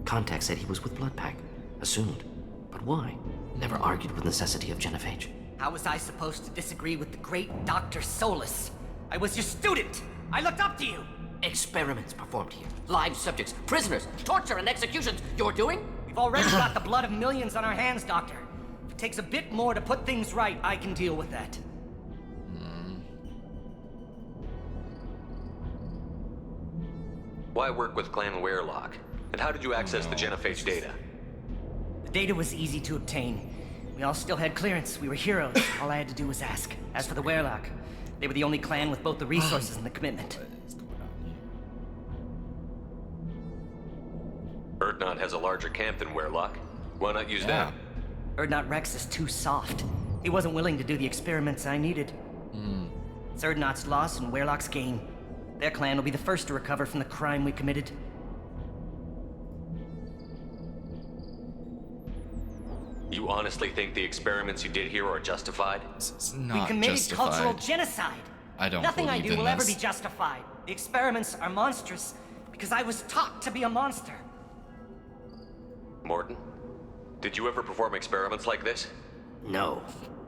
Contact said he was with Blood Pack. Assumed. But why? Never argued with necessity of genophage. How was I supposed to disagree with the great Dr. Solus? I was your student! I looked up to you! Experiments performed here. Live subjects, prisoners, torture and executions. You're doing? We've already got the blood of millions on our hands, Doctor. If it takes a bit more to put things right, I can deal with that. Why work with Clan Wehrlock? And how did you access the genophage data? The data was easy to obtain. We all still had clearance. We were heroes. All I had to do was ask. As for the Wehrlock, they were the only clan with both the resources and the commitment. Urdnot has a larger camp than Wehrlock. Why not use that? Urdnot Rex is too soft. He wasn't willing to do the experiments I needed. It's Urdnot's loss and Wehrlock's gain. Their clan will be the first to recover from the crime we committed. You honestly think the experiments you did here are justified? It's not We committed justified. cultural genocide. I don't Nothing I believe do in will ever this. be justified. The experiments are monstrous because I was taught to be a monster. Morton, did you ever perform experiments like this? No.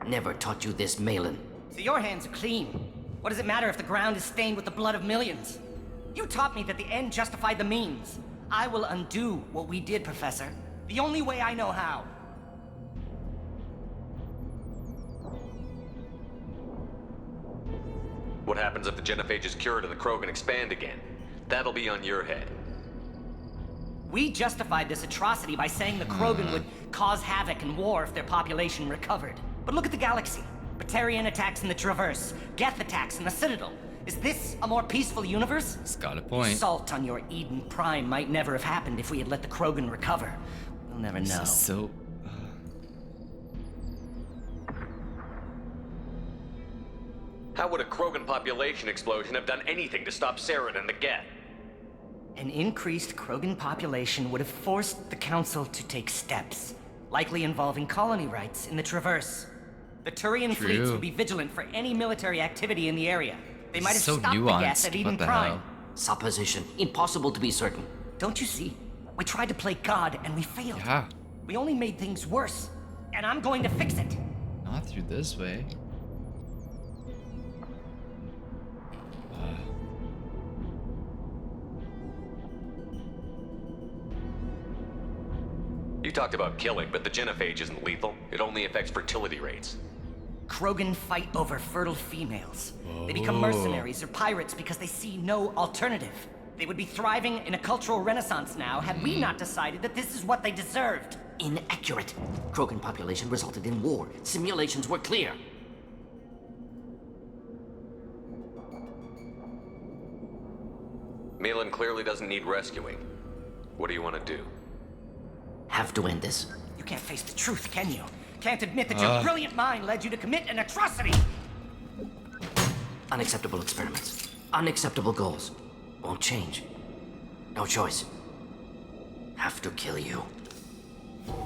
Never taught you this, Malin. So your hands are clean. What does it matter if the ground is stained with the blood of millions? You taught me that the end justified the means. I will undo what we did, Professor. The only way I know how. What happens if the genophage is cured and the Krogan expand again? That'll be on your head. We justified this atrocity by saying the Krogan would cause havoc and war if their population recovered. But look at the galaxy. Batarian attacks in the Traverse, Geth attacks in the Citadel. Is this a more peaceful universe? It's got a point. Assault on your Eden Prime might never have happened if we had let the Krogan recover. We'll never know. This is so... How would a Krogan population explosion have done anything to stop Saren and the Geth? An increased Krogan population would have forced the Council to take steps, likely involving colony rights in the Traverse. The Turian fleets would be vigilant for any military activity in the area. They might have So stopped the nuanced. Geth at Eden What the Prime. hell? Supposition. Impossible to be certain. Don't you see? We tried to play God and we failed. Yeah. We only made things worse. And I'm going to fix it. Not through this way. You talked about killing, but the genophage isn't lethal. It only affects fertility rates. Krogan fight over fertile females. They become mercenaries or pirates because they see no alternative. They would be thriving in a cultural renaissance now had we not decided that this is what they deserved. Inaccurate. Krogan population resulted in war. Simulations were clear. Malin clearly doesn't need rescuing. What do you want to do? Have to end this. You can't face the truth, can you? Can't admit that your brilliant mind led you to commit an atrocity! Unacceptable experiments. Unacceptable goals. Won't change. No choice. Have to kill you.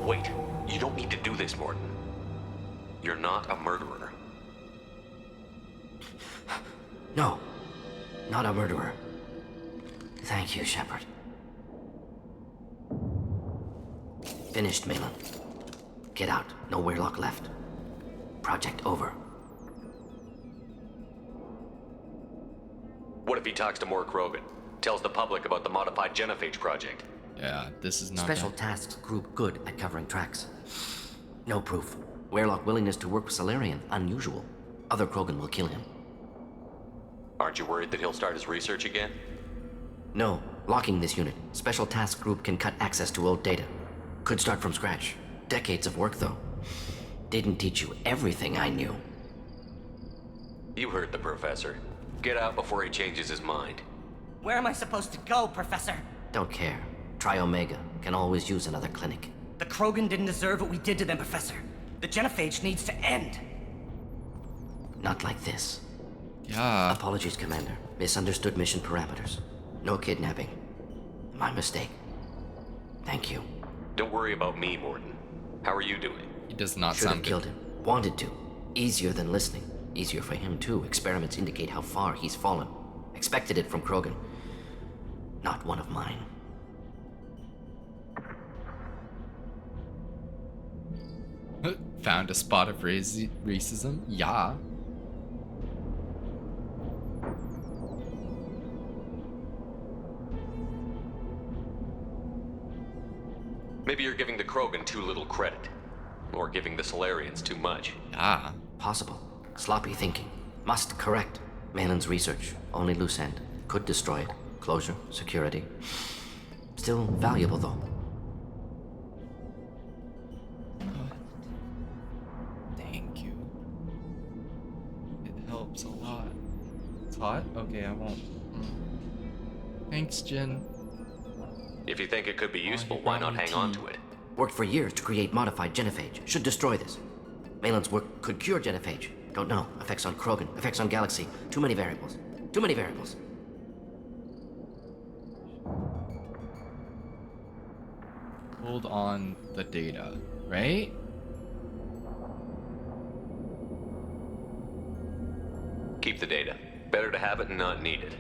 Wait, you don't need to do this, Mordin. You're not a murderer. No. Not a murderer. Thank you, Shepard. Finished, Malin. Get out. No Weirlock left. Project over. What if he talks to more Krogan? Tells the public about the modified Genophage project? Yeah, this is not Special bad. Tasks Group good at covering tracks. No proof. Weirlock willingness to work with Salarian, unusual. Other Krogan will kill him. Aren't you worried that he'll start his research again? No. Locking this unit. Special Task Group can cut access to old data. Could start from scratch. Decades of work, though. Didn't teach you everything I knew. You heard the professor. Get out before he changes his mind. Where am I supposed to go, Professor? Don't care. Try Omega. Can always use another clinic. The Krogan didn't deserve what we did to them, Professor. The Genophage needs to end. Not like this. Yeah. Apologies, Commander. Misunderstood mission parameters. No kidnapping. My mistake. Thank you. Don't worry about me, Mordin. How are you doing? He does not Should sound have good. killed him. Wanted to. Easier than listening. Easier for him, too. Experiments indicate how far he's fallen. Expected it from Krogan. Not one of mine. Found a spot of racism? Yeah. Maybe you're giving the Krogan too little credit. Or giving the Salarians too much. Ah. Possible. Sloppy thinking. Must correct. Malin's research. Only loose end. Could destroy it. Closure. Security. Still valuable, though. Thank you. It helps a lot. It's hot? Okay, I won't. Thanks, Jin. If you think it could be useful, why not hang on to it? Worked for years to create modified Genophage. Should destroy this. Malin's work could cure Genophage. Don't know. Effects on Krogan. Effects on Galaxy. Too many variables. Too many variables. Hold on the data, right? Keep the data. Better to have it and not need it.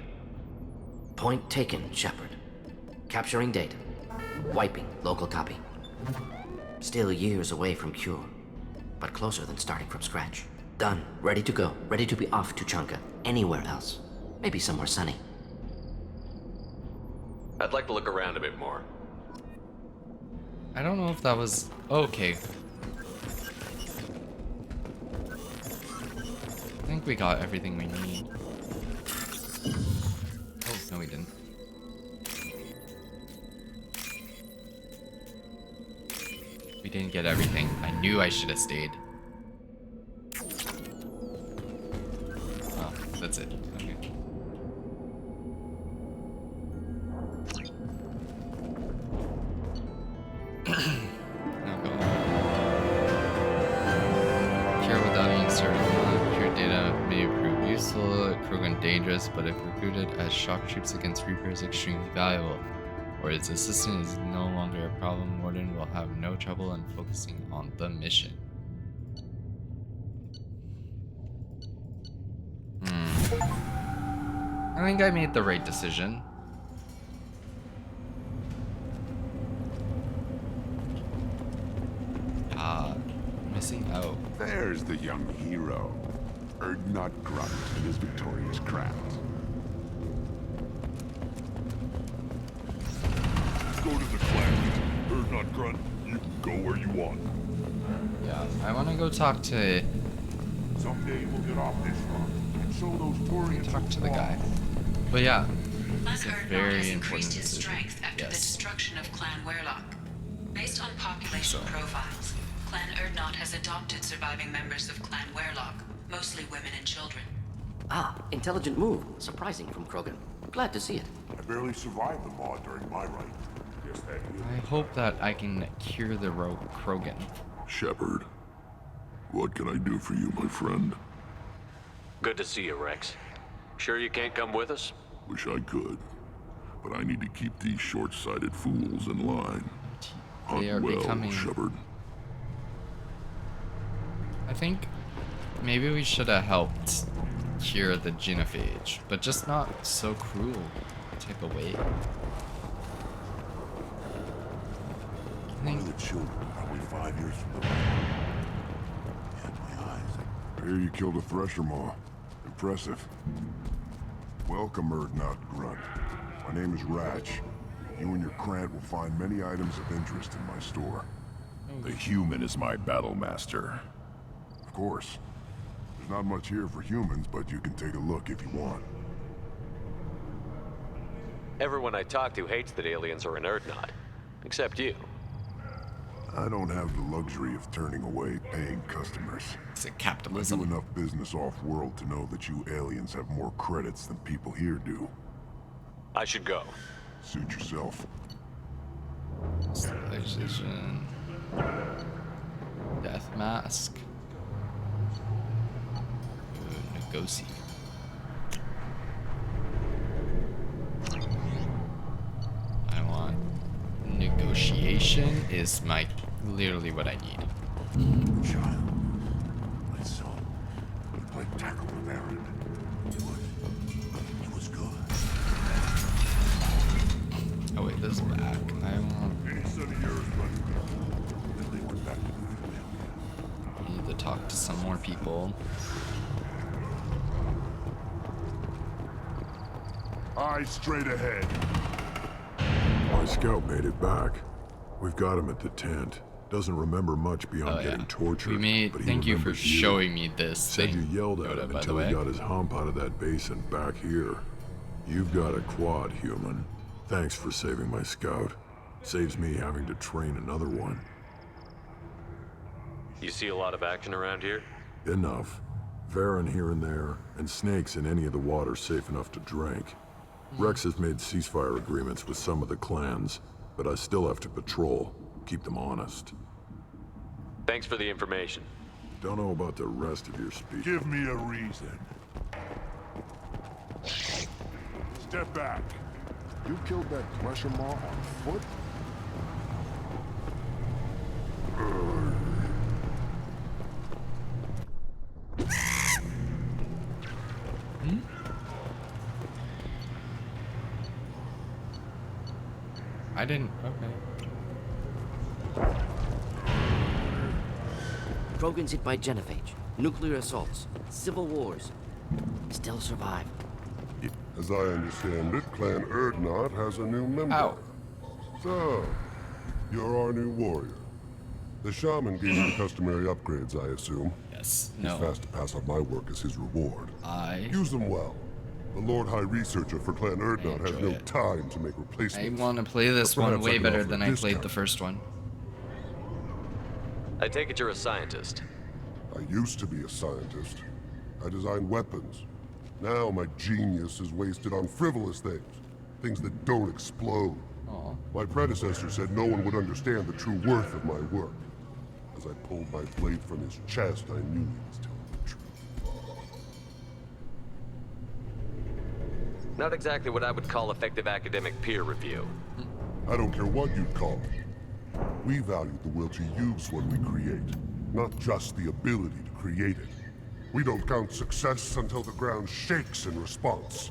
Point taken, Shepard. Capturing data. Wiping local copy. Still years away from cure, but closer than starting from scratch. Done. Ready to go. Ready to be off to Chunka. Anywhere else. Maybe somewhere sunny. I'd like to look around a bit more. I don't know if that was... Okay. I think we got everything we need. Oh, no we didn't. We didn't get everything. I knew I should have stayed. Oh, that's it. Okay. Now go. Cure without any certain cure data may prove useful, Krogan dangerous, but if recruited as shock troops against Reapers, extremely valuable. Or its assistance is no longer a problem, Mordin will have no trouble in focusing on the mission. I think I made the right decision. Missing out. There's the young hero. Urdnot Grunt in his victorious crown. Go to the clan. Urdnot Grunt, you can go where you want. Yeah, I want to go talk to Someday we'll get off this rock and show those Turians. Talk to the guy. But yeah, it's a Clan Urdnot very has important increased his decision. strength after the Yes. destruction of Clan Werlock. Based on population profiles, Clan Urdnot has adopted surviving members of Clan Werlock, mostly women and children. Ah, intelligent move. Surprising from Krogan. Glad to see it. I barely survived the maw during my reign. Guess that I hope that I can cure the Krogan. Shepard, what can I do for you, my friend? Good to see you, Rex. Sure you can't come with us? Wish I could, but I need to keep these short-sighted fools in line. They are Hunt well, becoming... Shepard. I think maybe we should have helped cure the genophage, but just not so cruel type of way. One of the children, probably 5 years from the and my eyes. I hear you killed a Thresher Maw. Impressive. Welcome, Urdnot Grunt. My name is Ratch. You and your Krant will find many items of interest in my store. The human is my battle master. Of course. There's not much here for humans, but you can take a look if you want. Everyone I talk to hates that aliens are in Urdnot. Except you. I don't have the luxury of turning away paying customers. Is it capitalism? I do enough business off-world to know that you aliens have more credits than people here do. I should go. Suit yourself. Civilization. Death mask. Negotiate. I want negotiation is literally what I need. Child, my son, we played tackle with Aaron. It was good. Oh wait, this is back. I want. Any son of yours, buddy. Then they went back to the I need to talk to some more people. Eyes straight ahead. My scout made it back. We've got him at the tent. Doesn't remember much beyond getting tortured. But Thank you for remembers showing me this Said thing. you yelled at him until he got his hump out of that basin back here. You've got a quad, human. Thanks for saving my scout. Saves me having to train another one. You see a lot of action around here? Enough. Varen here and there, and snakes in any of the water safe enough to drink. Rex has made ceasefire agreements with some of the clans, but I still have to patrol, keep them honest. Thanks for the information. Don't know about the rest of your speech. Give me a reason. Step back. You killed that Thresher Maw on foot? I didn't. Okay. Krogans hit by genophage, nuclear assaults, civil wars. Still survive. As I understand it, Clan Urdnot has a new member. So, you're our new warrior. The shaman gave you the customary upgrades, I assume. Yes. He's fast to pass on my work as his reward. I use them well. The Lord High Researcher for Clan Urdnot has no time to make I replacements. want to play this Or one perhaps I way can better offer a than I played discount. the first one. I take it you're a scientist. I used to be a scientist. I designed weapons. Now my genius is wasted on frivolous things. Things that don't explode. My predecessor said no one would understand the true worth of my work. As I pulled my blade from his chest, I knew he was telling the truth. Not exactly what I would call effective academic peer review. I don't care what you'd call it. We value the will to use what we create, not just the ability to create it. We don't count success until the ground shakes in response.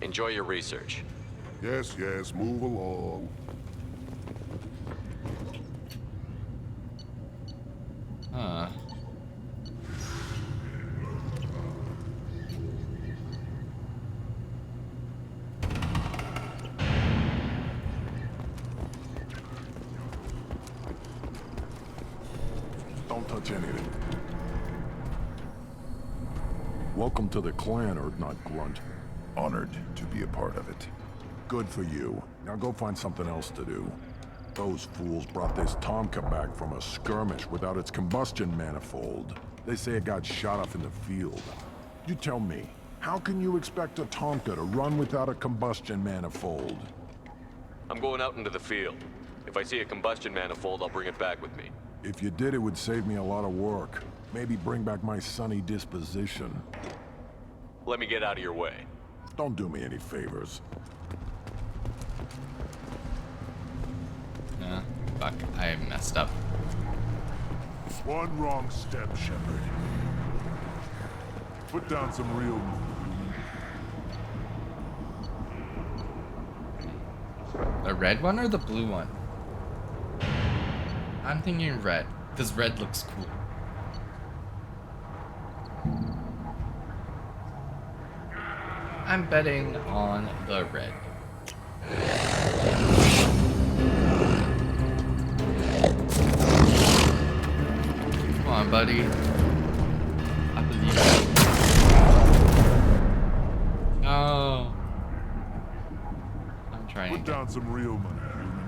Enjoy your research. Yes, yes, move along. Huh. Don't touch anything. Welcome to the clan, Urdnot Grunt. Honored to be a part of it. Good for you. Now go find something else to do. Those fools brought this Tomka back from a skirmish without its combustion manifold. They say it got shot off in the field. You tell me, how can you expect a Tomka to run without a combustion manifold? I'm going out into the field. If I see a combustion manifold, I'll bring it back with me. If you did, it would save me a lot of work. Maybe bring back my sunny disposition. Let me get out of your way. Don't do me any favors. Fuck, I messed up. One wrong step, Shepard. Put down some real... The red one or the blue one? I'm thinking red, because red looks cool. I'm betting on the red. Come on, buddy. I believe you. Oh. I'm trying. Put down some real money, human.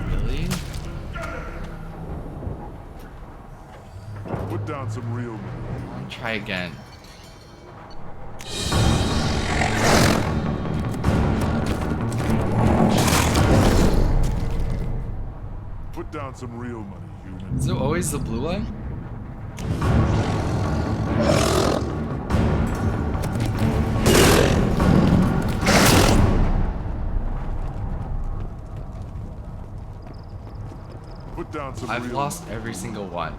Really? Put down some real money. I'll try again. Put down some real money, human. Is it always the blue one? Put down some I've real lost every single one.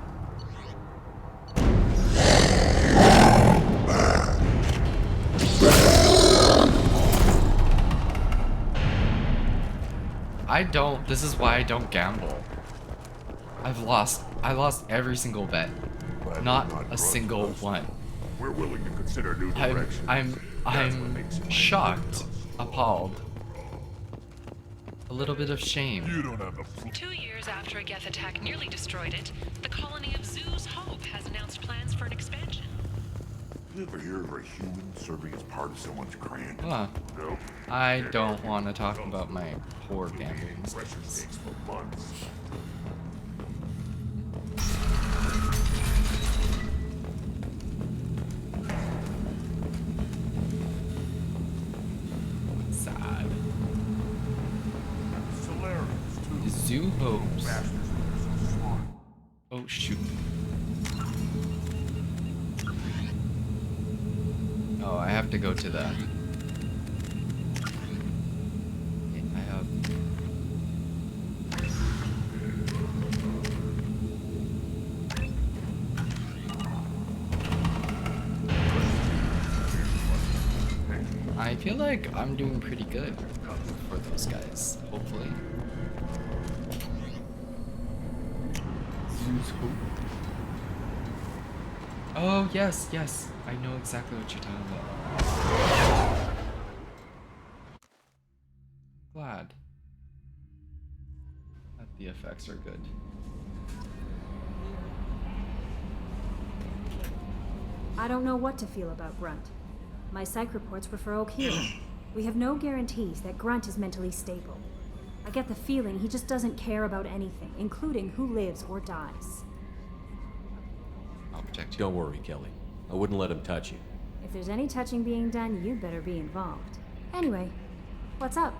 This is why I don't gamble. I lost every single bet. Not a single one. We're willing to consider new direction. I'm shocked, appalled. A little bit of shame. You don't have a 2 years after a Geth attack nearly destroyed it, the colony of Zoo's Hope has announced plans for an expansion. You ever hear of a human serving as part of someone's clan? Huh. Nope. I don't want to talk about my poor gambling mistakes. For months. Sad. Zoo hopes. Oh shoot. Oh, I have to go to the... I have... I feel like I'm doing pretty good for those guys, hopefully. Zoo's Hope. Oh, yes, yes. I know exactly what you're talking about. Glad that the effects are good. I don't know what to feel about Grunt. My psych reports refer Oak here. We have no guarantees that Grunt is mentally stable. I get the feeling he just doesn't care about anything, including who lives or dies. I'll protect you. Don't worry, Kelly. I wouldn't let him touch you. If there's any touching being done, you'd better be involved. Anyway, what's up?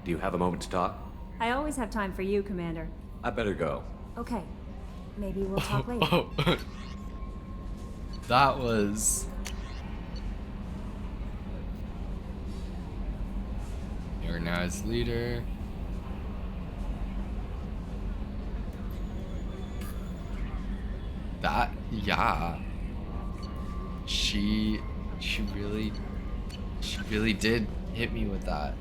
Do you have a moment to talk? I always have time for you, Commander. I better go. Okay. Maybe we'll talk later. That was... You're now his leader. That, yeah. She really did hit me with that.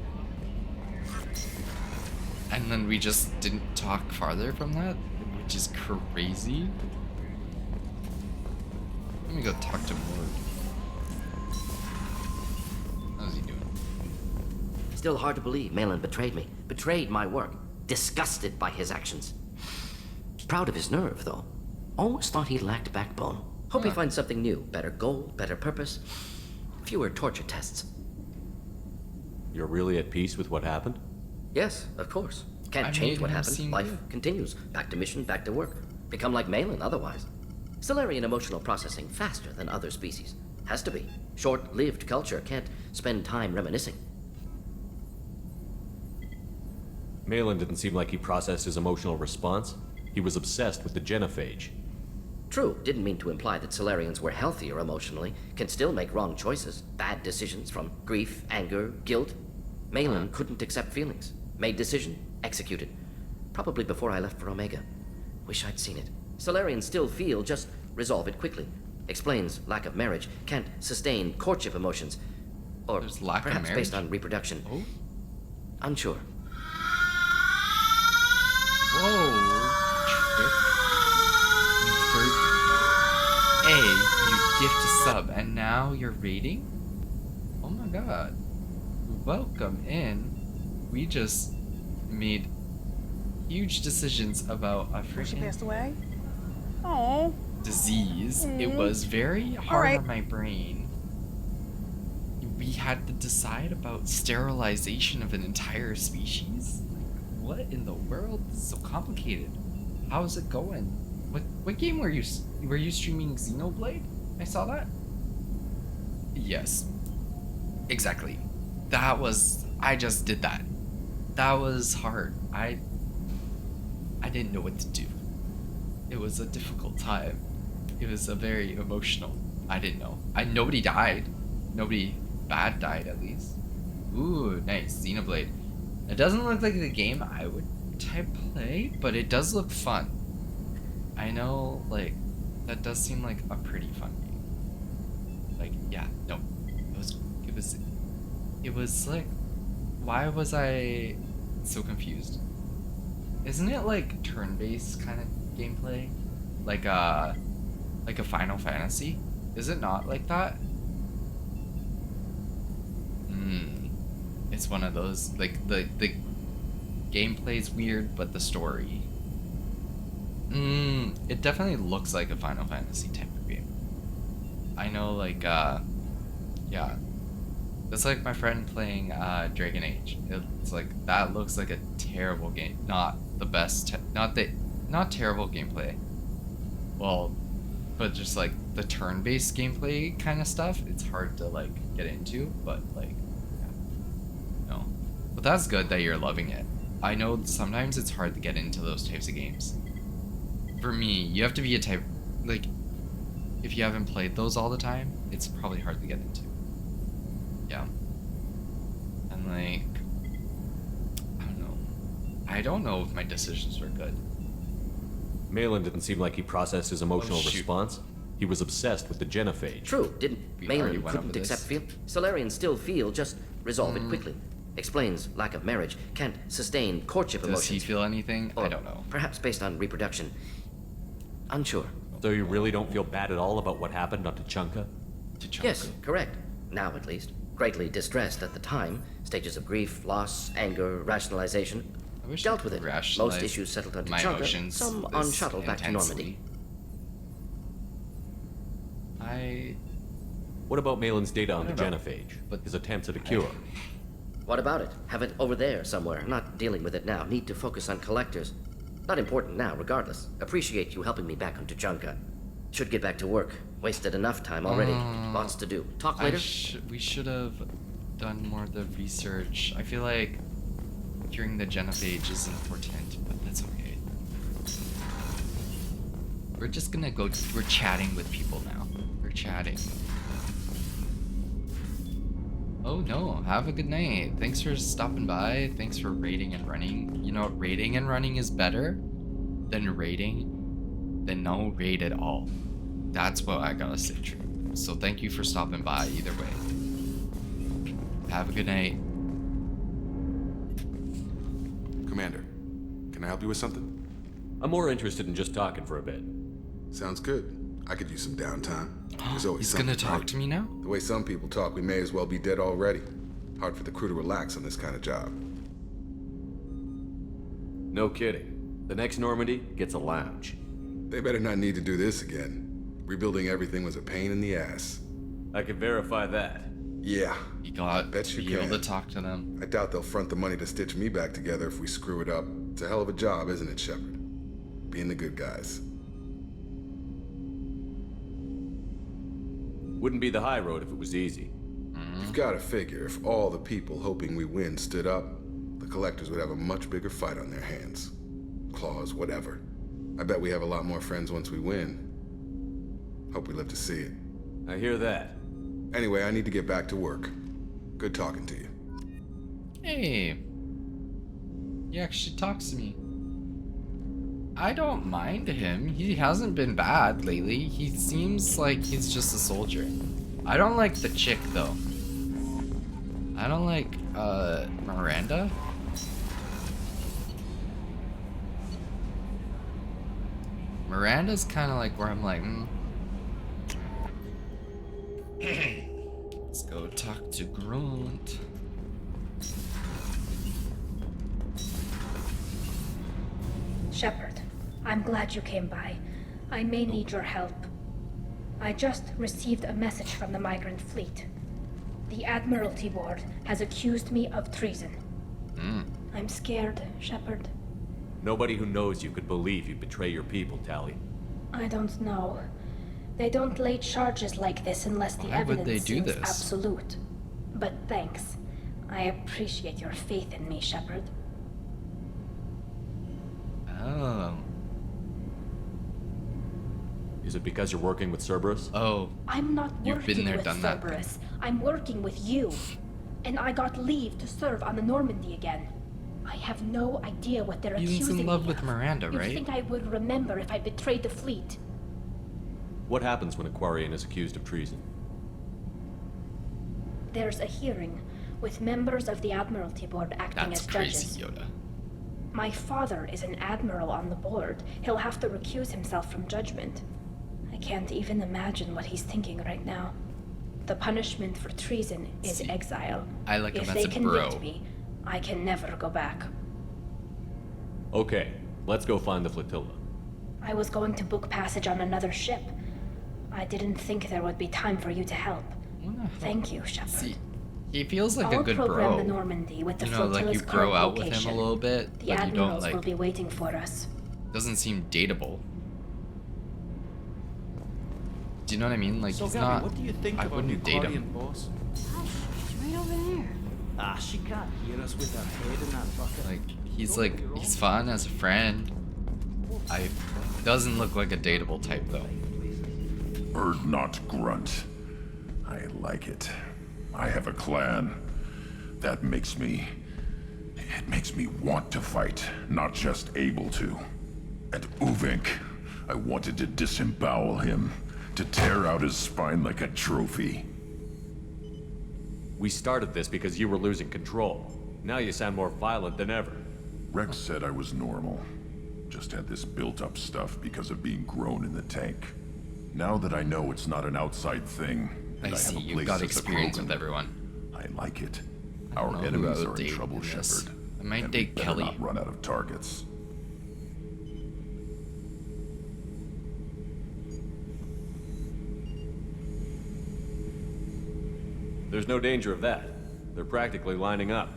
And then we just didn't talk farther from that, which is crazy. Let me go talk to Mord. Still hard to believe Malin betrayed me. Betrayed my work. Disgusted by his actions. Proud of his nerve, though. Almost thought he lacked backbone. Hope he finds something new. Better goal, better purpose. Fewer torture tests. You're really at peace with what happened? Yes, of course. Can't change what happened. Life continues. Back to mission, back to work. Become like Malin otherwise. Salarian emotional processing faster than other species. Has to be. Short-lived culture can't spend time reminiscing. Malin didn't seem like he processed his emotional response. He was obsessed with the genophage. True, didn't mean to imply that Salarians were healthier emotionally, can still make wrong choices, bad decisions from grief, anger, guilt. Malin couldn't accept feelings. Made decision, executed. Probably before I left for Omega. Wish I'd seen it. Salarians still feel, just resolve it quickly. Explains lack of marriage, can't sustain courtship emotions. Or perhaps based on reproduction. Oh? Unsure. Whoa. You gift a sub, and now you're raiding? Oh my god. Welcome in. We just made huge decisions about a freaking... She passed away? Oh. Disease. It was very hard on my brain. We had to decide about sterilization of an entire species? What in the world? This is so complicated. How is it going? What game were you streaming? Xenoblade? I saw that. Yes. Exactly. I just did that. That was hard. I didn't know what to do. It was a difficult time. It was a very emotional. I didn't know. Nobody died. Nobody bad died, at least. Ooh, nice. Xenoblade. It doesn't look like the game I would type play, but it does look fun. I know, like, that does seem like a pretty fun game. Like, yeah, no. It was like, why was I so confused? Isn't it like turn-based kind of gameplay? Like a Final Fantasy? Is it not like that? It's one of those, like, the gameplay's weird, but the story. It definitely looks like a Final Fantasy type of game. I know, like, yeah. It's like my friend playing Dragon Age. It's like, that looks like a terrible game. Not the best, not terrible gameplay. Well, but just like the turn-based gameplay kind of stuff, it's hard to like get into, but like, yeah. No. But that's good that you're loving it. I know sometimes it's hard to get into those types of games. For me, you have to be a type, like, if you haven't played those all the time, it's probably hard to get into. Yeah. And like, I don't know if my decisions were good. Malin didn't seem like he processed his emotional response. He was obsessed with the genophage. True, Malin couldn't accept feel. Salarians still feel, just resolve it quickly. Explains lack of marriage, can't sustain courtship emotions. Does he feel anything? I don't know. Perhaps based on reproduction. Unsure. So you really don't feel bad at all about what happened on Tuchanka? Yes, correct. Now at least. Greatly distressed at the time. Stages of grief, loss, anger, rationalization. Dealt with it. Most issues settled on Tuchanka, some on shuttle back to Normandy. What about Malin's data on the genophage? His attempts at a cure? What about it? Have it over there somewhere. Not dealing with it now. Need to focus on collectors. Not important now, regardless. Appreciate you helping me back on Tuchanka. Should get back to work. Wasted enough time already. Lots to do. Talk later? We should have done more of the research. I feel like curing the genophage is important, but that's okay. We're just gonna go, we're chatting with people now. We're chatting. Oh no, have a good night. Thanks for stopping by. Thanks for raiding and running. You know, raiding and running is better than raiding than no raid at all. That's what I gotta say true. So thank you for stopping by either way. Have a good night. Commander, can I help you with something? I'm more interested in just talking for a bit. Sounds good. I could use some downtime. There's always He's gonna talk to me now? The way some people talk, we may as well be dead already. Hard for the crew to relax on this kind of job. No kidding. The next Normandy gets a lounge. They better not need to do this again. Rebuilding everything was a pain in the ass. I can verify that. Yeah. You got bet you be can. able to talk to them. I doubt they'll front the money to stitch me back together if we screw it up. It's a hell of a job, isn't it, Shepard? Being the good guys. Wouldn't be the high road if it was easy. You've got to figure if all the people hoping we win stood up, the Collectors would have a much bigger fight on their hands. Claws, whatever. I bet we have a lot more friends once we win. Hope we live to see it. I hear that. Anyway, I need to get back to work. Good talking to you. Hey. He actually talks to me. I don't mind him. He hasn't been bad lately. He seems like he's just a soldier. I don't like the chick, though. I don't like, Miranda? Miranda's kind of like where I'm like, Let's go talk to Grunt. Shepard, I'm glad you came by. I may need your help. I just received a message from the migrant fleet. The Admiralty Board has accused me of treason. I'm scared, Shepard. Nobody who knows you could believe you'd betray your people, Tali. I don't know. They don't lay charges like this unless the evidence seems absolute. But thanks. I appreciate your faith in me, Shepard. Oh. Is it because you're working with Cerberus? Oh. I'm not You've been working there, with done Cerberus. that. I'm working with you. And I got leave to serve on the Normandy again. I have no idea what they're accusing me of. He's in love with Miranda, right? You'd think I would remember if I betrayed the fleet. What happens when a Quarian is accused of treason? There's a hearing with members of the Admiralty Board acting as judges. Crazy, Yoda. My father is an admiral on the board. He'll have to recuse himself from judgment. I can't even imagine what he's thinking right now. The punishment for treason is exile. I like him if as they a convict bro. me, I can never go back. Okay, let's go find the flotilla. I was going to book passage on another ship. I didn't think there would be time for you to help. Thank you, Shepard. See, he feels like I'll a good program bro. the Normandy with the You know, like you flotilla's grow current out with location. him a little bit, The but you don't admirals will like. be waiting for us. Doesn't seem dateable. Do you know what I mean? Like So, he's Gabby, not. what do you think I about wouldn't the date Quarian him. boss? She's right over there. Ah, she can't hear us with her head in that bucket. Like he's fun as a friend. Doesn't look like a dateable type though. Urdnot Grunt. I like it. I have a clan. That makes me... It makes me want to fight, not just able to. And Uvink, I wanted to disembowel him, to tear out his spine like a trophy. We started this because you were losing control. Now you sound more violent than ever. Rex said I was normal. Just had this built-up stuff because of being grown in the tank. Now that I know it's not an outside thing, and I I see, have a you've place got as a experience Krogan, with everyone. I like it. I don't Our know who I enemies would are in date trouble, in this. Shepard. I might And we date better Kelly. not run out of targets. There's no danger of that. They're practically lining up.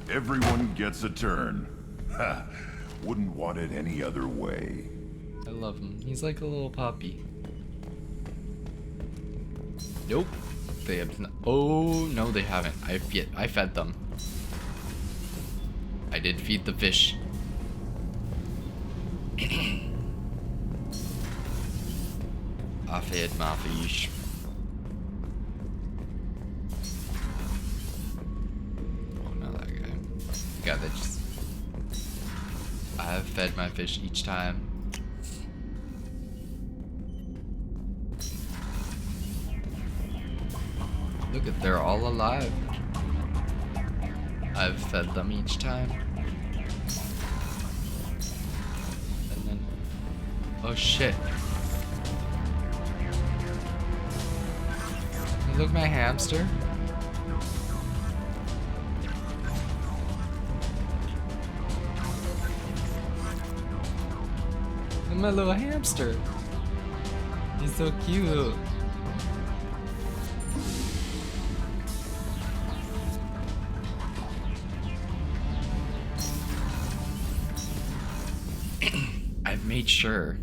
Everyone gets a turn. Ha! Wouldn't want it any other way. I love him. He's like a little puppy. Nope. They have not. Oh no, they haven't. I fed them. I did feed the fish. I fed my fish. Oh no, that guy. The guy that just. I've fed my fish each time. Look at, they're all alive. I've fed them each time. And then, oh shit. Hey, look, my hamster. at my little hamster. He's so cute. I've made sure.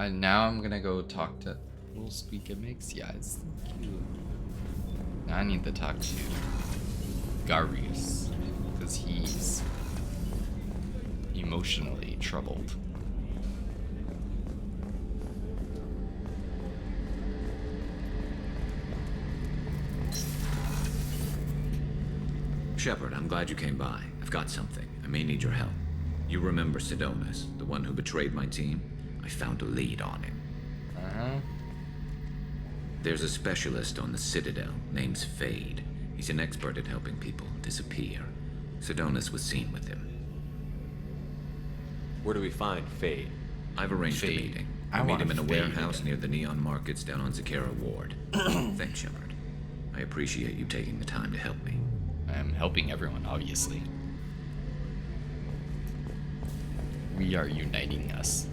Now I'm gonna go talk to little Squeaky Mix. Yeah, it's cute. Now I need to talk to Garius because he's emotionally troubled. Shepard, I'm glad you came by. I've got something. I may need your help. You remember Sidonus, the one who betrayed my team? I found a lead on him. Uh-huh. There's a specialist on the Citadel named Fade. He's an expert at helping people disappear. Sidonus was seen with him. Where do we find Fade? I've arranged a meeting. I meet him in a warehouse near the Neon Markets down on Zakera Ward. Thanks, Shepard. I appreciate you taking the time to help me. I'm helping everyone, obviously. We are uniting us.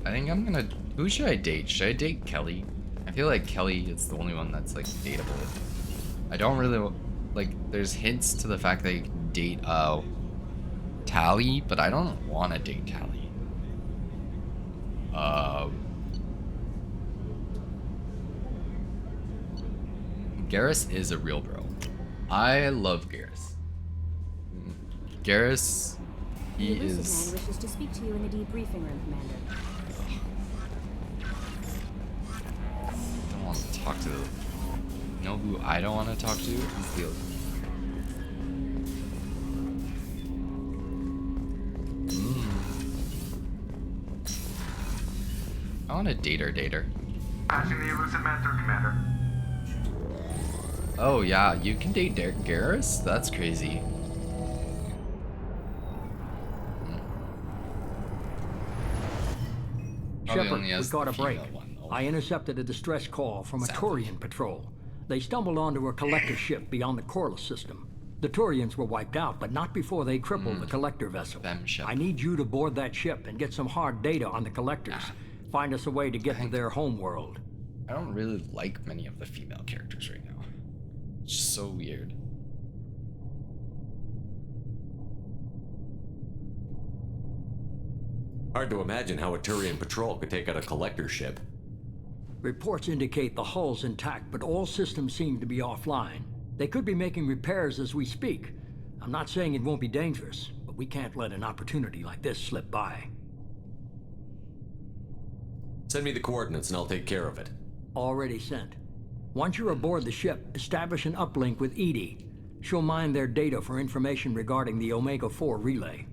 I think I'm gonna... Who should I date? Should I date Kelly? I feel like Kelly is the only one that's, like, dateable. I don't really... Like, there's hints to the fact that you can date, Tali, but I don't want to date Tali. Garrus is a real bro. I love Garrus. Garrus, he the is... man wishes to speak to you in the debriefing room, Commander. I don't want to talk to the... You know who I don't want to talk to? He's the... I want to date her. Passing the elusive mentor, Commander. Oh yeah, you can date Garrus? That's crazy. Shepard, we got a break. I intercepted a distress call from a Turian patrol. They stumbled onto a collector ship beyond the Corliss system. The Turians were wiped out, but not before they crippled the collector vessel. I need you to board that ship and get some hard data on the collectors. Find us a way to get to their home world. I don't really like many of the female characters right now. It's just so weird. Hard to imagine how a Turian patrol could take out a collector ship. Reports indicate the hull's intact, but all systems seem to be offline. They could be making repairs as we speak. I'm not saying it won't be dangerous, but we can't let an opportunity like this slip by. Send me the coordinates and I'll take care of it. Already sent. Once you're aboard the ship, establish an uplink with EDI. She'll mine their data for information regarding the Omega-4 relay.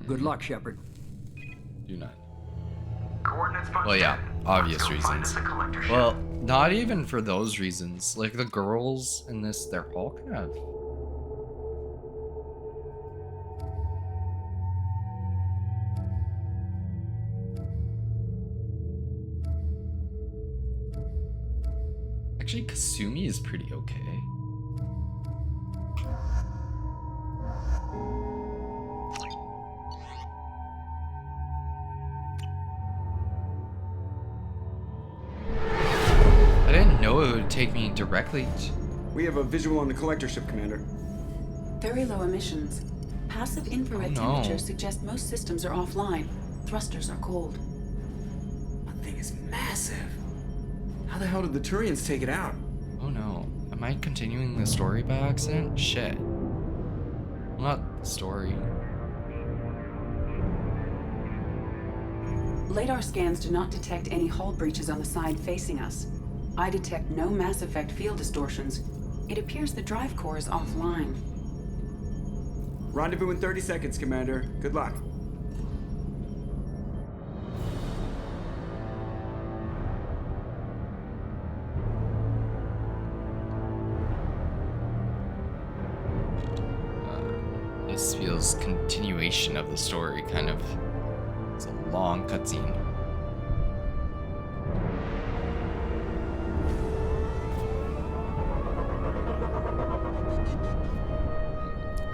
Good luck, Shepard. Do not. Well, yeah, obvious reasons. Well, not even for those reasons. Like, the girls in this, they're all kind of... Actually, Kasumi is pretty okay. I didn't know it would take me directly to... We have a visual on the collector ship, Commander. Very low emissions. Passive infrared temperatures suggest most systems are offline. Thrusters are cold. That thing is massive. How the hell did the Turians take it out? Oh no. Am I continuing the story by accident? Shit. Well, not the story. LADAR scans do not detect any hull breaches on the side facing us. I detect no Mass Effect field distortions. It appears the drive core is offline. Rendezvous in 30 seconds, Commander. Good luck. This feels continuation of the story, kind of. It's a long cutscene.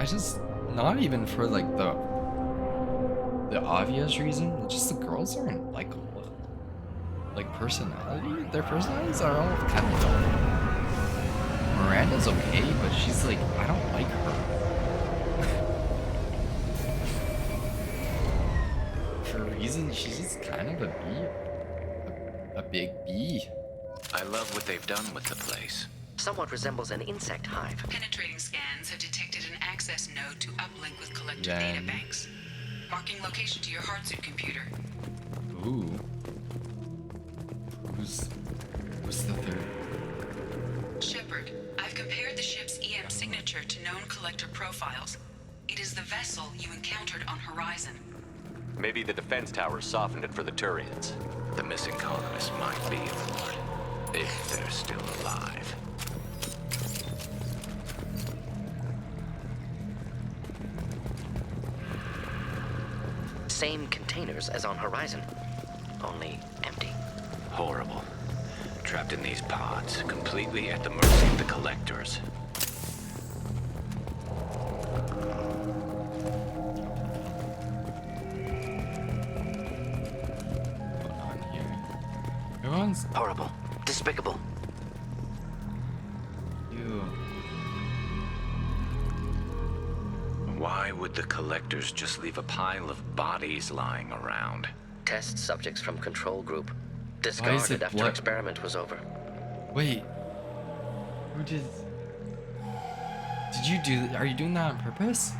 just, not even for like the obvious reason, just the girls aren't likable. Like personality, their personalities are all kind of dull. Miranda's okay, but she's like, I don't like her. For a reason, she's just kind of a bee. A big bee. I love what they've done with the place. Somewhat resembles an insect hive. Penetrating scans have detected an access node to uplink with collector data banks. Marking location to your Heartsuit computer. Ooh. Who's the third? Shepard, I've compared the ship's EM signature to known collector profiles. It is the vessel you encountered on Horizon. Maybe the defense tower softened it for the Turians. The missing colonists might be aboard, if they're still alive. Same containers as on Horizon, only empty. Horrible. Trapped in these pods, completely at the mercy of the collectors. Everyone's horrible, despicable. Ew. Why would the collectors just leave a pile of bodies lying around? Test subjects from control group. Discarded after experiment was over. Wait. Who did you do? Are you doing that on purpose?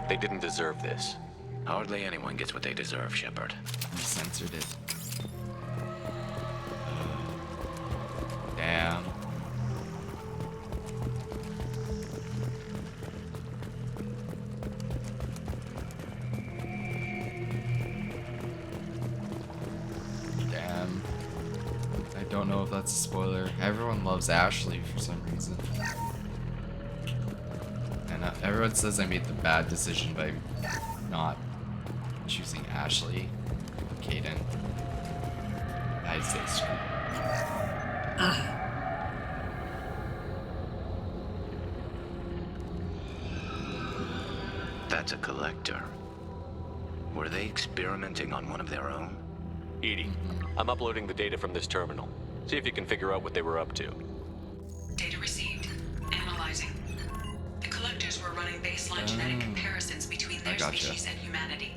They didn't deserve this. Hardly anyone gets what they deserve, Shepard. You censored it. Damn. Damn. I don't know if that's a spoiler. Everyone loves Ashley for some reason. And everyone says I made the bad decision by not choosing Ashley, Kaidan. I say screw. That's a collector. Were they experimenting on one of their own? EDI, I'm uploading the data from this terminal. See if you can figure out what they were up to. Data received. Analyzing. The collectors were running baseline genetic comparisons between their species and humanity.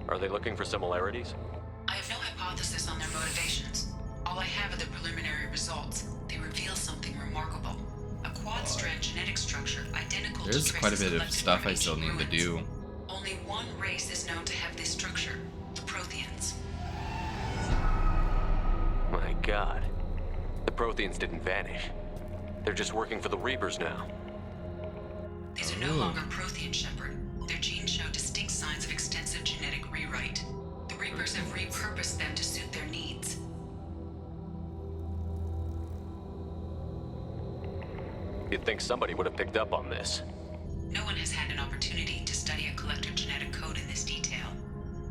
Are they looking for similarities? I have no hypothesis on their motivations. All I have are the preliminary results. They reveal something remarkable. A quad-strand genetic structure identical There's to quite a bit of stuff I still need to do. Only one race is known to have this structure, the Protheans. My god. The Protheans didn't vanish. They're just working for the Reapers now. These are no longer Prothean, Shepard. Their genes show distinct signs of extensive genetic rewrite. The Reapers have repurposed them to suit their needs. You'd think somebody would have picked up on this. No one has had an opportunity to study a collector genetic code in this detail.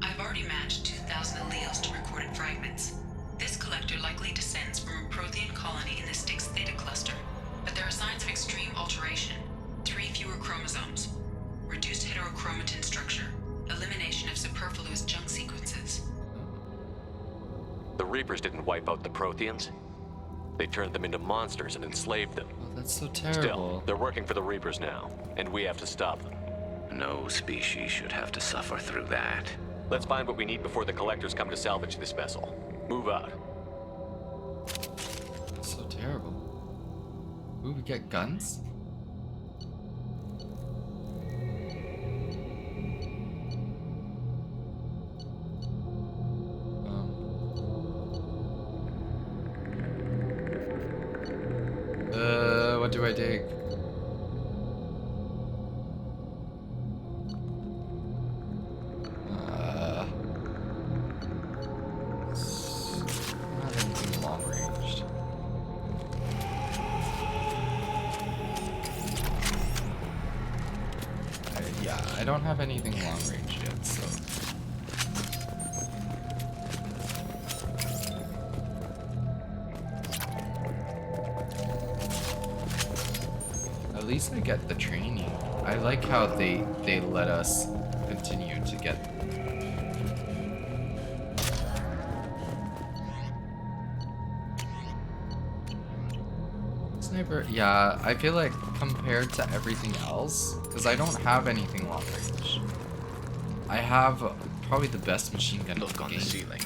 I've already matched 2,000 alleles to recorded fragments. This collector likely descends from a Prothean colony in the Styx Theta cluster, but there are signs of extreme alteration. 3 fewer chromosomes, reduced heterochromatin structure, elimination of superfluous junk sequences. The Reapers didn't wipe out the Protheans. They turned them into monsters and enslaved them. Oh, that's so terrible. Still, they're working for the Reapers now, and we have to stop them. No species should have to suffer through that. Let's find what we need before the collectors come to salvage this vessel. Move out. That's so terrible. Ooh, we get guns? What do I take? Not anything long ranged. Yeah, I don't have anything long range yet, so. At least I get the training. I like how they let us continue to get. Sniper, yeah, I feel like compared to everything else, because I don't have anything long range. I have probably the best machine gun. Look on the ceiling.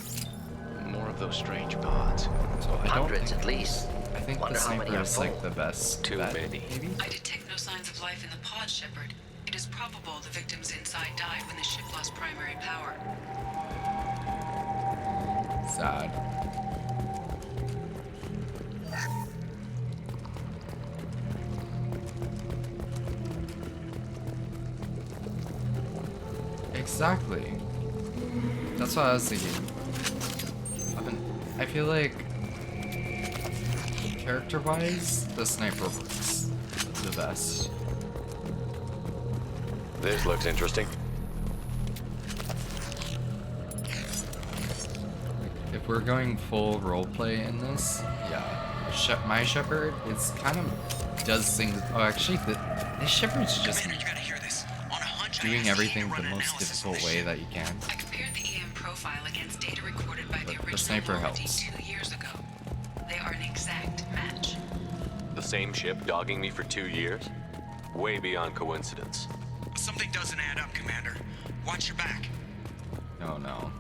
More of those strange pods. So I don't Hundreds think, at least. I think Wonder the how many sniper are is like full. the best. Too many. Maybe? I detect no signs of life in the pod, Shepard. It is probable the victims inside died when the ship lost primary power. Sad. Exactly. That's what I was thinking. I feel like character-wise, the sniper works the best. This looks interesting. If we're going full roleplay in this, yeah. My Shepard is kind of does things. Oh, actually, the Shepard's just doing everything the most difficult way that you can. I compared the EM profile against data recorded by the original The sniper Normandy helps. 2 years ago. They are an exact match. The same ship dogging me for 2 years? Way beyond coincidence. Something doesn't add up, Commander. Watch your back. No.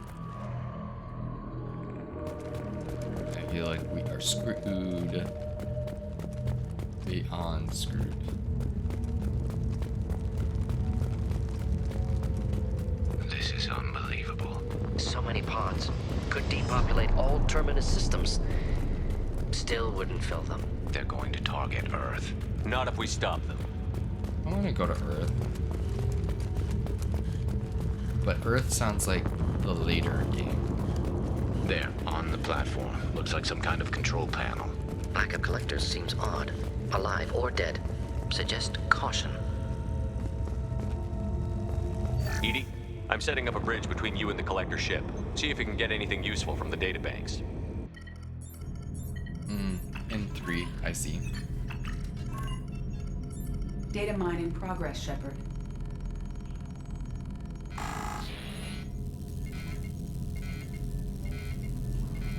I feel like we are screwed. Beyond screwed. This is unbelievable. So many pods. Could depopulate all Terminus systems. Still wouldn't fill them. They're going to target Earth. Not if we stop them. I want to go to Earth. But Earth sounds like the later game. There, on the platform. Looks like some kind of control panel. Lack of collectors seems odd. Alive or dead. Suggest caution. Edie, I'm setting up a bridge between you and the collector ship. See if you can get anything useful from the databanks. In 3, I see. Data mine in progress, Shepard.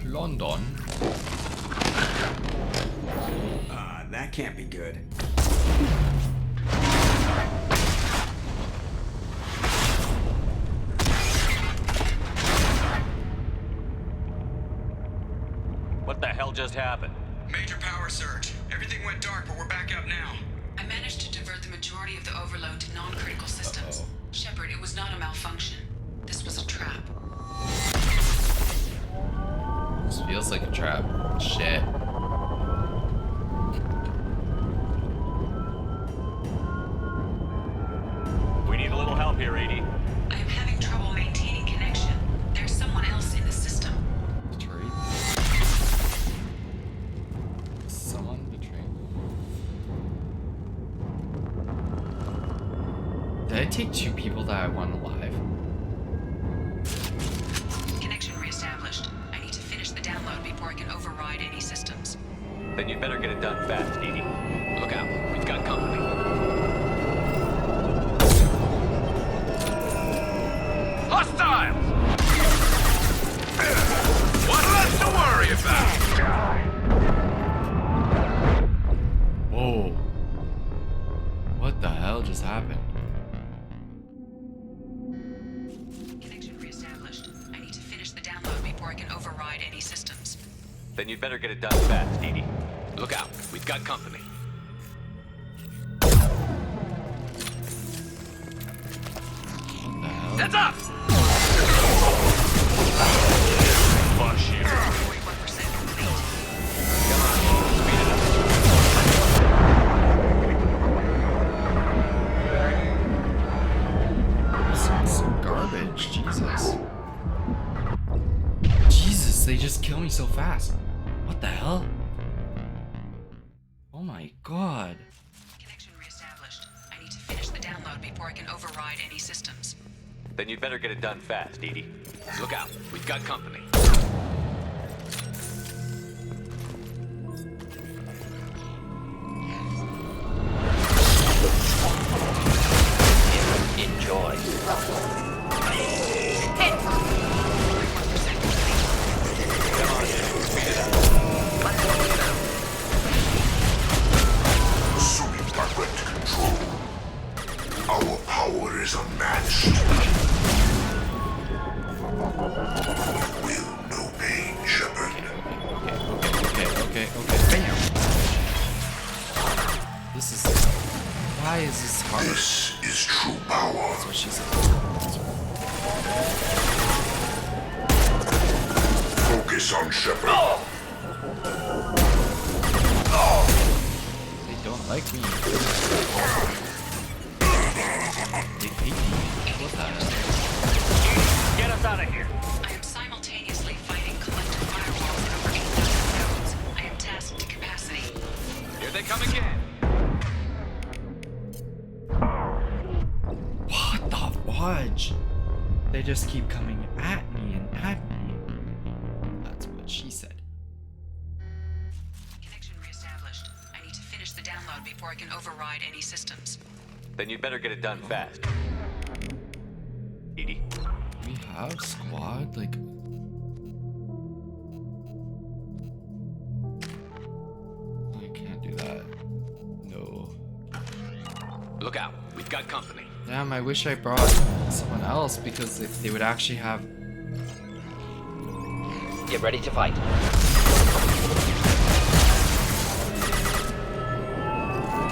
London. That can't be good. What the hell just happened? Major power surge. Everything went dark, but we're back up now. I managed to divert the majority of the overload to non-critical systems. Shepard, it was not a malfunction. This was a trap. This feels like a trap. Shit. We need a little help here, Edie. I am having trouble maintaining connection. There's someone else in the system. Betrayed? Someone betrayed? Did I take 2 people that I want alive? Connection reestablished. I need to finish the download before I can override any systems. Then you'd better get it done fast, Edie. Look out, we've got company. Hostiles! One less to worry about! Whoa. What the hell just happened? Connection reestablished. I need to finish the download before I can override any systems. Then you'd better get it done fast, Edie. Look out, we've got company. Heads up! Flush you. 41% complete. Some garbage, Jesus. Jesus, they just kill me so fast. What the hell? Oh my god. Connection reestablished. I need to finish the download before I can override any systems. Then you'd better get it done fast, Edie. Look out, we've got company. Focus on Shepard. They don't like me. They hate me. What the? Get us out of here. I am simultaneously fighting collective firewalls in over 8,000 nodes. I am tasked to capacity. Here they come again. What the fudge? They just keep coming at me and at me. That's what she said. Connection reestablished. I need to finish the download before I can override any systems. Then you'd better get it done fast. EDI. We have squad? Like... I can't do that. No. Look out. We've got company. Damn, I wish I brought someone else because if they would actually have... Get ready to fight.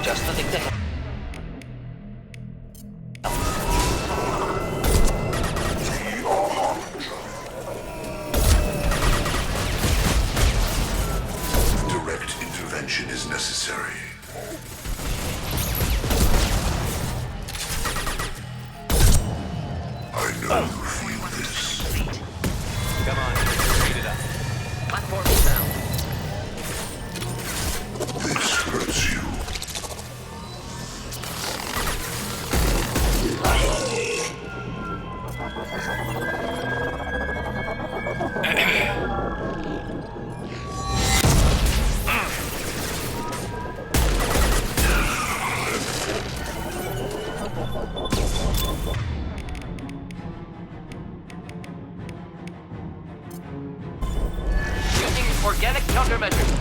Just the thing to help. Direct intervention is necessary. I know you feel this. Come on, speed it up. Platform is down. This hurts you. Using organic countermeasures.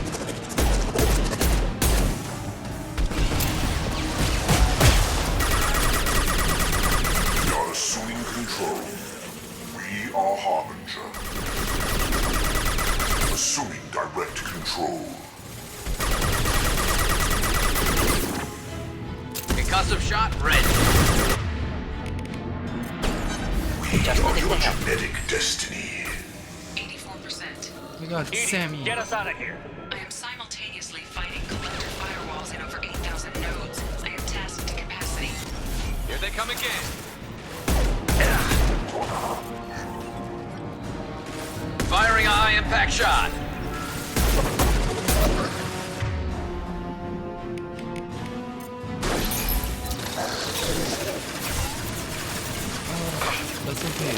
We are assuming control. We are Harbinger. Assuming direct control. Concussive shot ready. We are your genetic destiny. 84%. Oh my god, Sammy. Get us out of here. I am simultaneously fighting collective firewalls in over 8,000 nodes. I am tasked to capacity. Here they come again. Firing a high impact shot. That's okay.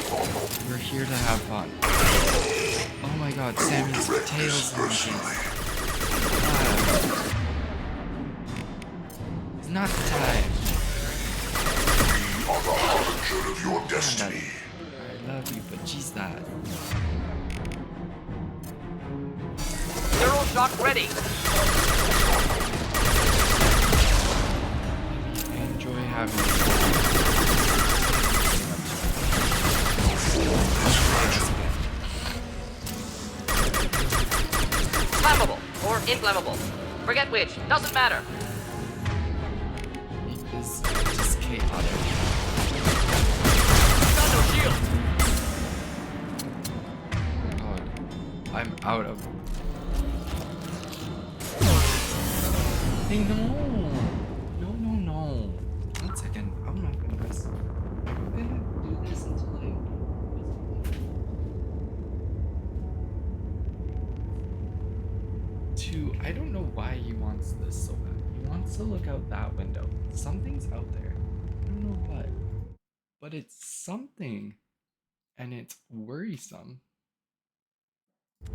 We're here to have fun. Oh my god, Sammy's tail's launching. It's not the time. We are the harbinger of your destiny. I love you, but she's not. Neural shock ready. I enjoy having you. Flammable or inflammable. Forget which. Doesn't matter. It is just chaotic. Got no shield. God, I'm out of. Hey, no! No, no, no. 1 second. I'm not gonna press. I'm gonna do this until I. I don't know why he wants this so bad. He wants to look out that window. Something's out there. I don't know what. But it's something. And it's worrisome. I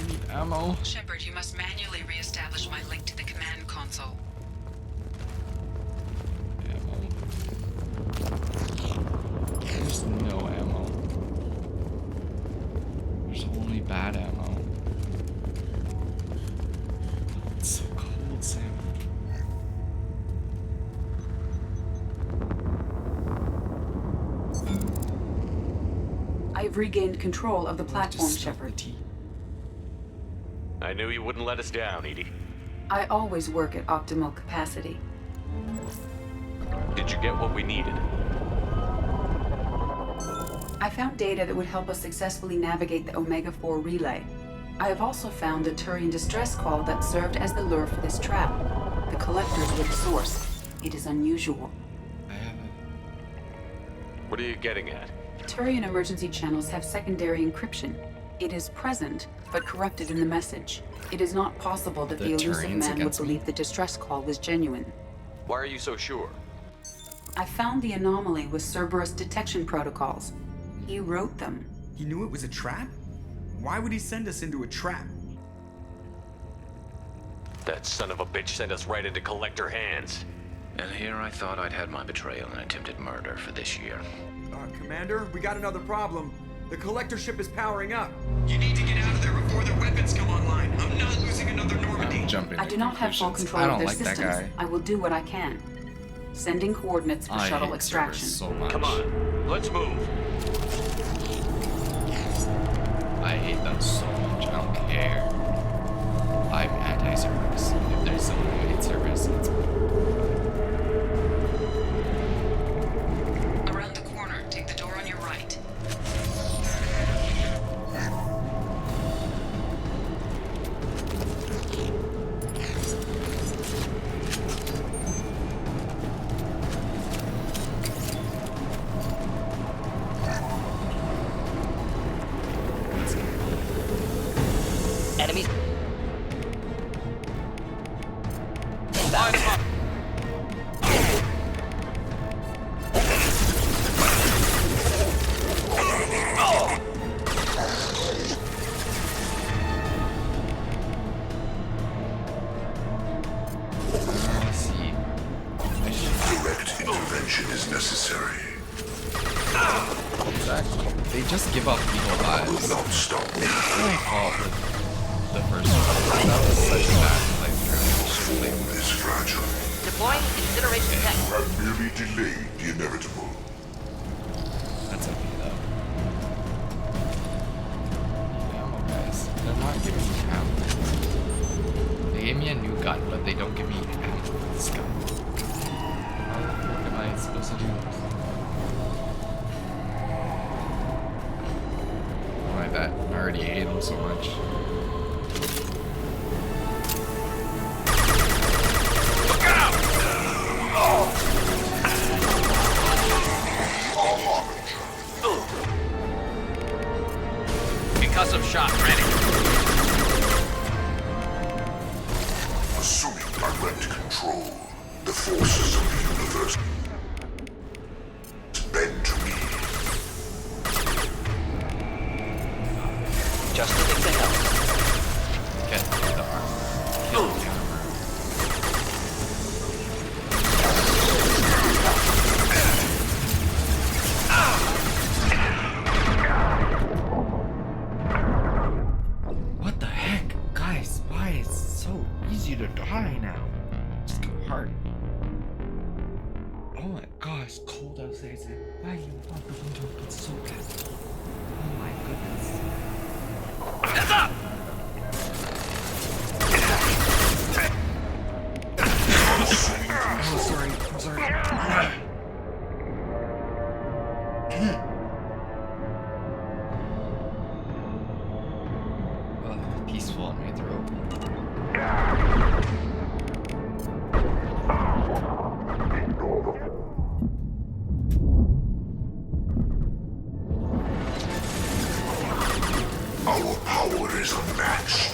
need ammo. Shepard, you must manually reestablish my link to the command console. There's no ammo. There's only bad ammo. It's so cold, Sam. I've regained control of the platform, Shepard. I knew you wouldn't let us down, EDI. I always work at optimal capacity. Did you get what we needed? I found data that would help us successfully navigate the Omega-4 relay. I have also found a Turian distress call that served as the lure for this trap. The collectors were the source. It is unusual. What are you getting at? Turian emergency channels have secondary encryption. It is present, but corrupted in the message. It is not possible that the elusive man would believe the distress call was genuine. Why are you so sure? I found the anomaly with Cerberus detection protocols. He wrote them. He knew it was a trap? Why would he send us into a trap? That son of a bitch sent us right into Collector hands. And here I thought I'd had my betrayal and attempted murder for this year. Commander, we got another problem. The Collector ship is powering up. You need to get out of there before their weapons come online. I'm not losing another Normandy. I do not have full control of their systems. I will do what I can. Sending coordinates for shuttle extraction. Come on, let's move. I hate them so much. I don't care. I'm anti-service. If there's someone who hates service, it's me. Around the corner, take the door on your right. Enemies. Line 'em up. Direct intervention is necessary. Exactly. They just give off evil vibes. Will not stop me. It's my fault with the first one. That was such a bad playthrough. Is fragile. Deploying incineration tech. You have merely delayed the inevitable. That's okay though. Ammo, guys. They're not giving me ammo. They gave me a new gun, but they don't give me ammo for this gun. What am I supposed to do? Oh, I bet. I already hate them so much. Concussive shot ready. Assuming direct control, the forces of the universe bend to me. Just looking to help. Get the armor. Kill the armor. What the heck? Guys, why is it so easy to die now? Just go hard. Oh my gosh, cold outside. Why you want the window open so bad? Oh my goodness. Heads up! Oh, sorry. I'm sorry. Oh, peaceful in my throat. Our power is unmatched.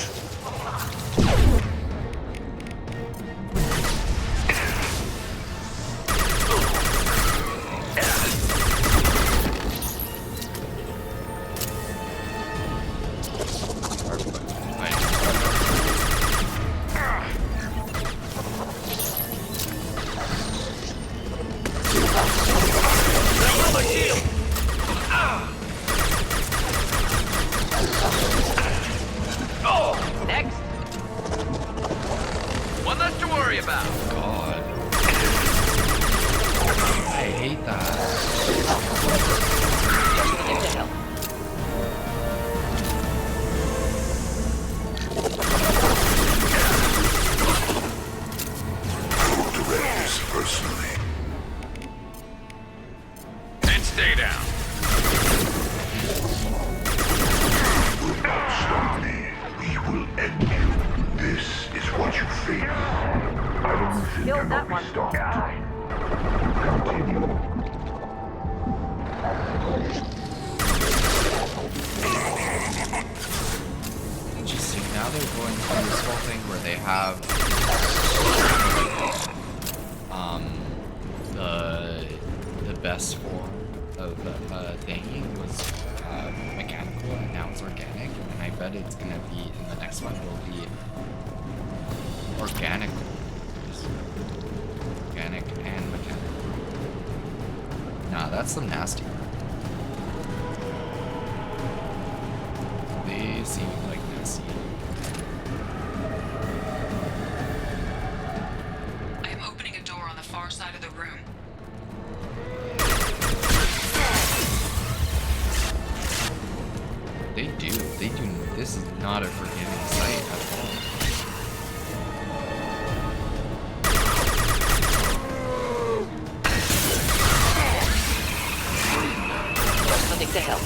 Next. One less to worry about. God. I hate that. Just looking to help. Evolution cannot be stopped. Continue. Interesting. Now they're going through this whole thing where they have the best form of thingy was mechanical, and now it's organic, and I bet it's gonna be in the next one. Will be organic, just organic and mechanical. Nah, that's some nasty. They seem like nasty. I am opening a door on the far side of the room. They do. This is not a forgiving site at all. Something to help.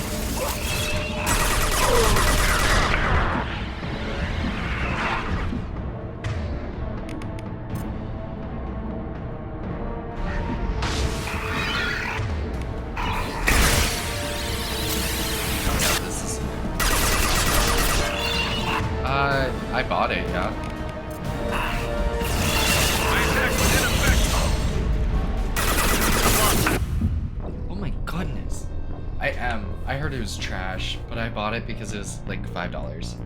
I bought it, yeah. Oh my goodness. I heard it was trash, but I bought it because it was like $5.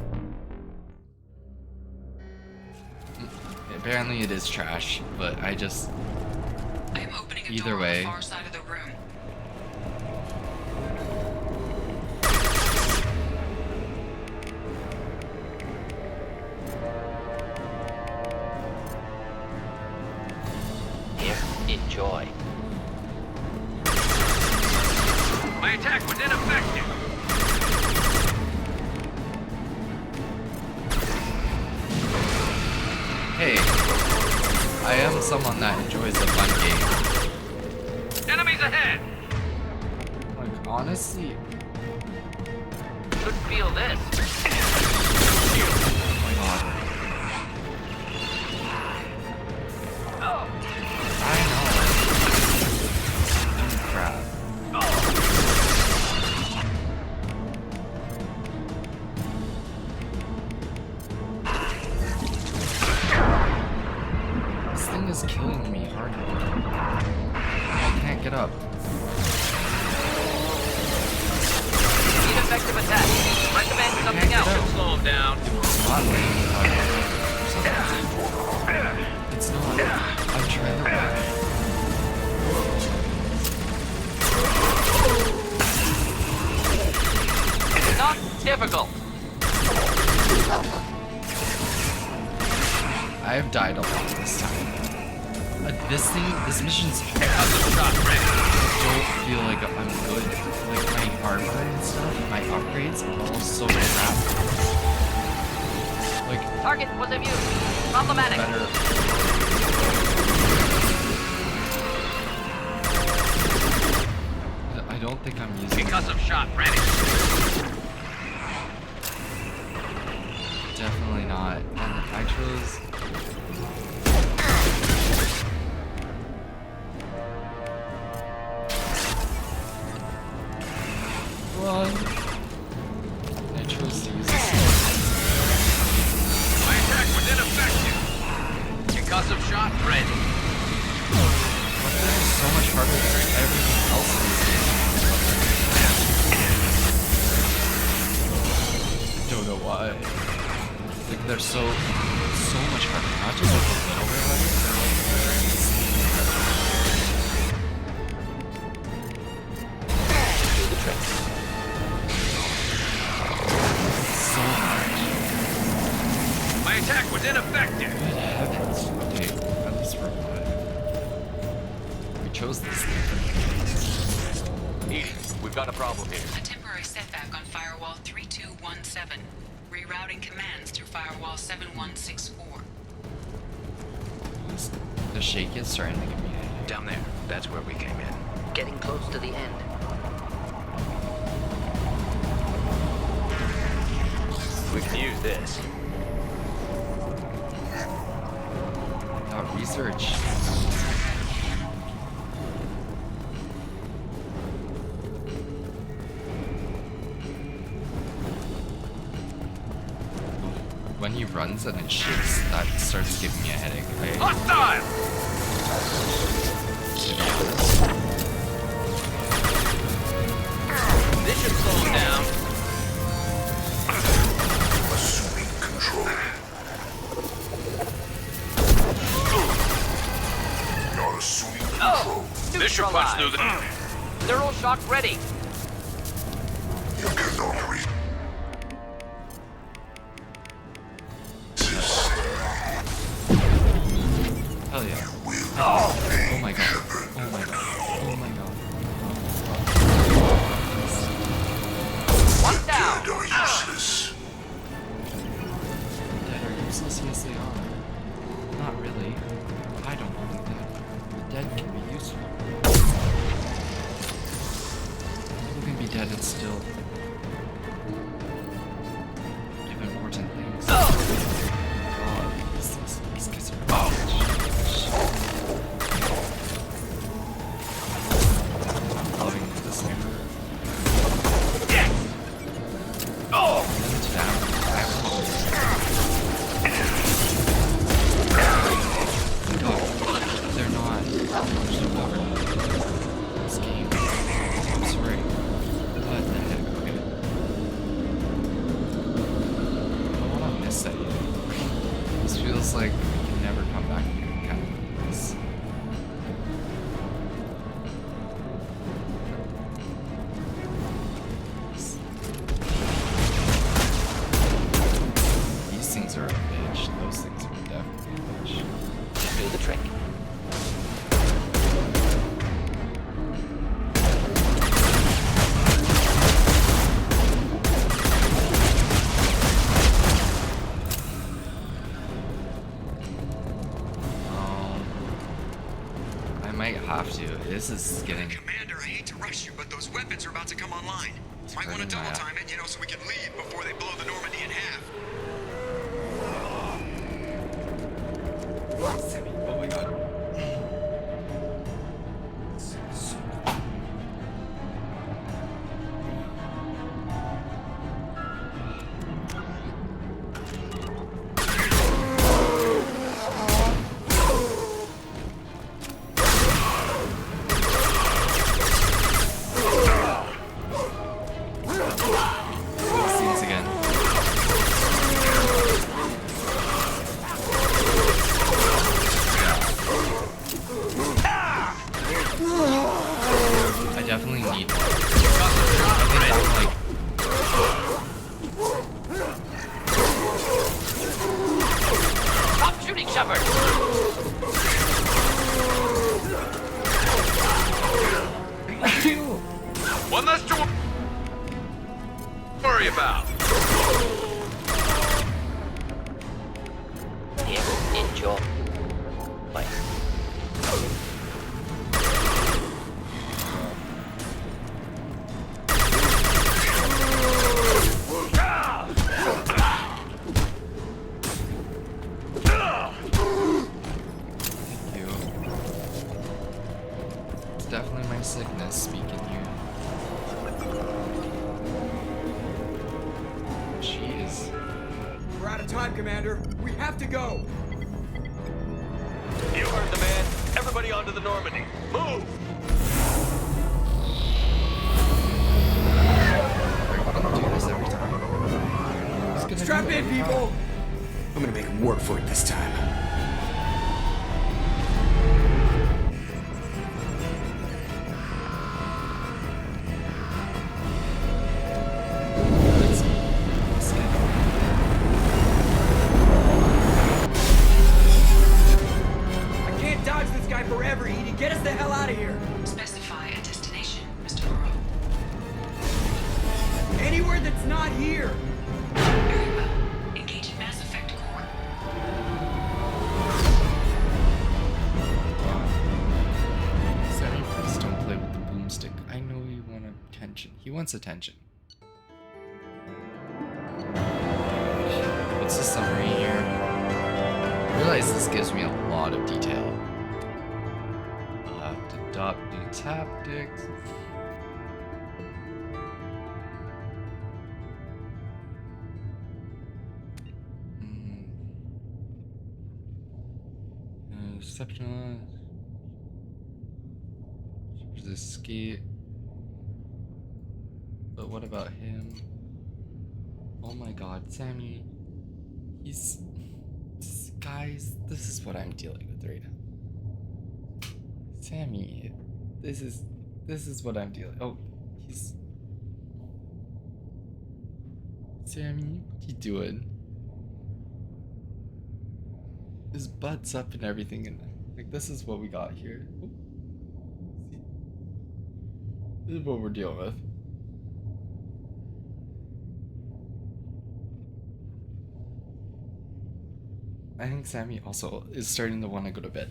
Apparently it is trash, but I am opening a door on the far side of the room. Enjoy. My attack was ineffective. Hey, I am someone that enjoys a fun game. Enemies ahead. Like, honestly, Should feel this. oh my god. I know. Crap. This thing is killing me hardly. I can't get up. Ineffective attack. Recommend something else. Slow him down. It's not letting me out. It's not. I'm trying to back. Not difficult. I have died a lot this time. This mission's hard. I don't feel like I'm good. Like my armor and stuff, my upgrades are all so crap. Like Target was immune. Problematic. better. I don't think I'm using. Concussive shot ready. Definitely not. And I chose. Run. I chose to use this. My attack was ineffective. Concussive shot ready. But this is so much harder than everything else in this game. I don't know why. Like they're so much harder. Not just like a little bit harder, they're like Do the trick. so hard. My attack was ineffective. Good heavens. Okay, at least we're alive. We chose this thing. Edie, we've got a problem here. A temporary setback on Firewall 3217. Rerouting commands through Firewall 7164. The shake is starting to give me a headache. Down there. That's where we came in. Getting close to the end. We can use this. research. When he runs and it shakes, that starts giving me a headache. Hostile! This should slow him down. Assuming control. Not assuming control. This should punch through the... Neural shock ready. You cannot reach. Hell yeah. Oh my god. Oh my god. Oh my god. One down. Dead are useless. Dead are useless? Yes, they are. Not really. I don't think that. The dead can be useful. People can be dead and still do important things. God, these guys are I'm loving this game. They're not this game. I'm sorry. What the heck? Okay. I don't want to miss that yet. This feels like we can never come back again. Kind of this. These things are a bitch. Those things are definitely a bitch. Do the trick. I might have to. This is getting... Commander, I hate to rush you, but those weapons are about to come online. Might want to double time it, so we can leave before they blow the Normandy in half. Oh my god. These things again. I definitely need one. I think I'm like... Stop shooting, Shepard! One less to worry about. Enjoy. Bye. Thank you. It's definitely my sickness speaking here. She is... We're out of time, Commander. We have to go. You heard the man. Everybody onto the Normandy. Move! I'm gonna do this every time. Strap in, people. I'm gonna make him work for it this time. I can't dodge this guy forever, Edie. Get us the hell out of here. Specify a destination, Mr. Burrow. Anywhere that's not here. Very well. Engage in Mass Effect core. Sammy, please don't play with the boomstick. I know you want attention. He wants attention. What's the summary here? realize this gives me a lot of detail. Adopt new tactics. Exceptional. Escape. But what about him? Oh my god, Sammy. Guys, this is what I'm dealing with right now. Sammy, this is what I'm dealing. Oh, Sammy, what you doing? His butt's up and everything, and like this is what we got here. Oh. This is what we're dealing with. I think Sammy also is starting to want to go to bed.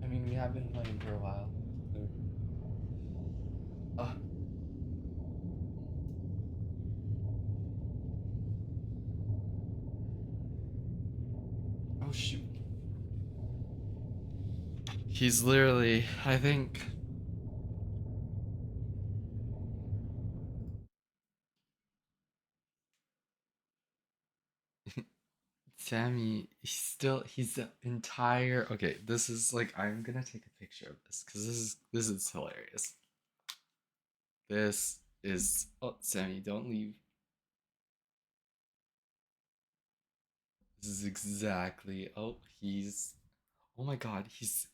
I mean, we have been playing for a while. Oh shoot. He's literally, I think... Sammy, he's the entire, okay, this is like, I'm gonna take a picture of this because this is hilarious. This is, oh, Sammy, don't leave. This is exactly, oh my god, he's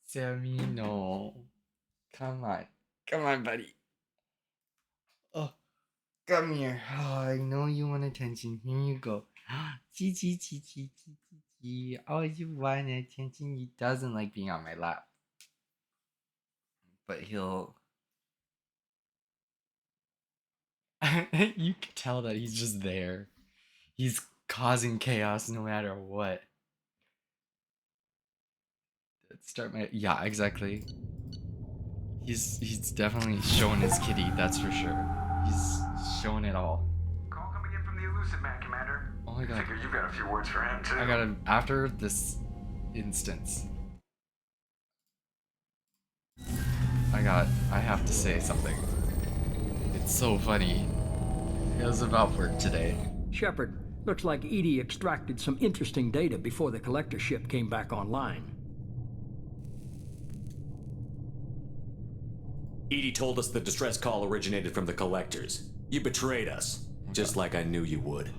Sammy, no. Come on, buddy. Oh. Come here. Oh, I know you want attention. Here you go. Oh, you want attention. He doesn't like being on my lap. But he'll... You can tell that he's just there. He's causing chaos no matter what. Let's start my... Yeah, exactly. He's definitely showing his kitty, that's for sure. He's showing it all. Call coming in from the Elusive Man, Commander. Oh my god. I figure you've got a few words for him, too. I gotta, after this instance, I have to say something. It's so funny. It was about work today. Shepard, looks like EDI extracted some interesting data before the collector ship came back online. EDI told us the distress call originated from the collectors. You betrayed us, just like I knew you would.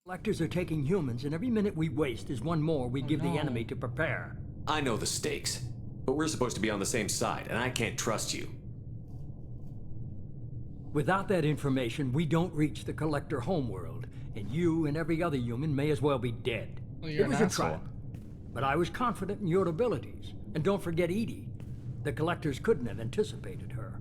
Collectors are taking humans, and every minute we waste is one more we give the enemy to prepare. I know the stakes, but we're supposed to be on the same side, and I can't trust you. Without that information, we don't reach the collector homeworld, and you and every other human may as well be dead. Well, you're it was an a asshole. trap, but I was confident in your abilities. And don't forget EDI. The collectors couldn't have anticipated her.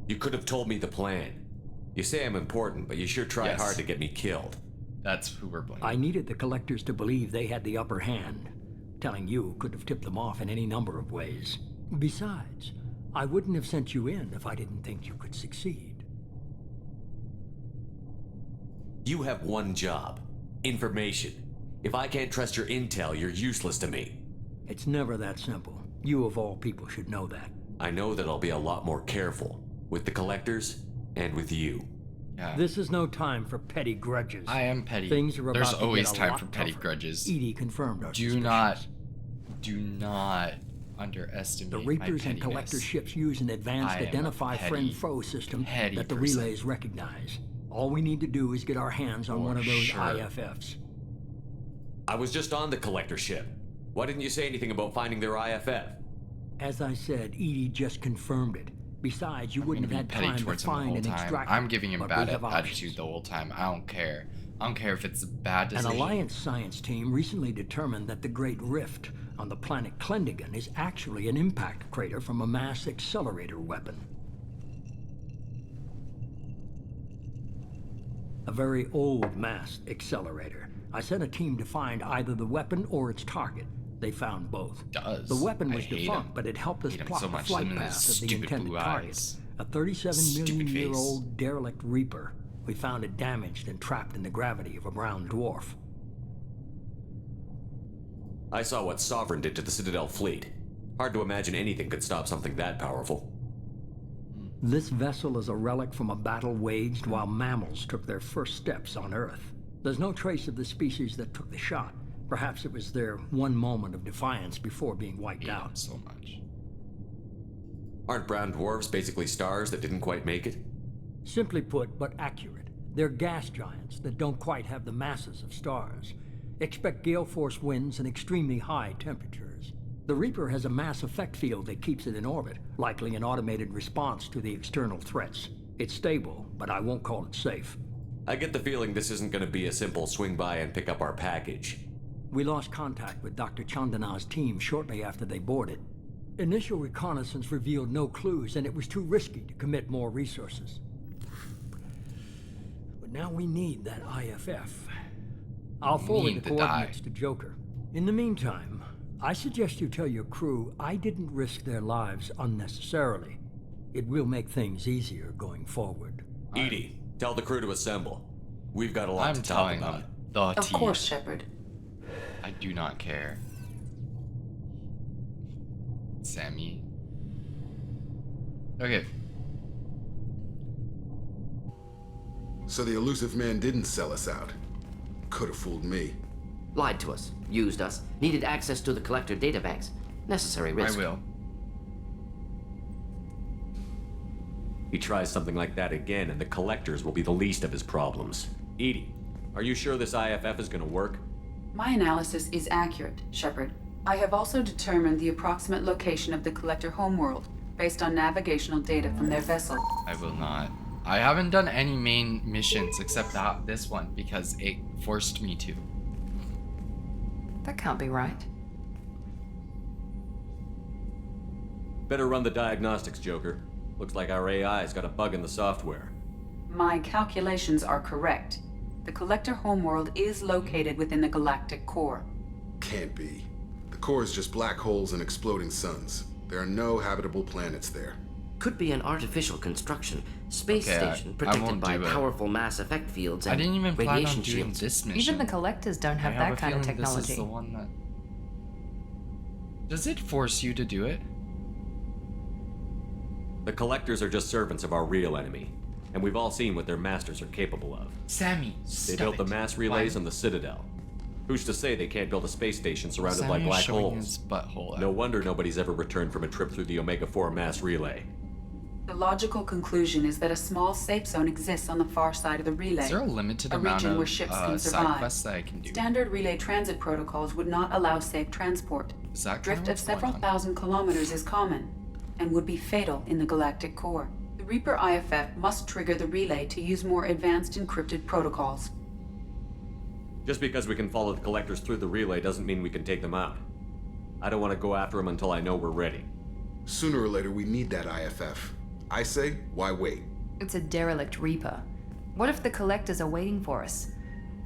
You could have told me the plan. You say I'm important, but you sure tried hard to get me killed. That's who we're blaming. I needed the collectors to believe they had the upper hand. Telling you could have tipped them off in any number of ways. Besides, I wouldn't have sent you in if I didn't think you could succeed. You have one job. Information. If I can't trust your intel, you're useless to me. It's never that simple. You of all people should know that. I know that I'll be a lot more careful. With the collectors, and with you. Yeah. This is no time for petty grudges. I am petty. Things are There's about always to get a time lot for petty tougher. grudges. EDI confirmed our Do not underestimate the Reapers my and collector pettiness. ships use an advanced I am a identify petty, friend-foe system petty that the person. relays recognize. All we need to do is get our hands on one of those sure. IFFs. I was just on the collector ship. Why didn't you say anything about finding their IFF? As I said, EDI just confirmed it. Besides, you wouldn't have had petty time to towards him the find whole and time. extract I'm it, giving him but bad we have attitude options. the whole time. I don't care. I don't care if it's a bad decision. An Alliance science team recently determined that the Great Rift on the planet Klendigan is actually an impact crater from a mass accelerator weapon. A very old mass accelerator. I sent a team to find either the weapon or its target. They found both. Does. The weapon I was hate defunct, him. but it helped us Hate him plot so the much. flight Them and his path of the stupid intended blue target. eyes. A 37 Stupid million year face. old derelict Reaper. We found it damaged and trapped in the gravity of a brown dwarf. I saw what Sovereign did to the Citadel fleet. Hard to imagine anything could stop something that powerful. This vessel is a relic from a battle waged while mammals took their first steps on Earth. There's no trace of the species that took the shot. Perhaps it was their one moment of defiance before being wiped out. So much. Aren't brown dwarves basically stars that didn't quite make it? Simply put, but accurate. They're gas giants that don't quite have the masses of stars. Expect gale force winds and extremely high temperatures. The Reaper has a mass effect field that keeps it in orbit, likely an automated response to the external threats. It's stable, but I won't call it safe. I get the feeling this isn't going to be a simple swing by and pick up our package. We lost contact with Dr. Chandana's team shortly after they boarded. Initial reconnaissance revealed no clues, and it was too risky to commit more resources. But now we need that IFF. I'll forward the coordinates to Joker. In the meantime, I suggest you tell your crew I didn't risk their lives unnecessarily. It will make things easier going forward. EDI, tell the crew to assemble. We've got a lot to talk about. Of course, Shepard. I do not care. Sammy. Okay. So the elusive man didn't sell us out. Could have fooled me. Lied to us, used us, needed access to the Collector databanks. Necessary risk. I will. He tries something like that again, and the Collectors will be the least of his problems. EDI, are you sure this IFF is going to work? My analysis is accurate, Shepard. I have also determined the approximate location of the Collector homeworld, based on navigational data from their vessel. I will not. I haven't done any main missions except this one because it forced me to. That can't be right. Better run the diagnostics, Joker. Looks like our AI's got a bug in the software. My calculations are correct. The Collector homeworld is located within the galactic core. Can't be. The core is just black holes and exploding suns. There are no habitable planets there. Could be an artificial construction. Space station protected by powerful mass effect fields and I didn't even plan on radiation doing shields. this mission. Even the Collectors don't have that kind of technology. This is the one that... Does it force you to do it? The Collectors are just servants of our real enemy, and we've all seen what their masters are capable of. Sammy, They built the mass relays on the Citadel. Who's to say they can't build a space station surrounded by black holes? No wonder nobody's ever returned from a trip through the Omega-4 mass relay. The logical conclusion is that a small safe zone exists on the far side of the relay. Is there a limited a amount region of where ships can side survive. quests that I can do? Standard relay transit protocols would not allow safe transport. Is that Drift of several thousand kilometers is common, and would be fatal in the galactic core. The Reaper IFF must trigger the relay to use more advanced encrypted protocols. Just because we can follow the Collectors through the relay doesn't mean we can take them out. I don't want to go after them until I know we're ready. Sooner or later, we need that IFF. I say, why wait? It's a derelict Reaper. What if the Collectors are waiting for us?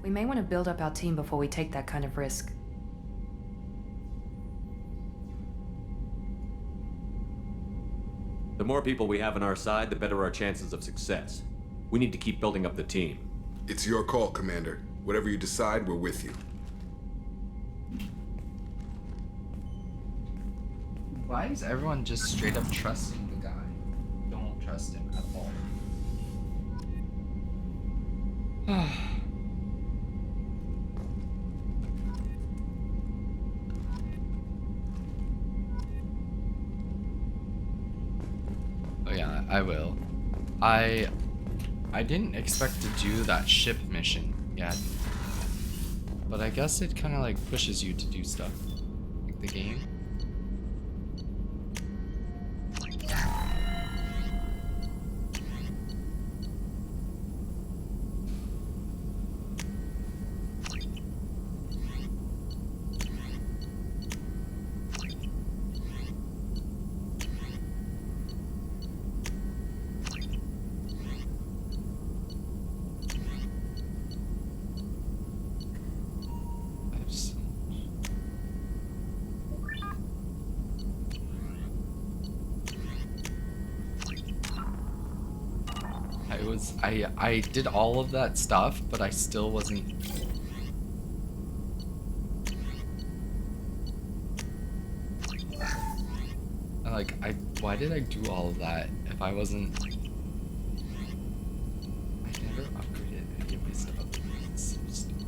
We may want to build up our team before we take that kind of risk. The more people we have on our side, the better our chances of success. We need to keep building up the team. It's your call, Commander. Whatever you decide, we're with you. Why is everyone just straight up trusting the guy? Don't trust him at all. Oh yeah, I will. I didn't expect to do that ship mission yet. But I guess it kind of like pushes you to do stuff. Like the game. It was I did all of that stuff, but I still wasn't. Like why did I do all of that if I wasn't? I never upgraded any of my stuff. It's so stupid.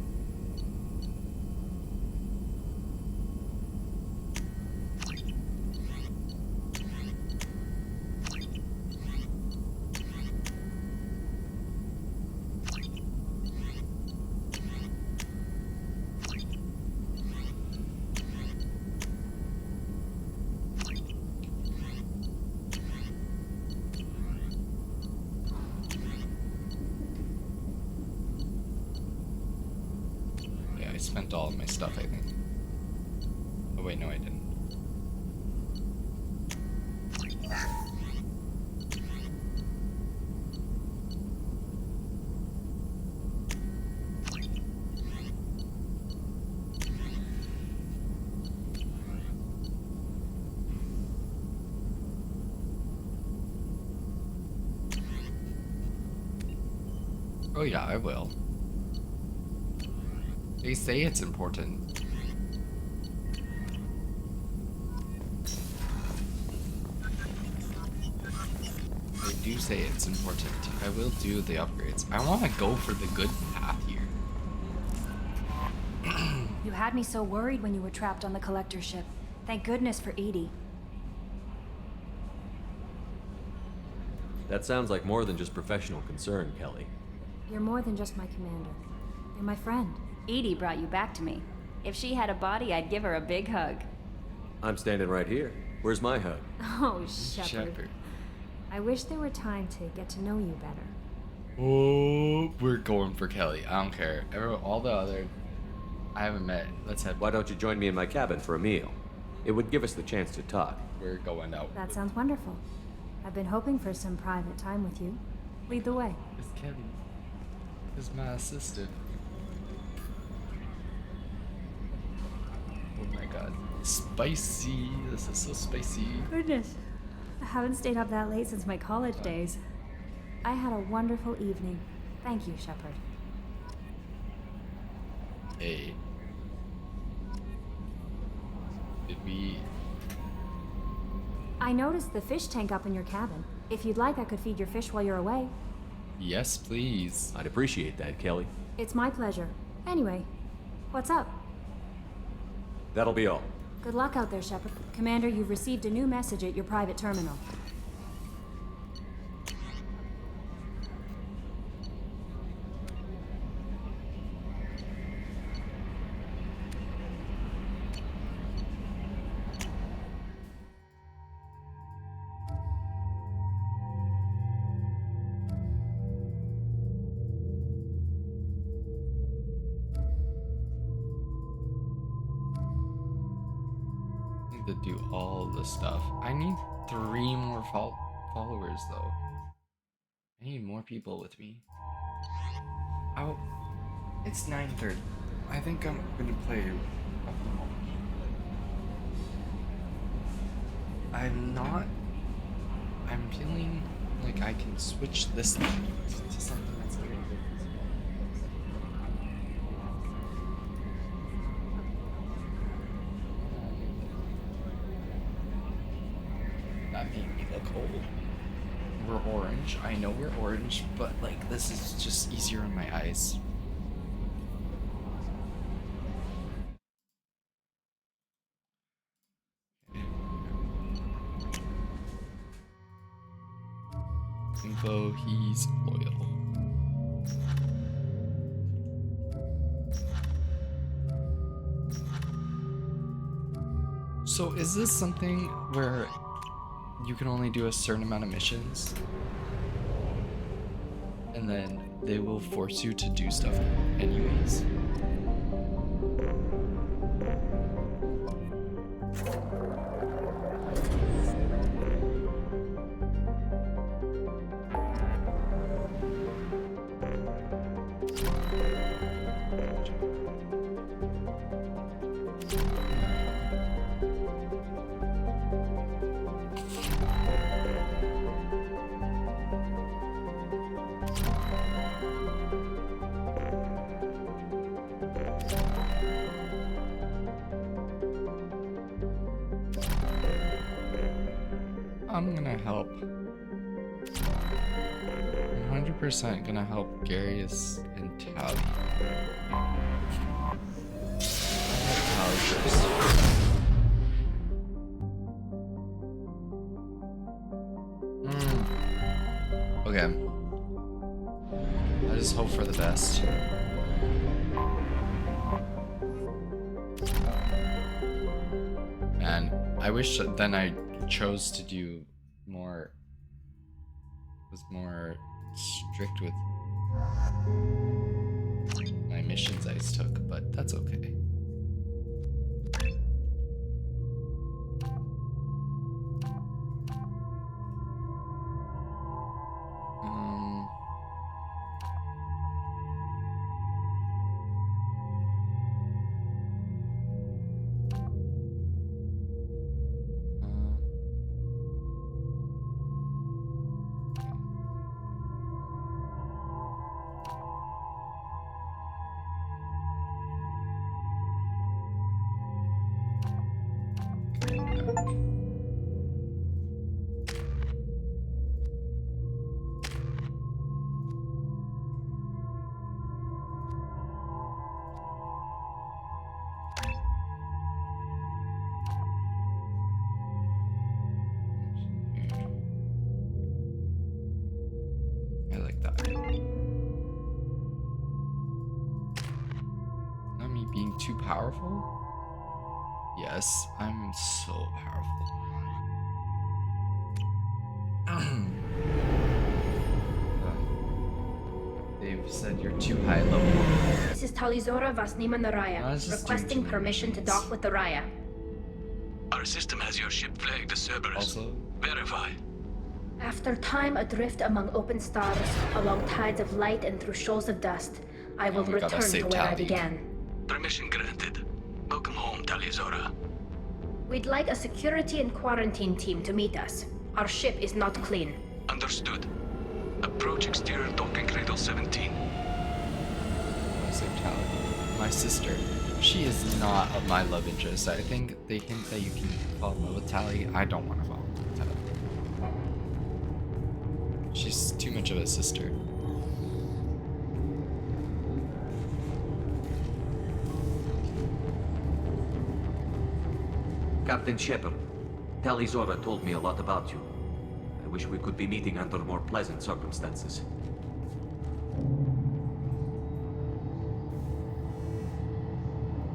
I spent all of my stuff, I think. Oh wait, no I didn't. Oh yeah, I will. They say it's important. They do say it's important. I will do the upgrades. I want to go for the good path here. You had me so worried when you were trapped on the collector ship. Thank goodness for EDI. That sounds like more than just professional concern, Kelly. You're more than just my commander. You're my friend. EDI brought you back to me. If she had a body, I'd give her a big hug. I'm standing right here. Where's my hug? Oh, Shepard. I wish there were time to get to know you better. Oh, we're going for Kelly. I don't care. All the other I haven't met. Let's head. Why don't you join me in my cabin for a meal? It would give us the chance to talk. We're going out. That sounds wonderful. I've been hoping for some private time with you. Lead the way. It's Kelly. It's my assistant. Oh my god. Spicy. This is so spicy. Goodness. I haven't stayed up that late since my college days. I had a wonderful evening. Thank you, Shepard. Hey. Did we... I noticed the fish tank up in your cabin. If you'd like, I could feed your fish while you're away. Yes, please. I'd appreciate that, Kelly. It's my pleasure. Anyway, what's up? That'll be all. Good luck out there, Shepard. Commander, you've received a new message at your private terminal. To do all the stuff. I need 3 more followers though. I need more people with me. Oh, it's 9:30. I think I'm gonna play. I'm feeling like I can switch this to something that's very good. That made me look old. We're orange. I know we're orange, but like this is just easier on my eyes. Info, he's loyal. So is this something where you can only do a certain amount of missions and then they will force you to do stuff anyways? I'm gonna help. 100% gonna help Garius and Tali. Tali first. Okay. I just hope for the best. And I wish then I chose to do more, was more strict with my missions I took, but that's okay. I like that. Not me being too powerful? Yes, I'm so powerful. They've said you're too high level. This is Talizora Vasnima Naraya, requesting permission to dock with the Raya. Our system has your ship flagged as Cerberus. Also, verify. After time adrift among open stars, along tides of light and through shoals of dust, I will return to where I began. Permission granted. Welcome home, Talizora. We'd like a security and quarantine team to meet us. Our ship is not clean. Understood. Approach exterior docking cradle 17. I say Tali. My sister. She is not of my love interest. I think they hint that you can fall in love with Tali. I don't want to fall in love with Tali. She's too much of a sister. Captain Shepard, Talizora told me a lot about you. I wish we could be meeting under more pleasant circumstances.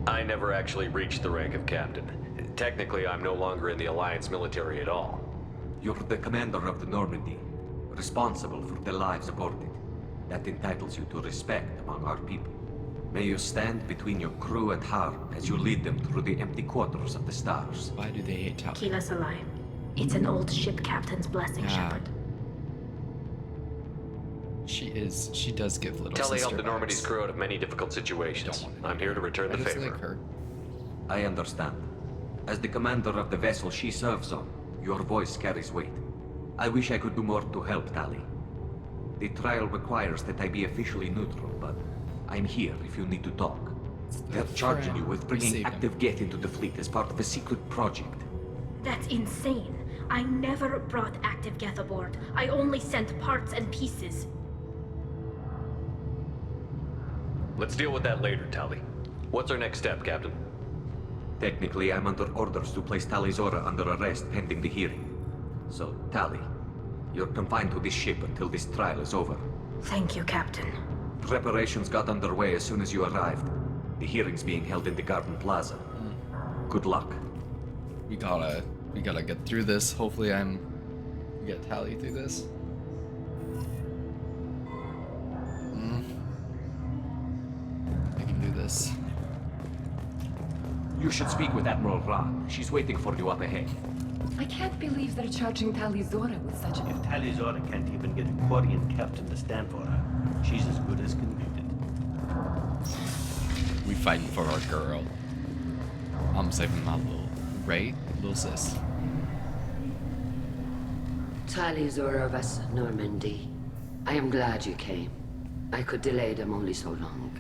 I never actually reached the rank of captain. Technically, I'm no longer in the Alliance military at all. You're the commander of the Normandy, responsible for the lives aborted. That entitles you to respect among our people. May you stand between your crew and harm as you lead them through the empty quarters of the stars. Why do they hate Tali? Keep us alive. It's an old ship captain's blessing, Shepard. She does give little Tali sister helped the Normandy's vibes. crew out of many difficult situations. I'm here to return the favor. Like her. I understand. As the commander of the vessel she serves on, your voice carries weight. I wish I could do more to help Tali. The trial requires that I be officially neutral, but I'm here if you need to talk. They're charging you with bringing active Geth into the fleet as part of a secret project. That's insane. I never brought active Geth aboard. I only sent parts and pieces. Let's deal with that later, Tali. What's our next step, Captain? Technically, I'm under orders to place Talizora under arrest pending the hearing. So, Tali, you're confined to this ship until this trial is over. Thank you, Captain. Preparations got underway as soon as you arrived. The hearing's being held in the Garden Plaza. Good luck. We gotta get through this. Hopefully we get Tali through this. I can do this. You should speak with Admiral Ra. She's waiting for you up ahead. I can't believe they're charging Talizora with such a... If Talizora can't even get a Quarian captain to stand for her, she's as good as convicted. We fighting for our girl. I'm saving my little sis. Talizora Vas Normandy. I am glad you came. I could delay them only so long.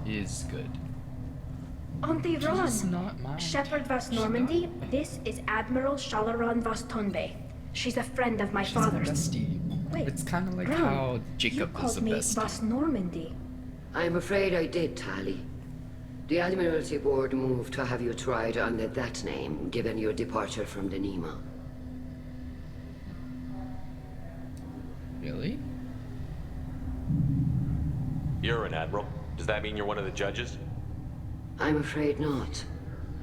Is good. Auntie Ron! Not mine. Shepard Vas Normandy, this is Admiral Shalaran Vas Tonbe. She's a friend of my father's. Bestie. Wait, it's kind of like Brown, how Jacob you is a called me bestie. Boss Normandy. I'm afraid I did, Tali. The Admiralty Board moved to have you tried under that name, given your departure from the Nima. Really? You're an admiral. Does that mean you're one of the judges? I'm afraid not.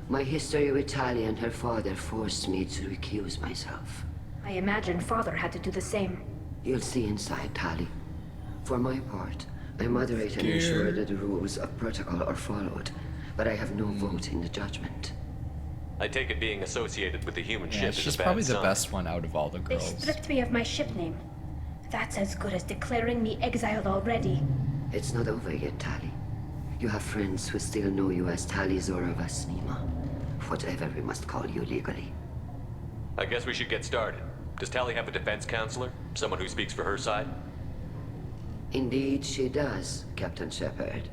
My history with Tali and her father forced me to recuse myself. I imagine father had to do the same. You'll see inside, Tali. For my part, I moderate and ensure that the rules of protocol are followed, but I have no vote in the judgment. I take it being associated with the human Yeah, ship is she's a bad probably the sign. best one out of all the They girls. stripped me of my ship name. That's as good as declaring me exiled already. It's not over yet, Tali. You have friends who still know you as Tali Zora Vasnima. Whatever we must call you legally. I guess we should get started. Does Tali have a defense counselor? Someone who speaks for her side? Indeed, she does, Captain Shepard.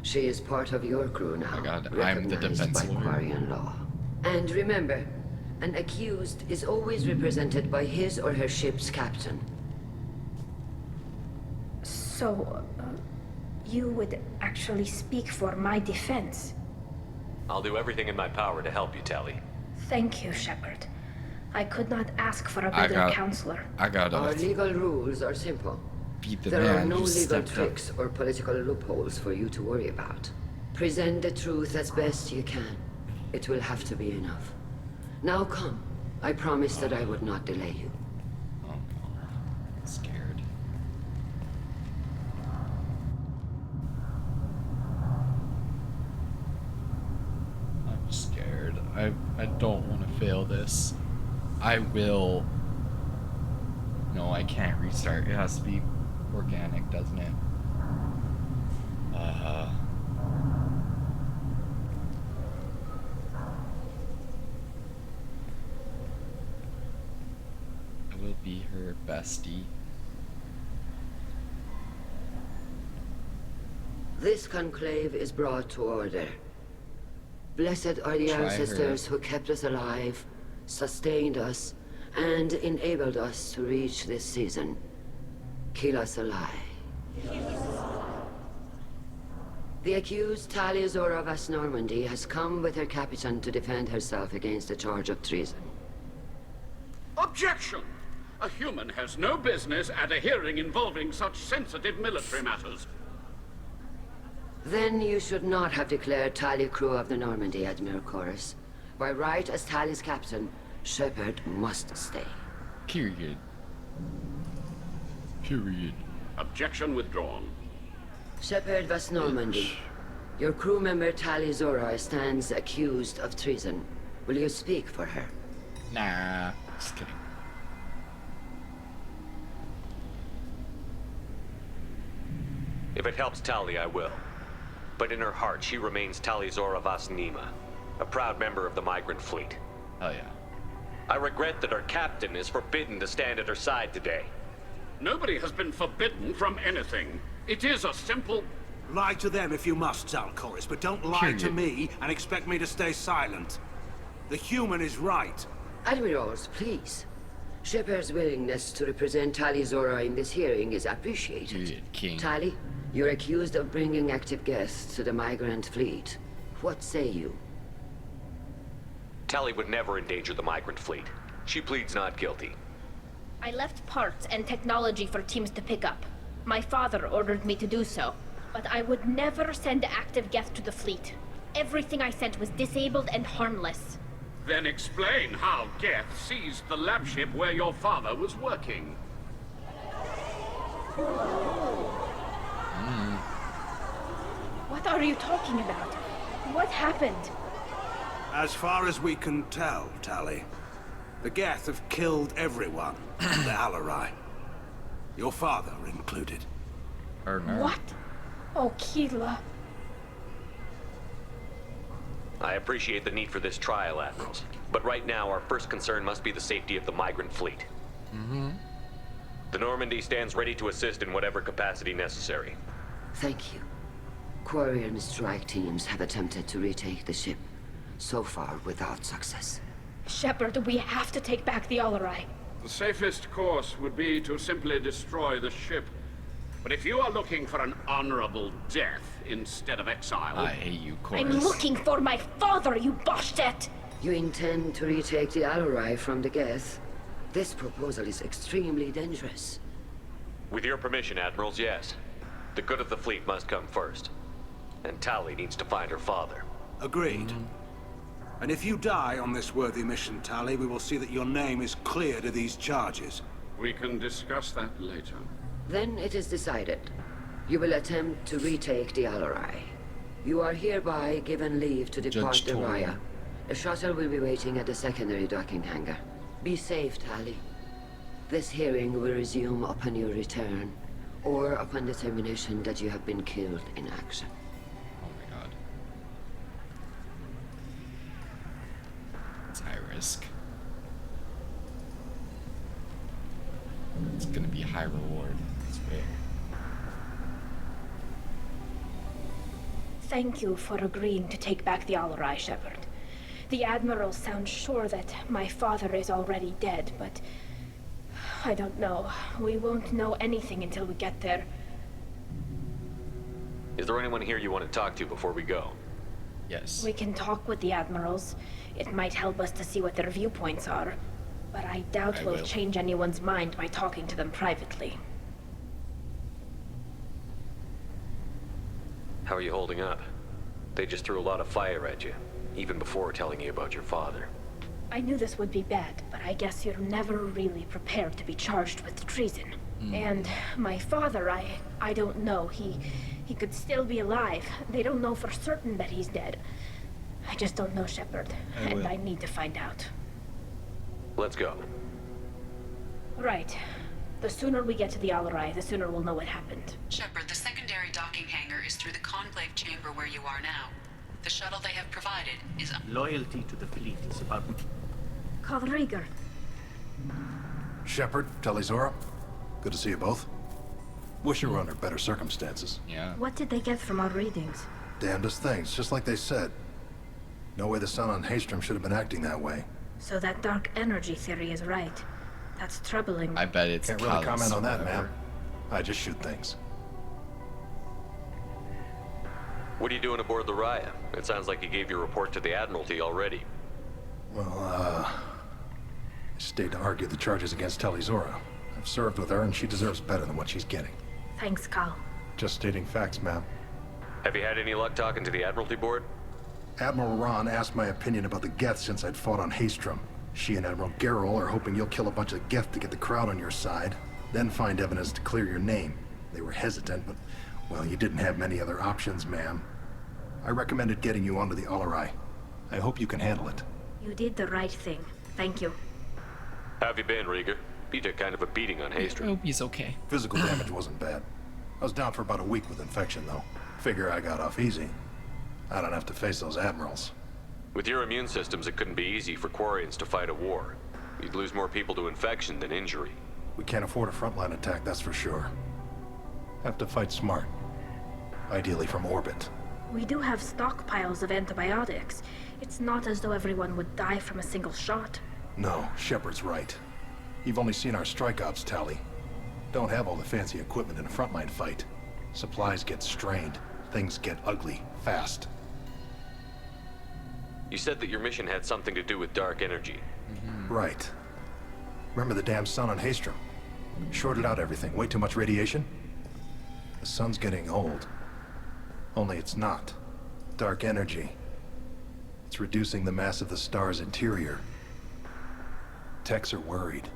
She is part of your crew now. Oh my God, I'm the recognized defense by lawyer. Quarian law. And remember, an accused is always represented by his or her ship's captain. So, you would actually speak for my defense? I'll do everything in my power to help you, Tali. Thank you, Shepard. I could not ask for a better counselor. Our legal rules are simple. Be the There are man no who legal stepped up. tricks or political loopholes for you to worry about. Present the truth as best you can. It will have to be enough. Now come. I promised that I would not delay you. Oh no, I'm scared. I'm scared. I don't want to fail this. I will. No, I can't restart. It has to be organic, doesn't it? I will be her bestie. This conclave is brought to order. Blessed are the Try her. ancestors who kept us alive, sustained us, and enabled us to reach this season. Keep us alive. The accused Tali Zora Vas Normandy has come with her captain to defend herself against a charge of treason. Objection! A human has no business at a hearing involving such sensitive military matters. Then you should not have declared Tali crew of the Normandy, Admiral Chorus. By right as Tali's captain, Shepard must stay. Period. Period. Objection withdrawn. Shepard Vas Normandy, your crew member Tali Zora stands accused of treason. Will you speak for her? Nah, just kidding. If it helps Tali, I will. But in her heart, she remains Tali Zora Vas Nima, a proud member of the migrant fleet. Oh yeah. I regret that her captain is forbidden to stand at her side today. Nobody has been forbidden from anything. It is a simple... Lie to them if you must, Zalcoris, but don't lie to me and expect me to stay silent. The human is right. Admirals, please. Shepard's willingness to represent Tali Zora in this hearing is appreciated. King. Tali, you're accused of bringing active guests to the migrant fleet. What say you? Tali would never endanger the migrant fleet. She pleads not guilty. I left parts and technology for teams to pick up. My father ordered me to do so, but I would never send active guests to the fleet. Everything I sent was disabled and harmless. Then explain how Geth seized the lab ship where your father was working. What are you talking about? What happened? As far as we can tell, Tali, the Geth have killed everyone on the Alarai. Your father included. What? Oh, Keela. I appreciate the need for this trial, Admirals. But right now, our first concern must be the safety of the migrant fleet. The Normandy stands ready to assist in whatever capacity necessary. Thank you. Quarian strike teams have attempted to retake the ship, so far without success. Shepard, we have to take back the Alarai. The safest course would be to simply destroy the ship. But if you are looking for an honorable death instead of exile... I hate you, Chorus. I'm looking for my father, you bastet! You intend to retake the Al-Rai from the Geth? This proposal is extremely dangerous. With your permission, Admirals, yes. The good of the fleet must come first. And Tali needs to find her father. Agreed. And if you die on this worthy mission, Tali, we will see that your name is cleared of these charges. We can discuss that later. Then it is decided. You will attempt to retake the Al-Rai. You are hereby given leave to depart the Raya. The shuttle will be waiting at the secondary docking hangar. Be safe, Tali. This hearing will resume upon your return, or upon determination that you have been killed in action. Oh my god. It's high risk. It's gonna be high reward. It's big. Thank you for agreeing to take back the Al-Rai, Shepard. The Admiral sounds sure that my father is already dead, but... I don't know. We won't know anything until we get there. Is there anyone here you want to talk to before we go? Yes. We can talk with the Admirals. It might help us to see what their viewpoints are. But I doubt we'll change anyone's mind by talking to them privately. How are you holding up? They just threw a lot of fire at you, even before telling you about your father. I knew this would be bad, but I guess you're never really prepared to be charged with treason. And my father, I don't know. He could still be alive. They don't know for certain that he's dead. I just don't know, Shepard. And I need to find out. Let's go. Right. The sooner we get to the Al-Rai, the sooner we'll know what happened. Shepard, the secondary docking hangar is through the conclave chamber where you are now. The shuttle they have provided is... Loyalty to the fleet is about... Call Rieger. Shepard, Tali'Zorah. Good to see you both. Wish you were under better circumstances. Yeah. What did they get from our readings? Damnedest things, just like they said. No way the sun on Haestrom should have been acting that way. So that dark energy theory is right. That's troubling. I bet it's Can't really comment on that, ma'am. I just shoot things. What are you doing aboard the Raya? It sounds like you gave your report to the Admiralty already. Well, I stayed to argue the charges against Tali'Zorah. I've served with her, and she deserves better than what she's getting. Thanks, Cal. Just stating facts, ma'am. Have you had any luck talking to the Admiralty board? Admiral Ron asked my opinion about the Geth since I'd fought on Haestrom. She and Admiral Gerrel are hoping you'll kill a bunch of Geth to get the crowd on your side, then find evidence to clear your name. They were hesitant, but, well, you didn't have many other options, ma'am. I recommended getting you onto the Al-Rai. I hope you can handle it. You did the right thing. Thank you. How have you been, Rieger? You took kind of a beating on Haestrom. I hope he's okay. Physical damage wasn't bad. I was down for about a week with infection, though. Figure I got off easy. I don't have to face those admirals. With your immune systems, it couldn't be easy for Quarians to fight a war. You'd lose more people to infection than injury. We can't afford a frontline attack, that's for sure. Have to fight smart. Ideally from orbit. We do have stockpiles of antibiotics. It's not as though everyone would die from a single shot. No, Shepard's right. You've only seen our strike ops, Tali. Don't have all the fancy equipment in a frontline fight. Supplies get strained. Things get ugly, fast. You said that your mission had something to do with dark energy. Right. Remember the damn sun on Haestrom? Shorted out everything. Way too much radiation? The sun's getting old. Only it's not. Dark energy. It's reducing the mass of the star's interior. Techs are worried.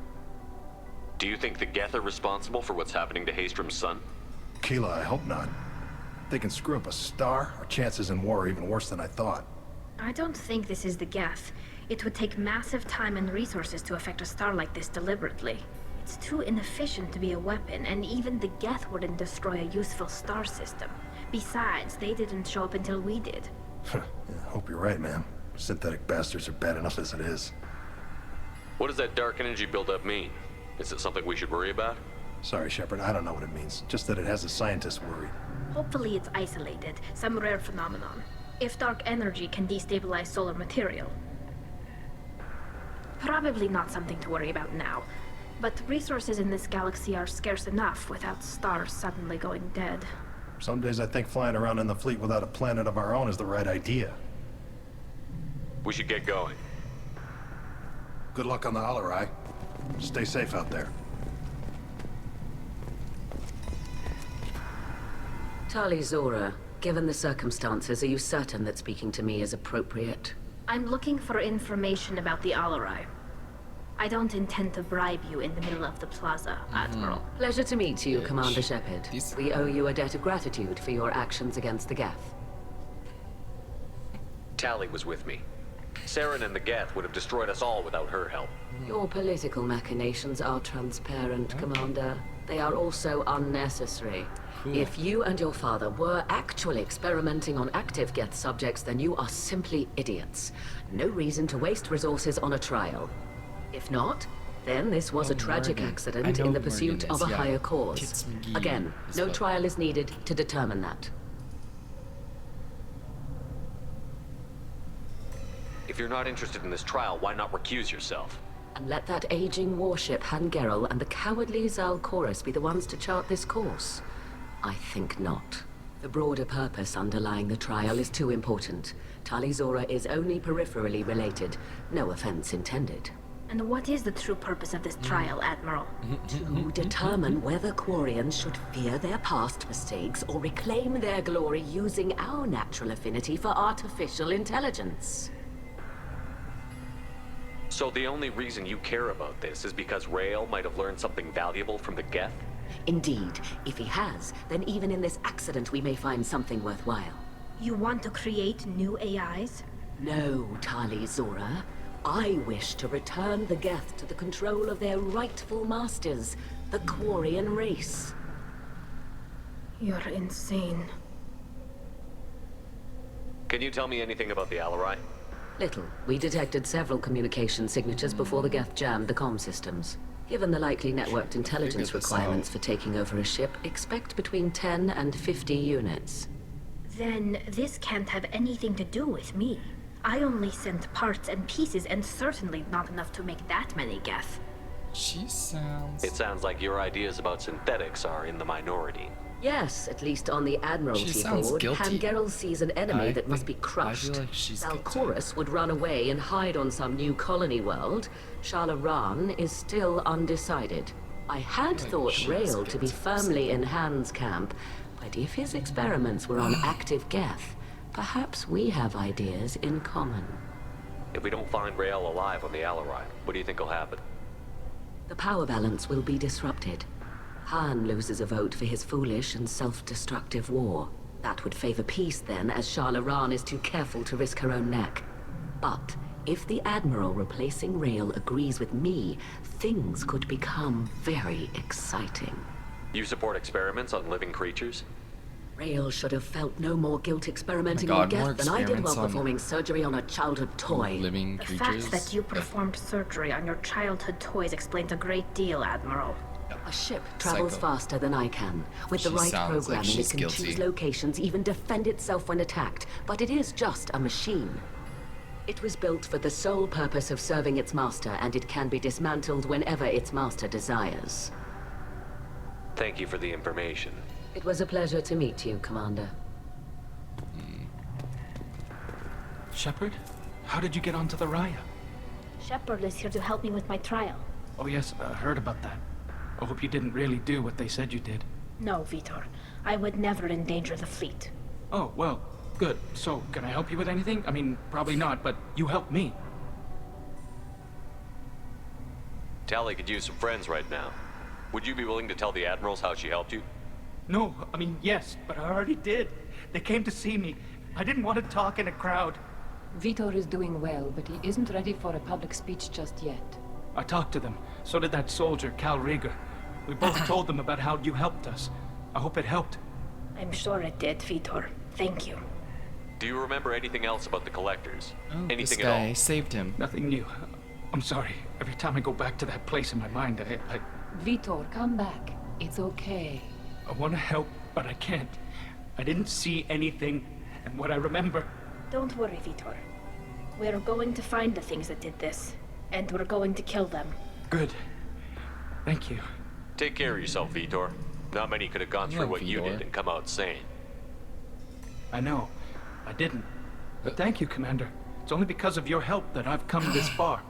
Do you think the Geth are responsible for what's happening to Haestrom's sun? Keela, I hope not. If they can screw up a star, our chances in war are even worse than I thought. I don't think this is the Geth. It would take massive time and resources to affect a star like this deliberately. It's too inefficient to be a weapon, and even the Geth wouldn't destroy a useful star system. Besides, they didn't show up until we did. Yeah, hope you're right, man. Synthetic bastards are bad enough as it is. What does that dark energy buildup mean? Is it something we should worry about? Sorry, Shepard, I don't know what it means. Just that it has the scientists worried. Hopefully it's isolated, some rare phenomenon. If dark energy can destabilize solar material. Probably not something to worry about now. But resources in this galaxy are scarce enough without stars suddenly going dead. Some days I think flying around in the fleet without a planet of our own is the right idea. We should get going. Good luck on the Alarai. Stay safe out there. Tali Zora, given the circumstances, are you certain that speaking to me is appropriate? I'm looking for information about the Alarai. I don't intend to bribe you in the middle of the plaza, Admiral. Pleasure to meet you, Commander Shepard. We owe you a debt of gratitude for your actions against the Geth. Tali was with me. Saren and the Geth would have destroyed us all without her help. Your political machinations are transparent, Commander. They are also unnecessary. If you and your father were actually experimenting on active Geth subjects, then you are simply idiots. No reason to waste resources on a trial. If not, then this was a tragic accident in the pursuit of a higher cause. Again, no trial is needed to determine that. If you're not interested in this trial, why not recuse yourself? And let that aging warship Han Gerrel and the cowardly Zal Chorus be the ones to chart this course? I think not. The broader purpose underlying the trial is too important. Tali Zora is only peripherally related. No offense intended. And what is the true purpose of this trial, Admiral? To determine whether Quarians should fear their past mistakes or reclaim their glory using our natural affinity for artificial intelligence. So the only reason you care about this is because Rael might have learned something valuable from the Geth? Indeed. If he has, then even in this accident we may find something worthwhile. You want to create new AIs? No, Tali Zora. I wish to return the Geth to the control of their rightful masters, the Quarian race. You're insane. Can you tell me anything about the Alarai? Little. We detected several communication signatures before the Geth jammed the comm systems. Given the likely networked intelligence requirements for taking over a ship, expect between 10 and 50 units. Then this can't have anything to do with me. I only sent parts and pieces, and certainly not enough to make that many Geth. It sounds like your ideas about synthetics are in the minority. Yes, at least on the Admiralty board, Han Gerrel sees an enemy that must be crushed. Zal Chorus would run away and hide on some new colony world. Shala Ran is still undecided. I had thought Rael to be firmly in Han's camp, but if his experiments were on active Geth, perhaps we have ideas in common. If we don't find Rael alive on the Alarai, what do you think will happen? The power balance will be disrupted. Han loses a vote for his foolish and self-destructive war. That would favor peace then, as Shala Ran is too careful to risk her own neck. But if the Admiral replacing Rael agrees with me, things could become very exciting. You support experiments on living creatures? Rael should have felt no more guilt experimenting on Geth than I did while performing surgery on a childhood toy. The fact that you performed surgery on your childhood toys explains a great deal, Admiral. A ship travels faster than I can. With the right programming, it can choose locations, even defend itself when attacked. But it is just a machine. It was built for the sole purpose of serving its master, and it can be dismantled whenever its master desires. Thank you for the information. It was a pleasure to meet you, Commander. Shepard? How did you get onto the Raya? Shepard is here to help me with my trial. Oh yes, I heard about that. I hope you didn't really do what they said you did. No, Vitor. I would never endanger the fleet. Oh, well, good. So, can I help you with anything? I mean, probably not, but you helped me. Tali could use some friends right now. Would you be willing to tell the Admirals how she helped you? No, I mean, yes, but I already did. They came to see me. I didn't want to talk in a crowd. Vitor is doing well, but he isn't ready for a public speech just yet. I talked to them. So did that soldier, Cal Rieger. We both told them about how you helped us. I hope it helped. I'm sure it did, Vitor. Thank you. Do you remember anything else about the Collectors? Anything this at guy all? saved him. Nothing new. I'm sorry. Every time I go back to that place in my mind, I... Vitor, come back. It's okay. I want to help, but I can't. I didn't see anything, and what I remember... Don't worry, Vitor. We're going to find the things that did this, and we're going to kill them. Good. Thank you. Take care of yourself, Vitor. Not many could have gone through what you did and come out sane. I know. I didn't. But thank you, Commander. It's only because of your help that I've come this far.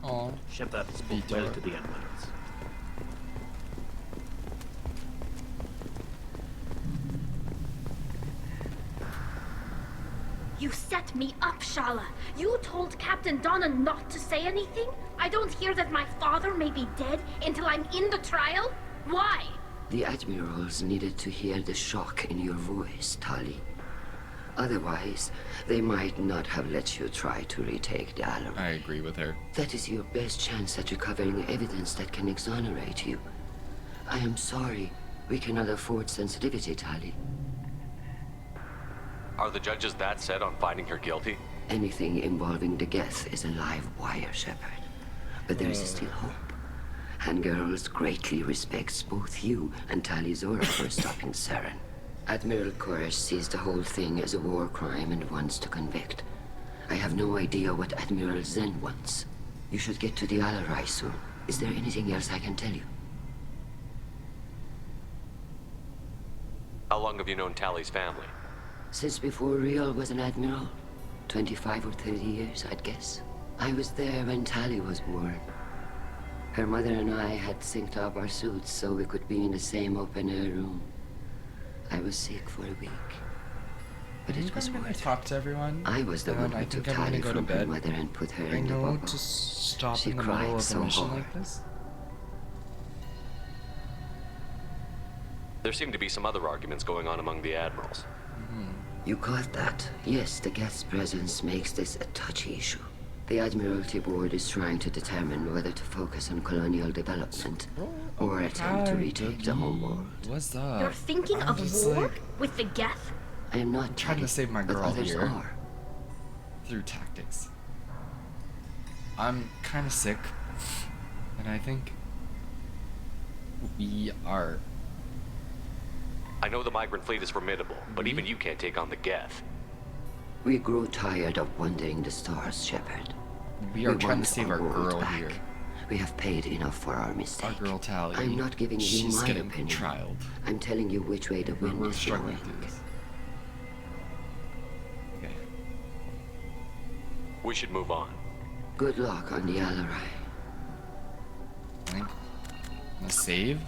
Oh, Shepard spoke well to the Admirals. You set me up, Shala. You told Captain Donna not to say anything? I don't hear that my father may be dead until I'm in the trial? Why? The Admirals needed to hear the shock in your voice, Tali. Otherwise, they might not have let you try to retake the Alarai. I agree with her. That is your best chance at recovering evidence that can exonerate you. I am sorry. We cannot afford sensitivity, Tali. Are the judges that set on finding her guilty? Anything involving the Geth is a live wire, Shepard. But there is still hope. Handgirls greatly respects both you and Tali Zora for stopping Saren. Admiral Koresh sees the whole thing as a war crime and wants to convict. I have no idea what Admiral Zen wants. You should get to the Alarai soon. Is there anything else I can tell you? How long have you known Tali's family? Since before Rial was an admiral. 25 or 30 years, I'd guess. I was there when Tali was born. Her mother and I had synced up our suits so we could be in the same open-air room. I was sick for a week, but it was worth it. Talk to everyone. I was the one who took Tali from her mother and put her in the bubble. To stop she in the cried middle of so a mission hard. like this. There seem to be some other arguments going on among the admirals. You caught that? Yes, the Geth's presence makes this a touchy issue. The Admiralty Board is trying to determine whether to focus on colonial development or attempt to retake the homeworld. What's up? You're thinking of war with the Geth? I am not trying to save my but girl others here are. through tactics. I'm kind of sick, and I think we are. I know the migrant fleet is formidable, but even you can't take on the Geth. We grow tired of wandering the stars, Shepard. We are trying want to save our world girl back. here. We have paid enough for our mistake. Our girl Tali. I'm not giving you She's my getting opinion. trialed. I'm telling you which way the wind We're is struggling blowing. through this. Okay. We should move on. Good luck on the Alarai. I'm gonna save.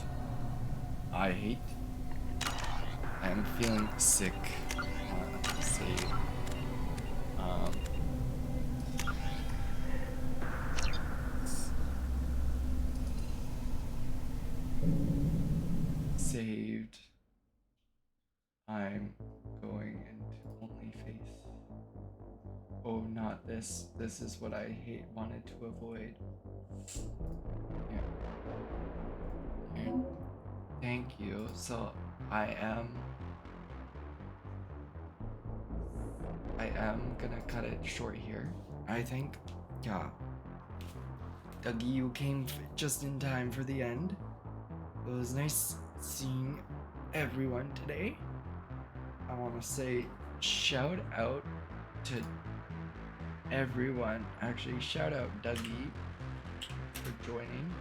I hate. I'm feeling sick. Save. Saved. I'm going into only face. Oh, not this. This is what I wanted to avoid. Yeah. Okay. Thank you. So I am gonna cut it short here. I think, yeah. Dougie, you came just in time for the end. It was nice seeing everyone today. I want to say shout out to everyone. Actually, shout out Dougie for joining.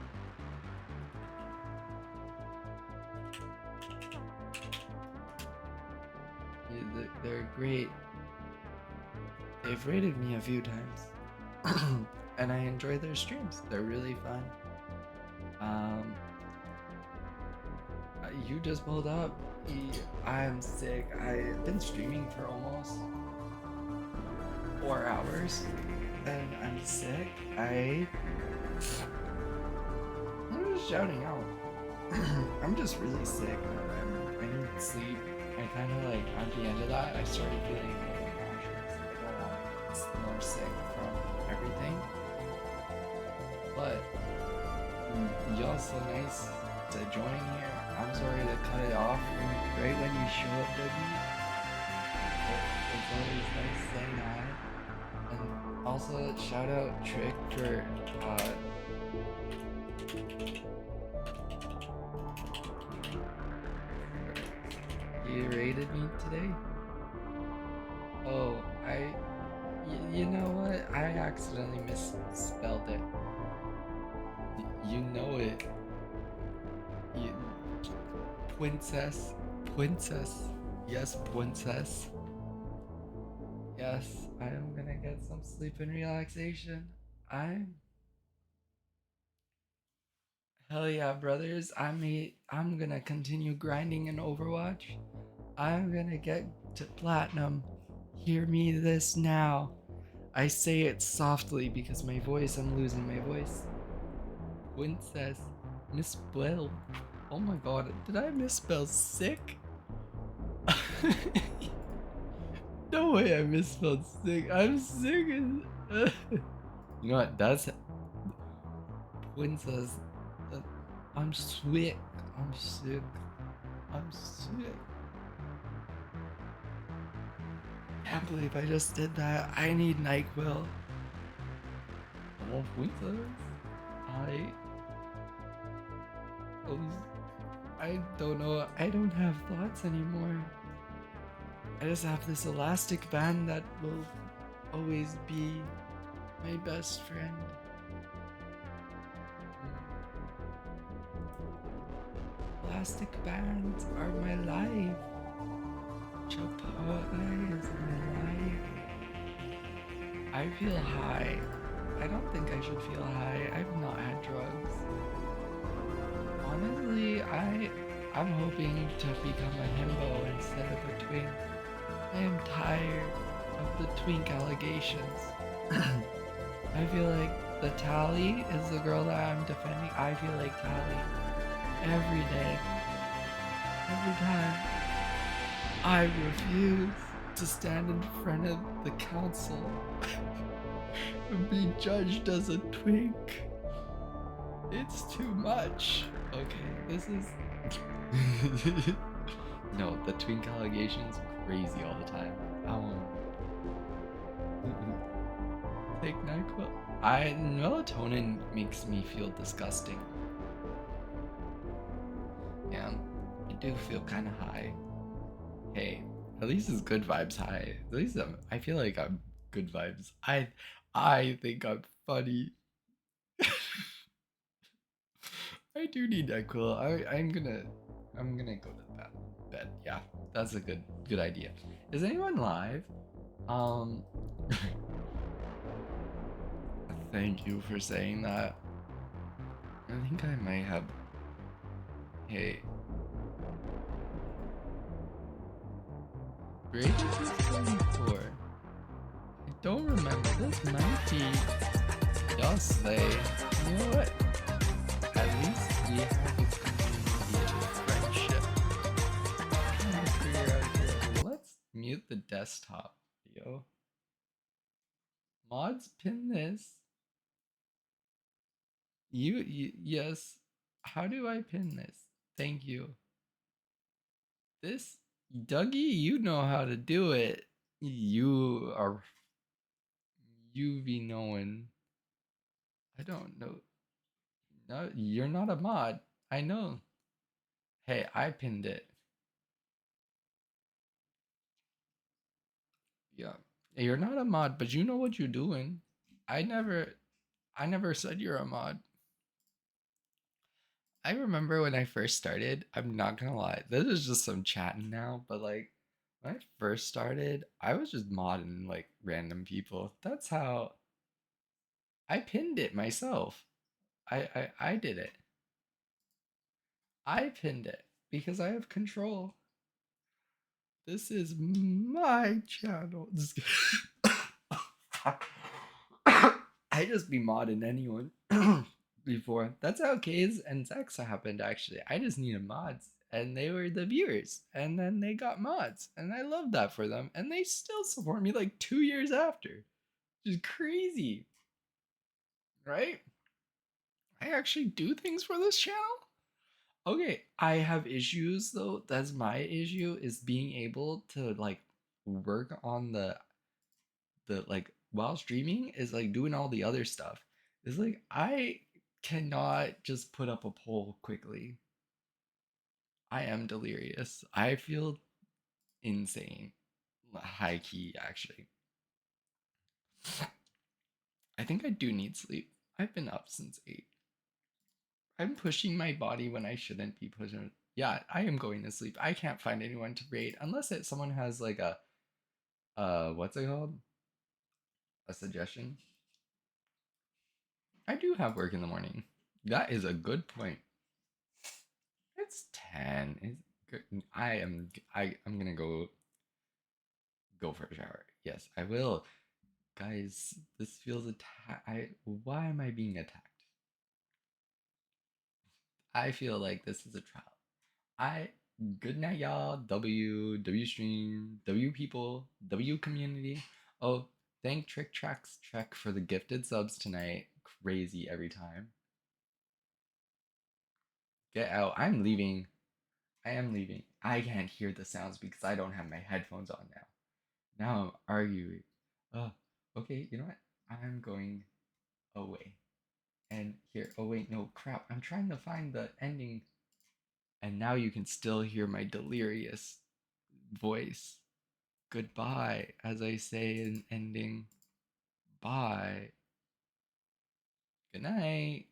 Yeah, they're great. They've rated me a few times. And I enjoy their streams. They're really fun. You just pulled up. I'm sick. I've been streaming for almost 4 hours, and I'm sick. I'm just shouting out. I'm just really sick. I need sleep. I kind of like at the end of that, I started feeling really nauseous, more sick from everything. But y'all so nice to join here. I'm sorry to cut it off right when you show up, Dougie. It's always nice saying hi. And also shout out Trick for you rated me today. Oh, you know what? I accidentally misspelled it. You know it. You, princess. Yes, princess. Yes, I am gonna get some sleep and relaxation. Hell yeah, brothers. I'm gonna continue grinding in Overwatch. I'm gonna get to platinum. Hear me this now. I say it softly because I'm losing my voice. Princess. Misspelled. Oh my god, did I misspell sick? No way I misspelled sick. I'm sick. You know what? That's Princess. I'm sick. I'm sick. I'm sick. Can't believe I just did that. I need NyQuil. Oh, Princess. I don't know. I don't have thoughts anymore. I just have this elastic band that will always be my best friend. Elastic bands are my life. Chipotle is my life. I feel high. I don't think I should feel high. I've not had drugs. Honestly, I'm hoping to become a himbo instead of a twink. I am tired of the twink allegations. I feel like the Tali is the girl that I'm defending. I feel like Tali every day. Every time. I refuse to stand in front of the council and be judged as a twink. It's too much. Okay, this is... No, the twink allegations crazy all the time. I won't. Take NyQuil. Melatonin makes me feel disgusting. Yeah, I do feel kind of high. Hey, at least it's good vibes high. At least I feel like I'm good vibes. I think I'm funny. I do need NyQuil. I'm gonna go to bed. Yeah, that's a good idea. Is anyone live? Thank you for saying that. I think I might have. Hey. Grade 24. I don't remember. This might be just they. You know what? At least we have a community of friendship. I'm trying to figure out here. Let's mute the desktop video. Mods, pin this. Yes. How do I pin this? Thank you. This, Dougie, you know how to do it. You be knowing. I don't know. No, you're not a mod. I know. Hey, I pinned it. Yeah. You're not a mod, but you know what you're doing. I never said you're a mod. I remember when I first started, I'm not gonna lie, this is just some chatting now, but like when I first started, I was just modding like random people. That's how I pinned it myself. I did it. I pinned it because I have control. This is my channel. I just be modding anyone before. That's how Kaze and Zex happened actually. I just needed mods and they were the viewers and then they got mods and I love that for them and they still support me like 2 years after. Which is crazy. Right? I actually do things for this channel? Okay, I have issues though. That's my issue is being able to like work on the like while streaming is like doing all the other stuff. It's like I cannot just put up a poll quickly. I am delirious. I feel insane. High key actually. I think I do need sleep. I've been up since 8. I'm pushing my body when I shouldn't be pushing. Yeah, I am going to sleep. I can't find anyone to raid unless someone has like a what's it called? A suggestion. I do have work in the morning. That is a good point. It's 10. It's good. I'm gonna go for a shower. Yes, I will. Guys, this feels why am I being attacked? I feel like this is a trial. Good night, y'all. W stream, W people, W community. Oh, thank Trick Trek for the gifted subs tonight. Crazy every time. Get out. I'm leaving. I am leaving. I can't hear the sounds because I don't have my headphones on now. Now I'm arguing. Okay, you know what? I'm going away. And here, oh wait, no, crap. I'm trying to find the ending. And now you can still hear my delirious voice. Goodbye, as I say in ending. Bye. Good night.